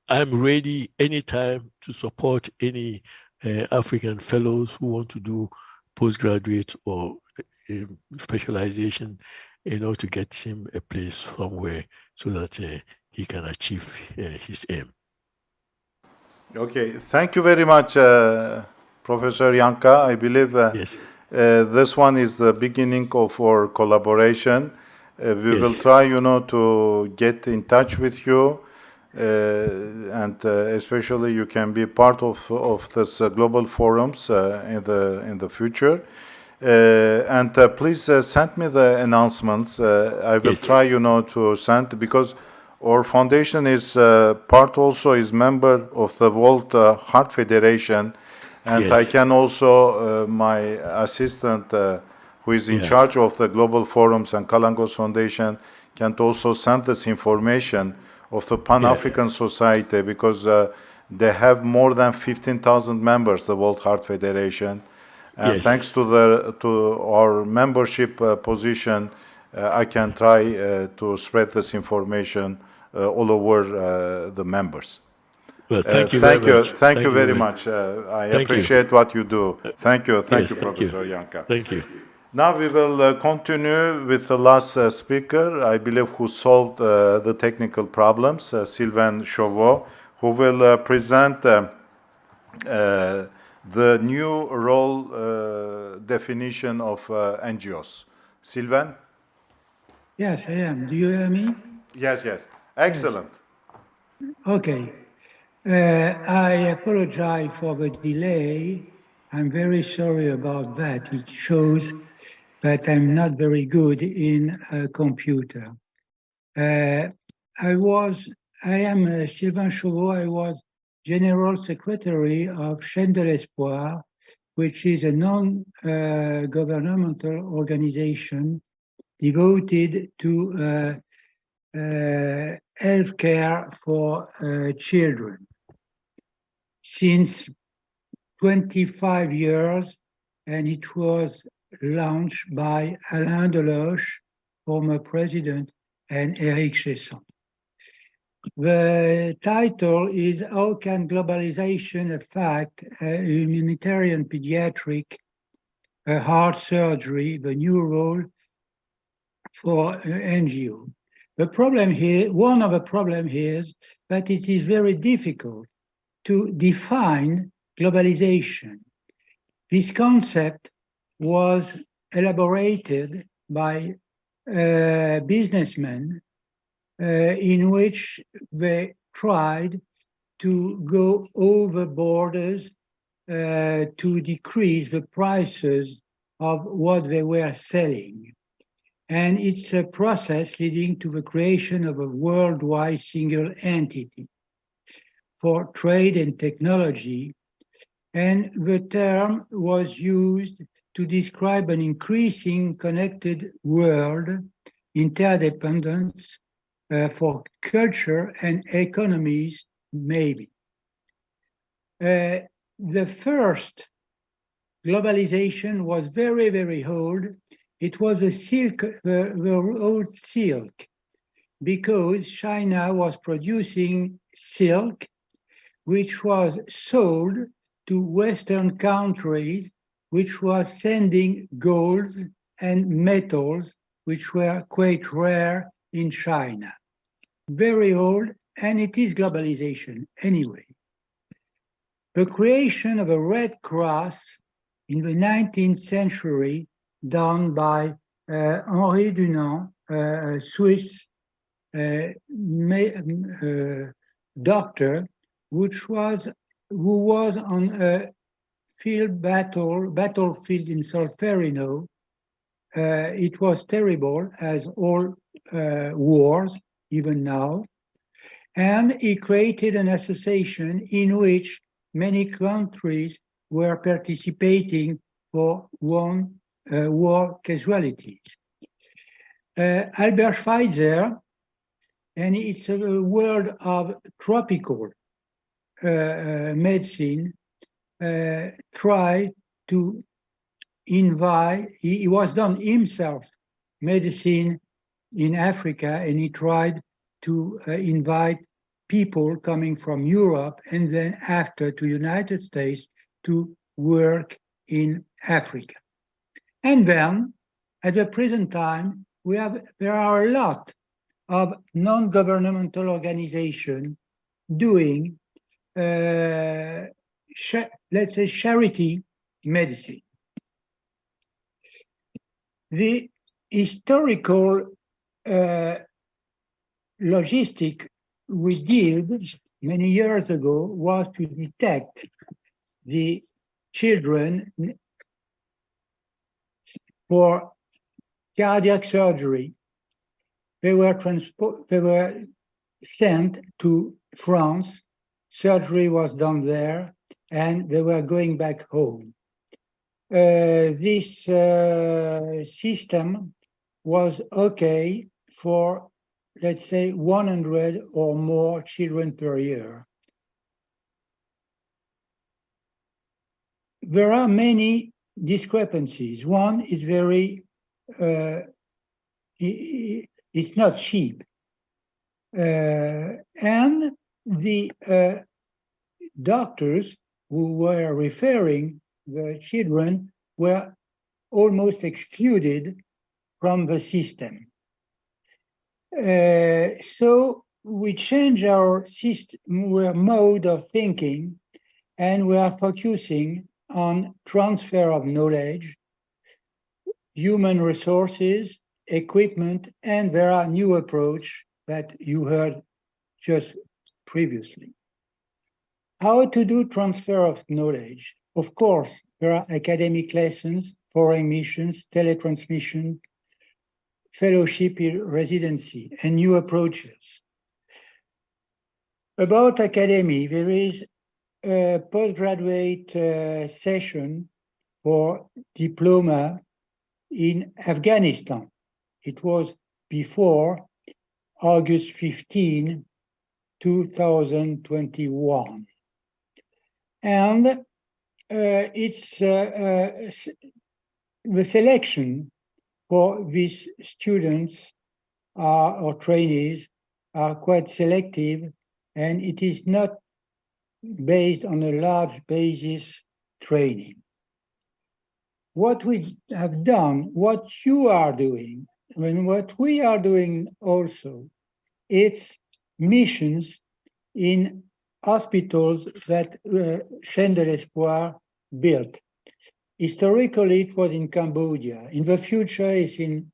I'm ready anytime to support any African fellows who want to do postgraduate or specialization in order to get him a place somewhere so that he can achieve his aim. Okay, thank you very much, Professor Yanka. I believe yes. This one is the beginning of our collaboration. We will try, to get in touch with you. And especially you can be part of this global forums in the future. And please send me the announcements. I will try, to send, because our foundation is is member of the World Heart Federation, and I can also my assistant who is in charge of the global forums and Kalangos Foundation can also send this information of the Pan-African Society, because they have more than 15,000 members, the World Heart Federation. And thanks to our membership position, I can try to spread this information all over the members. Well, thank you very much. Thank you very much. I appreciate what you do. Thank you, Professor Yanka. Thank you. Now we will continue with the last speaker, I believe, who solved the technical problems, Sylvain Chauveau, who will present the new role definition of NGOs. Sylvain? Yes, I am. Do you hear me? Yes. Excellent. Yes. Okay. I apologize for the delay. I'm very sorry about that. It shows that I'm not very good in a computer. I am Sylvain Chauveau. I was General Secretary of Chaîne de l'Espoir, which is a non-governmental organization devoted to healthcare for children. Since 25 years, and it was launched by Alain Deloche, former president, and Eric Chesson. The title is How Can Globalization Affect Humanitarian Pediatric Heart Surgery, the New Role for NGO. The problem here, one of the problems here is that it is very difficult to define globalization. This concept was elaborated by businessmen in which they tried to go over borders to decrease the prices of what they were selling. And it's a process leading to the creation of a worldwide single entity for trade and technology. And the term was used to describe an increasing connected world, interdependence for culture and economies, maybe. The first globalization was very, very old. It was the old silk, because China was producing silk, which was sold to Western countries, which was sending gold and metals, which were quite rare in China. Very old, and it is globalization anyway. The creation of a Red Cross in the 19th century, done by Henri Dunant, a Swiss doctor, who was on a battlefield in Solferino. It was terrible, as all wars, even now. And he created an association in which many countries were participating for one war casualties. Albert Schweitzer, and it's a world of tropical medicine, tried to invite, he was done himself medicine in Africa, and he tried to invite people coming from Europe and then after to United States to work in Africa. And then at the present time, there are a lot of non-governmental organizations doing, let's say, charity medicine. The historical logistic we did many years ago was to detect the children for cardiac surgery. They were sent to France. Surgery was done there, and they were going back home. This system was okay for, let's say, 100 or more children per year. There are many discrepancies. One is it's not cheap. And the doctors who were referring the children were almost excluded from the system. So we changed our system, mode of thinking, and we are focusing on transfer of knowledge, human resources, equipment, and there are new approach that you heard just previously. How to do transfer of knowledge? Of course, there are academic lessons, foreign missions, teletransmission, fellowship residency, and new approaches. About academy, there is a postgraduate session for diploma in Afghanistan. It was before August 15, 2021. And it's the selection for these students or trainees are quite selective, and it is not based on a large basis training. What we have done, what you are doing, and what we are doing also, it's missions in hospitals that Chaîne de l'Espoir built. Historically, it was in Cambodia. In the future, it's in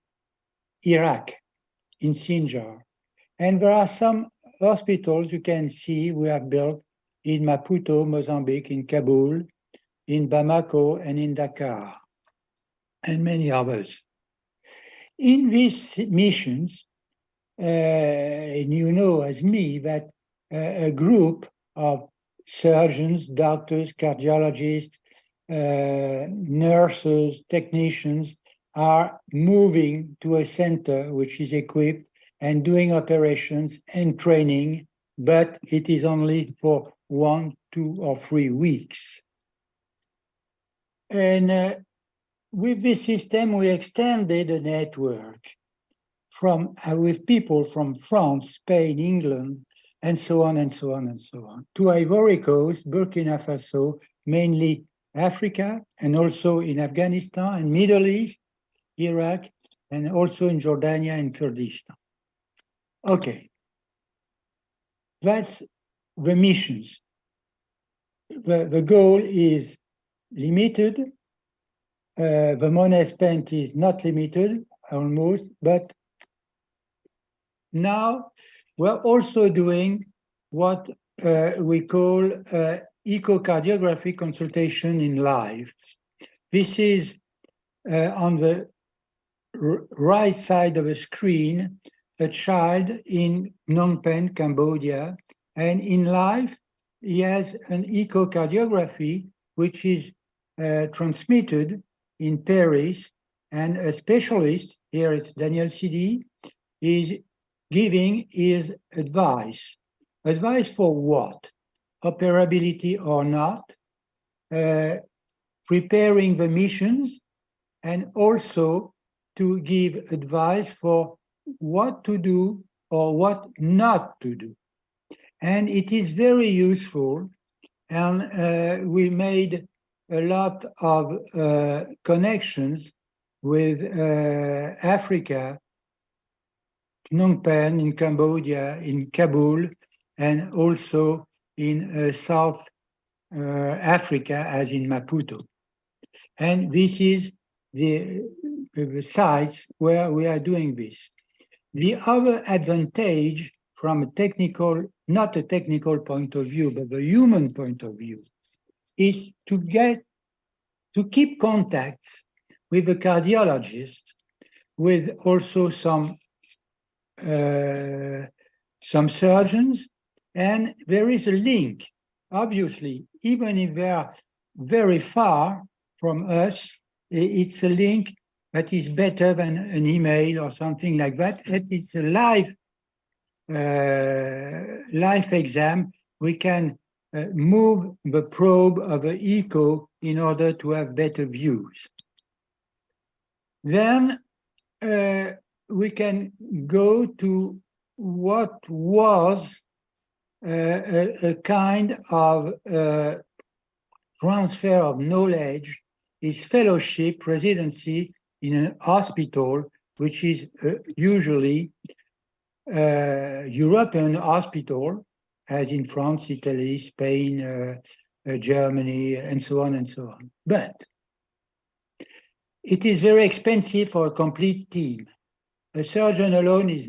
Iraq, in Sinjar. And there are some hospitals you can see we have built in Maputo, Mozambique, in Kabul, in Bamako, and in Dakar, and many others. In these missions, and you know as me that a group of surgeons, doctors, cardiologists, nurses, technicians are moving to a center which is equipped and doing operations and training, but it is only for 1, 2, or 3 weeks. And with this system, we extended a network from with people from France, Spain, England, and so on and so on and so on, to Ivory Coast, Burkina Faso, mainly Africa, and also in Afghanistan and Middle East, Iraq, and also in Jordania and Kurdistan. Okay, that's the missions. The goal is limited. The money spent is not limited, almost, but now we're also doing what we call echocardiography consultation in live. This is on the right side of the screen, a child in Phnom Penh, Cambodia, and in live, he has an echocardiography which is transmitted in Paris, and a specialist, here it's Daniel CD, is giving his advice. Advice for what? Operability or not, preparing the missions, and also to give advice for what to do or what not to do. And it is very useful, and we made a lot of connections with Africa, Phnom Penh, in Cambodia, in Kabul, and also in South Africa, as in Maputo. And this is the sites where we are doing this. The other advantage from a technical, not a technical point of view, but the human point of view, is to keep contacts with the cardiologist, with also some surgeons, and there is a link. Obviously, even if they are very far from us, it's a link that is better than an email or something like that. It's a live exam. We can move the probe of the echo in order to have better views. Then we can go to what was a kind of transfer of knowledge, is fellowship residency in a hospital, which is usually European hospital, as in France, Italy, Spain, Germany, and so on and so on. But it is very expensive for a complete team. A surgeon alone is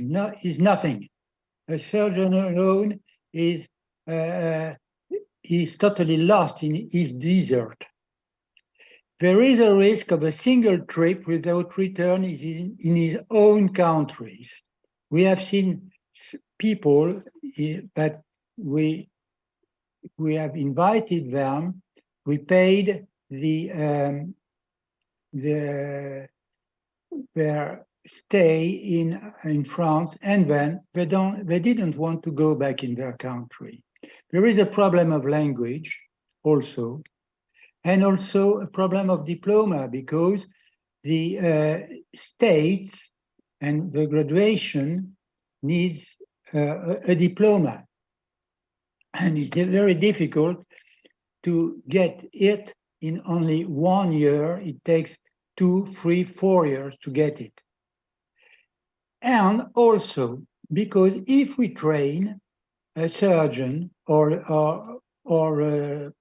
nothing. A surgeon alone is totally lost in his desert. There is a risk of a single trip without return in his own countries. We have seen people that we have invited them. We paid their stay in France, and then they didn't want to go back in their country. There is a problem of language also, and also a problem of diploma, because the states and the graduation needs a diploma. And it's very difficult to get it in only 1 year. It takes 2, 3, 4 years to get it. And also because if we train a surgeon or a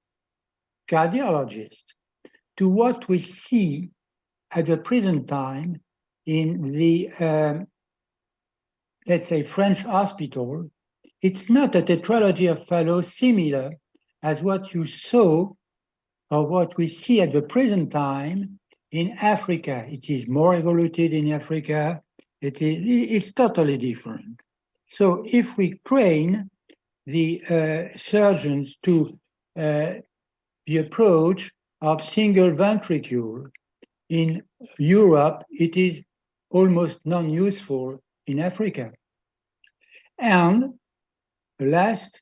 cardiologist to what we see at the present time in the, let's say, French hospital, it's not a tetralogy of fellows similar as what you saw or what we see at the present time in Africa. It is more evoluted in Africa. It's totally different. So if we train the surgeons to the approach of single ventricle in Europe, it is almost non-useful in Africa. And the last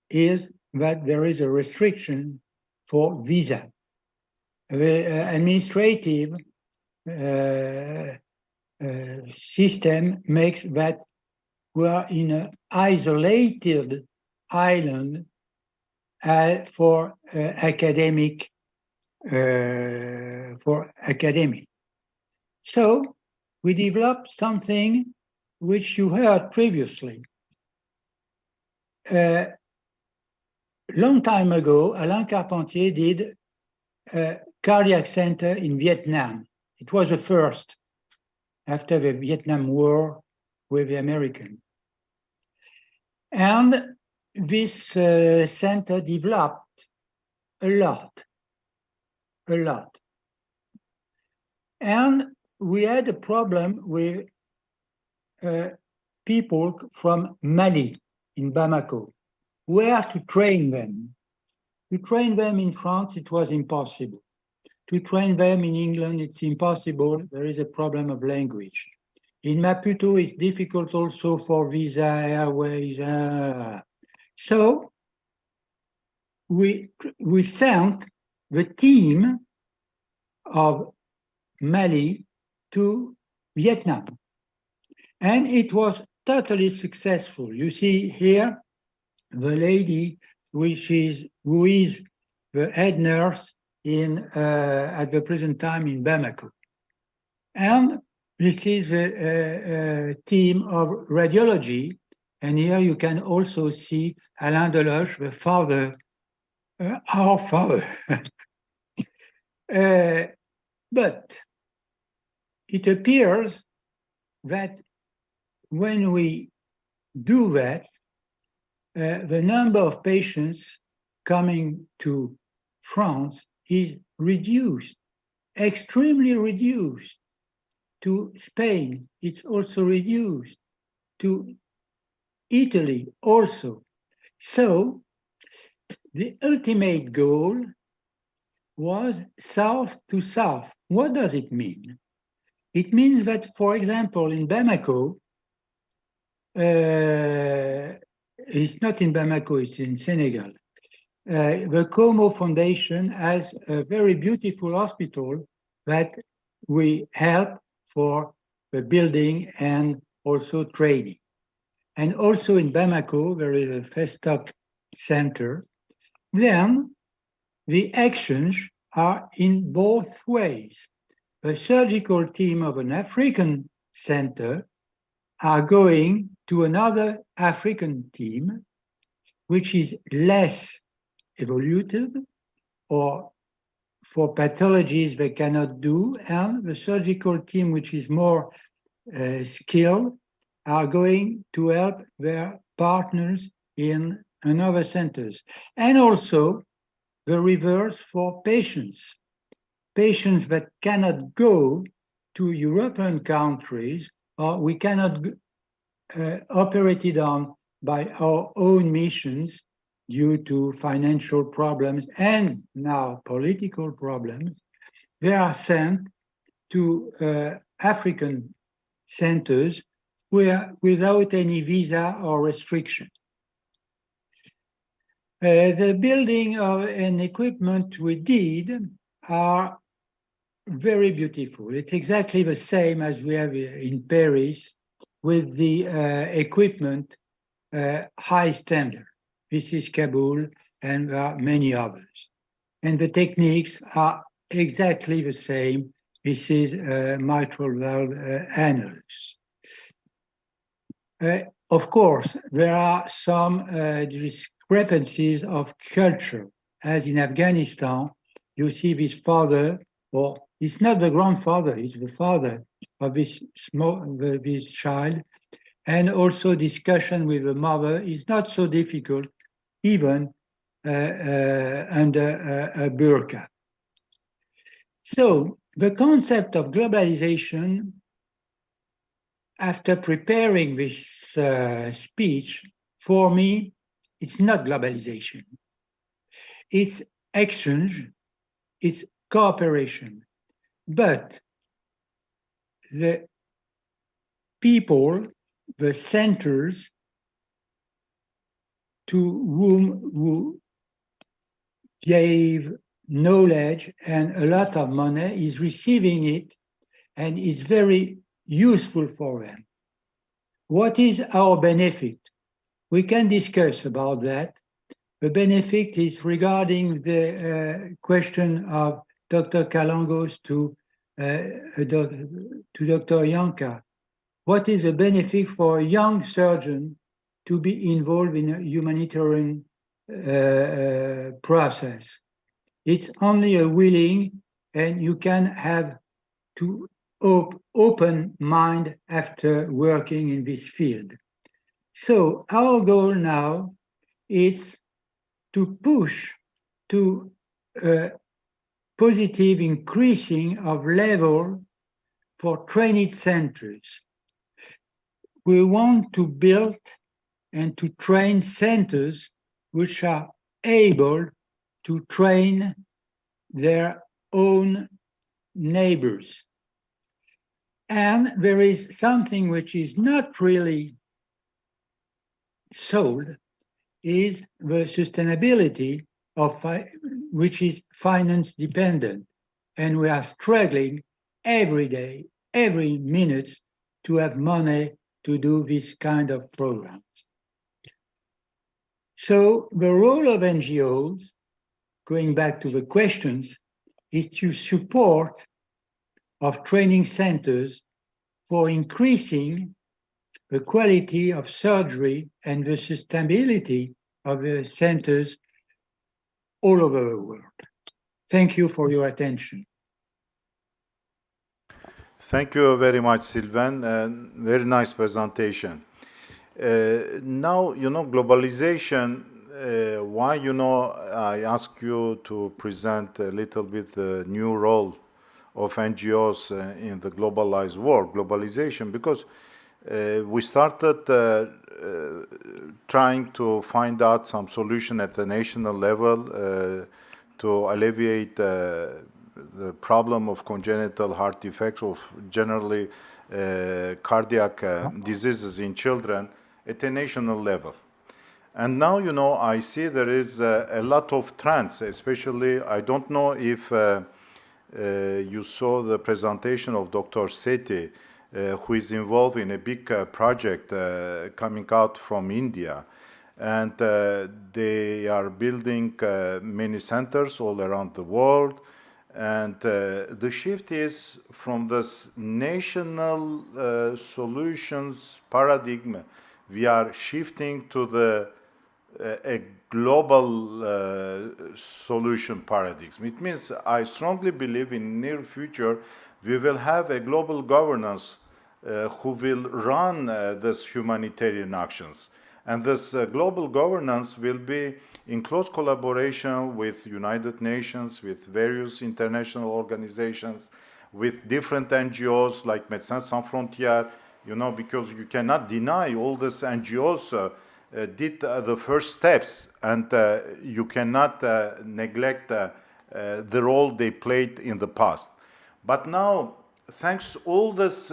is that there is a restriction for visa. The administrative system makes that we are in an isolated island for academic. So we developed something which you heard previously. Long time ago, Alain Carpentier did a cardiac center in Vietnam. It was the first after the Vietnam War with the Americans. And this center developed a lot. And we had a problem with people from Mali in Bamako. Where to train them? To train them in France, it was impossible. To train them in England, it's impossible. There is a problem of language. In Maputo, it's difficult also for visa, airways. So we sent the team of Mali to Vietnam. And it was totally successful. You see here, the lady who is the head nurse at the present time in Bamako. And this is the team of radiology. And here you can also see Alain Deloche, the father, our father. But it appears that when we do that, the number of patients coming to France is reduced, extremely reduced. To Spain, it's also reduced. To Italy also. So the ultimate goal was south to south. What does it mean? It means that, for example, in Bamako, it's not in Bamako, it's in Senegal. The Como Foundation has a very beautiful hospital that we help for the building and also training. And also in Bamako, there is a Festock Center. Then the actions are in both ways. The surgical team of an African center are going to another African team, which is less evoluted or for pathologies they cannot do, and the surgical team, which is more skilled, are going to help their partners in another centers. And also the reverse for patients that cannot go to European countries, or we cannot operate it on by our own missions due to financial problems and now political problems. They are sent to African centers without any visa or restriction. The building and equipment we did are very beautiful. It's exactly the same as we have in Paris. with the equipment high standard. This is Kabul, and there are many others. And the techniques are exactly the same. This is mitral valve annulus. Of course, there are some discrepancies of culture. As in Afghanistan, you see this father, or it's not the grandfather, it's the father of this child, and also discussion with the mother is not so difficult, even under a burqa. So the concept of globalization, after preparing this speech, for me, it's not globalization. It's exchange, it's cooperation. But the people, the centers to who gave knowledge and a lot of money is receiving it, and it's very useful for them. What is our benefit? We can discuss about that. The benefit is regarding the question of Dr. Kalangos to Dr. Yanka. What is the benefit for a young surgeon to be involved in a humanitarian process? It's only a willing, and you can have to open mind after working in this field. So our goal now is to push to a positive increasing of level for trained centers. We want to build and to train centers which are able to train their own neighbors. And there is something which is not really sold, is the sustainability of which is finance dependent. And we are struggling every day, every minute, to have money to do this kind of programs. So the role of NGOs, going back to the questions, is to support of training centers for increasing the quality of surgery and the sustainability of the centers all over the world. Thank you for your attention. Thank you very much, Sylvain. Very nice presentation. Now, globalization, why, I ask you to present a little bit the new role of NGOs in the globalized world, globalization, because we started trying to find out some solution at the national level to alleviate the problem of congenital heart defects, of generally cardiac diseases in children at a national level. And now, I see there is a lot of trends, especially, I don't know if you saw the presentation of Dr. Sethi, who is involved in a big project coming out from India. And they are building many centers all around the world. And the shift is from this national solutions paradigm. We are shifting to a global solution paradigm. It means I strongly believe in near future we will have a global governance who will run this humanitarian actions. And this global governance will be in close collaboration with United Nations, with various international organizations, with different NGOs like Médecins Sans Frontières, because you cannot deny all these NGOs did the first steps, and you cannot neglect the role they played in the past. But now, thanks all this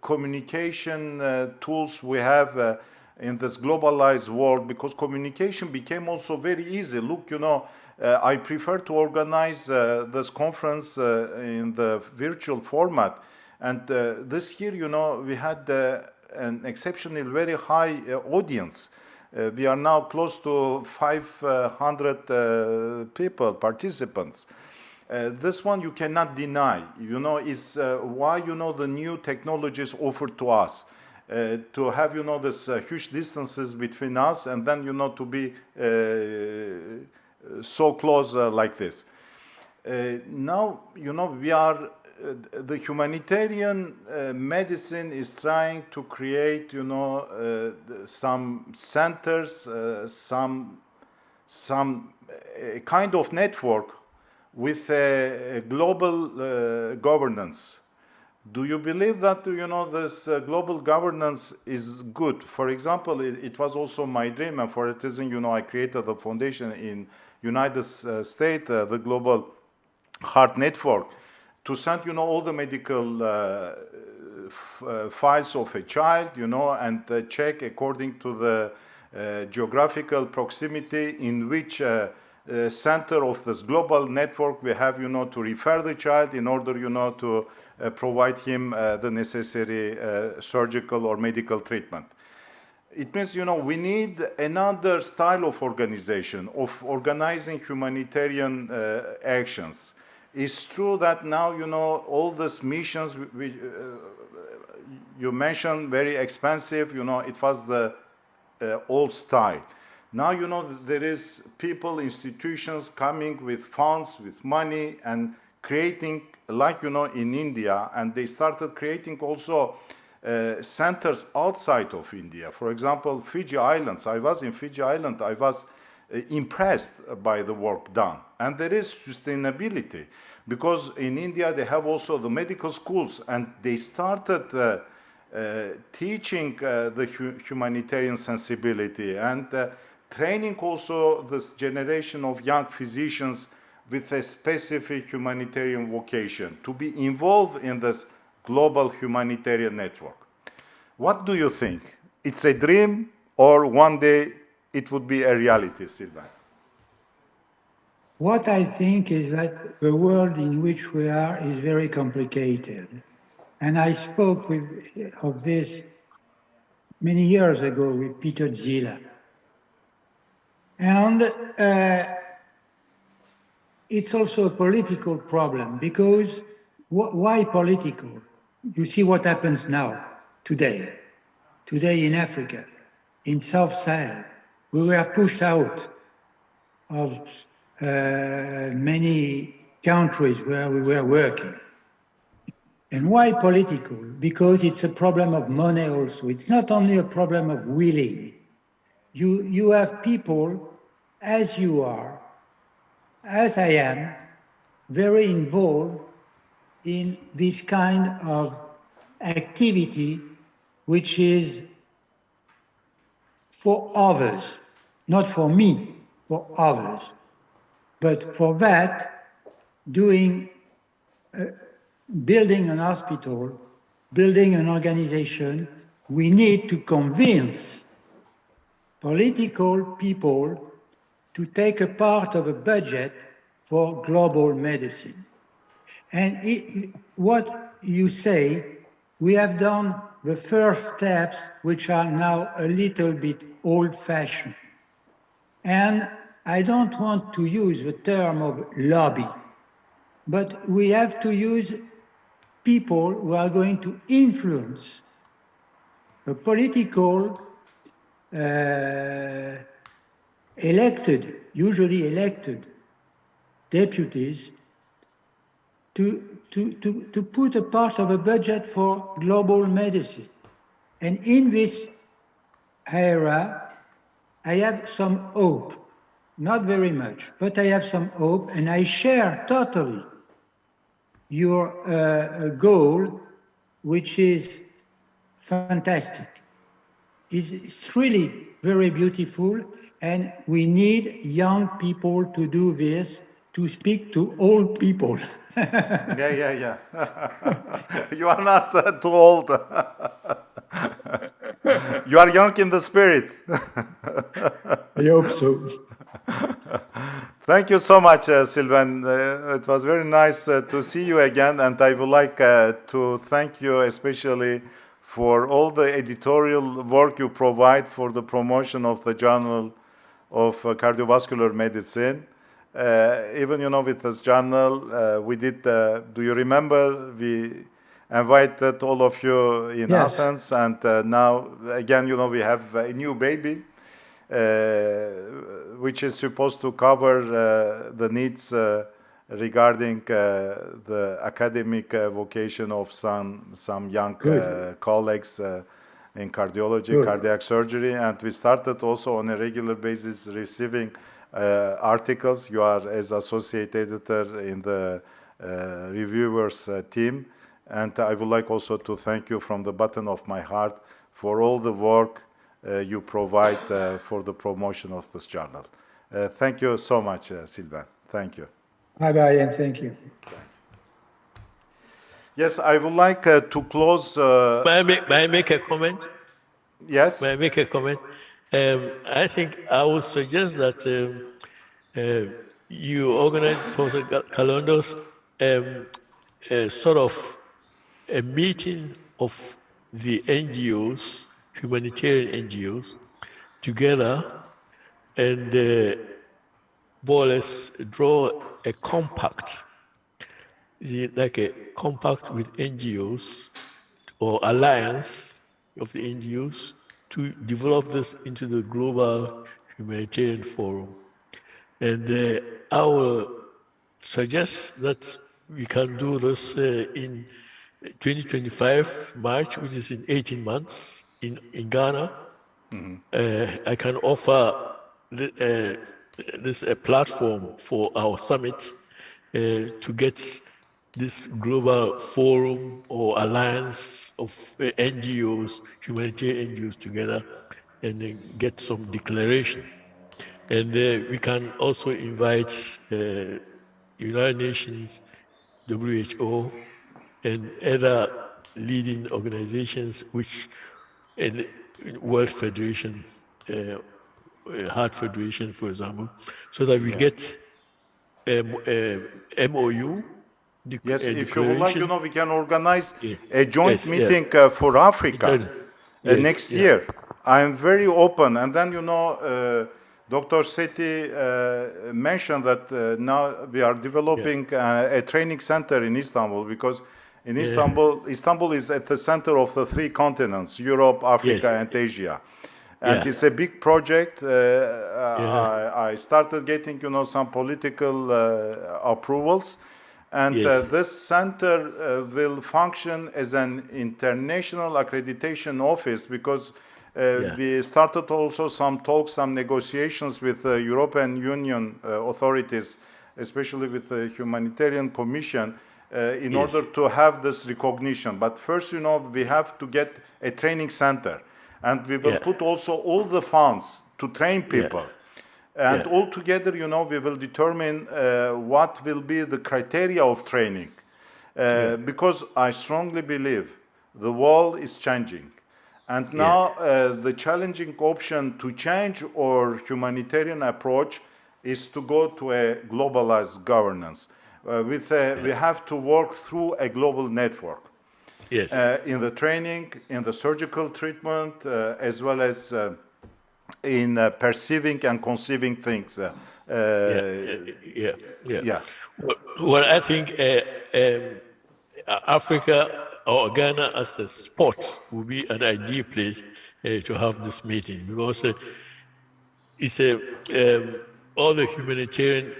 communication tools we have in this globalized world, because communication became also very easy. Look, I prefer to organize this conference in the virtual format, And this year, we had an exceptionally very high audience. We are now close to 500 people, participants. This one you cannot deny, is why, the new technologies offered to us. To have, this huge distances between us and then, to be so close like this. Now, we are, the humanitarian medicine is trying to create, some centers, some kind of network with a global governance. Do you believe that, this global governance is good? For example, it was also my dream, and for that reason, I created a foundation in United States, the Global Heart Network, to send, all the medical files of a child, and check according to the geographical proximity in which center of this global network we have, to refer the child in order, to provide him the necessary surgical or medical treatment. It means, we need another style of organization, of organizing humanitarian actions. It's true that now, all these missions you mentioned, very expensive, it was the old style. Now, there is people, institutions coming with funds, with money, and creating, like, in India, and they started creating also centers outside of India. For example, Fiji Islands. I was in Fiji Island. I was impressed by the work done. And there is sustainability, because in India they have also the medical schools, and they started teaching the humanitarian sensibility and training also this generation of young physicians with a specific humanitarian vocation to be involved in this global humanitarian network. What do you think? It's a dream, or one day it would be a reality, Sylvain? What I think is that the world in which we are is very complicated. And I spoke of this many years ago with Peter Zilla. And it's also a political problem, because why political? You see what happens now, today in Africa, in South Sahel. We were pushed out of many countries where we were working. And why political? Because it's a problem of money also. It's not only a problem of willing. You have people, as you are, as I am, very involved in this kind of activity, which is for others, not for me, for others. But for that, building an hospital, building an organization, we need to convince political people to take a part of a budget for global medicine. And what you say, we have done the first steps, which are now a little bit old-fashioned. And I don't want to use the term of lobby, but we have to use people who are going to influence the political usually elected deputies to put a part of a budget for global medicine. And in this era, I have some hope, not very much, but I have some hope, and I share totally your goal, which is fantastic. It's really very beautiful, and we need young people to do this, to speak to old people. Yeah. You are not too old. You are young in the spirit. I hope so. Thank you so much, Sylvain. It was very nice to see you again, and I would like to thank you especially for all the editorial work you provide for the promotion of the Journal of Cardiovascular Medicine. Even, with this journal, we did, do you remember, we invited all of you in Yes. Athens, and now, again, we have a new baby, which is supposed to cover the needs regarding the academic vocation of some young colleagues in cardiology, cardiac surgery, and we started also on a regular basis receiving articles. You are as associate editor in the reviewers team, and I would like also to thank you from the bottom of my heart for all the work you provide for the promotion of this journal. Thank you so much, Sylvain. Thank you. Bye-bye, and thank you. Yes, I would like to close. May I make a comment? Yes? May I make a comment? I think I would suggest that you organize, Professor Kalandos, sort of a meeting of the NGOs, humanitarian NGOs, together and more or less draw a compact, like a compact with NGOs or alliance of the NGOs to develop this into the global humanitarian forum. And I will suggest that we can do this in 2025, March, which is in 18 months in Ghana. I can offer this a platform for our summit to get this global forum or alliance of NGOs, humanitarian NGOs together and then get some declaration. And we can also invite United Nations, WHO, and other leading organizations, which World Federation, Heart Federation, for example, so that we get MOU. Yes, if you would like, we can organize a joint Yes, meeting for Africa Yes, next yeah. year. I am very open. And then, Dr. Sethi mentioned that now we are developing a training center in Istanbul, because in Istanbul is at the center of the three continents, Europe, Africa, and Asia. And it's a big project. I started getting, some political approvals. And this center will function as an international accreditation office, because we started also some talks, some negotiations with the European Union authorities, especially with the Humanitarian Commission, in order to have this recognition. But first, we have to get a training center. And we will put also all the funds to train people. And all together, we will determine what will be the criteria of training. Because I strongly believe the world is changing. And now the challenging option to change our humanitarian approach is to go to a globalized governance. We have to work through a global network. Yes. In the training, in the surgical treatment, as well as in perceiving and conceiving things. Well, I think Africa or Ghana as a spot would be an ideal place to have this meeting, because it's all the humanitarian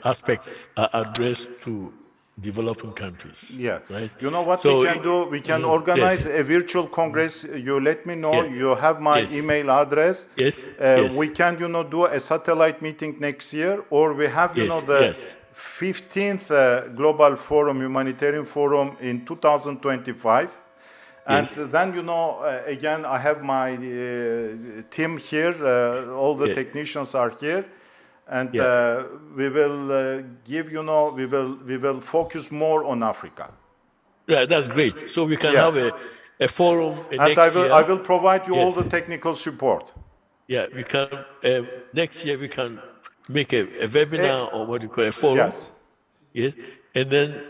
aspects are addressed to developing countries. Yeah. Right. You know what So we can do? We can organize a virtual congress. You let me know. You have my email address. Yes. We can, do a satellite meeting next year, or we have, the 15th Global Forum, Humanitarian Forum in 2025. And then, again, I have my team here. All the technicians are here. And we will give, we will focus more on Africa. Yeah, that's great. So we can have a forum and next year. I will provide you all the technical support. Yeah, we can, next year we can make a webinar or what you call a forum. Yes. Yes, and then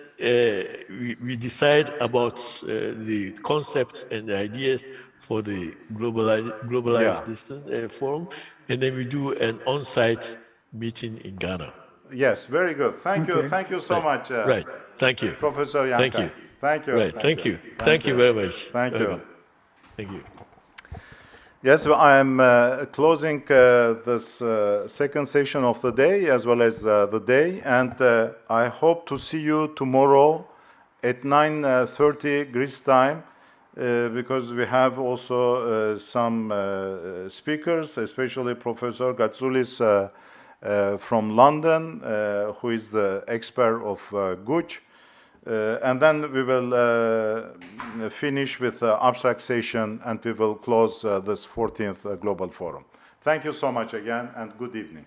we decide about the concepts and the ideas for the globalized Yeah. distance forum, and then we do an on-site meeting in Ghana. Yes, very good. Thank you. Okay. Thank you so Right. much, Right. Thank you. Professor Yanka. Thank you. Thank you. Right. Thank you. Thank you very much. Thank Very you. good. Thank you. Yes, I am closing this second session of the day as well as the day, and I hope to see you tomorrow at 9:30 Greece time, because we have also some speakers, especially Professor Gatsoulis from London, who is the expert of Guj. And then we will finish with the abstract session, and we will close this 14th Global Forum. Thank you so much again, and good evening.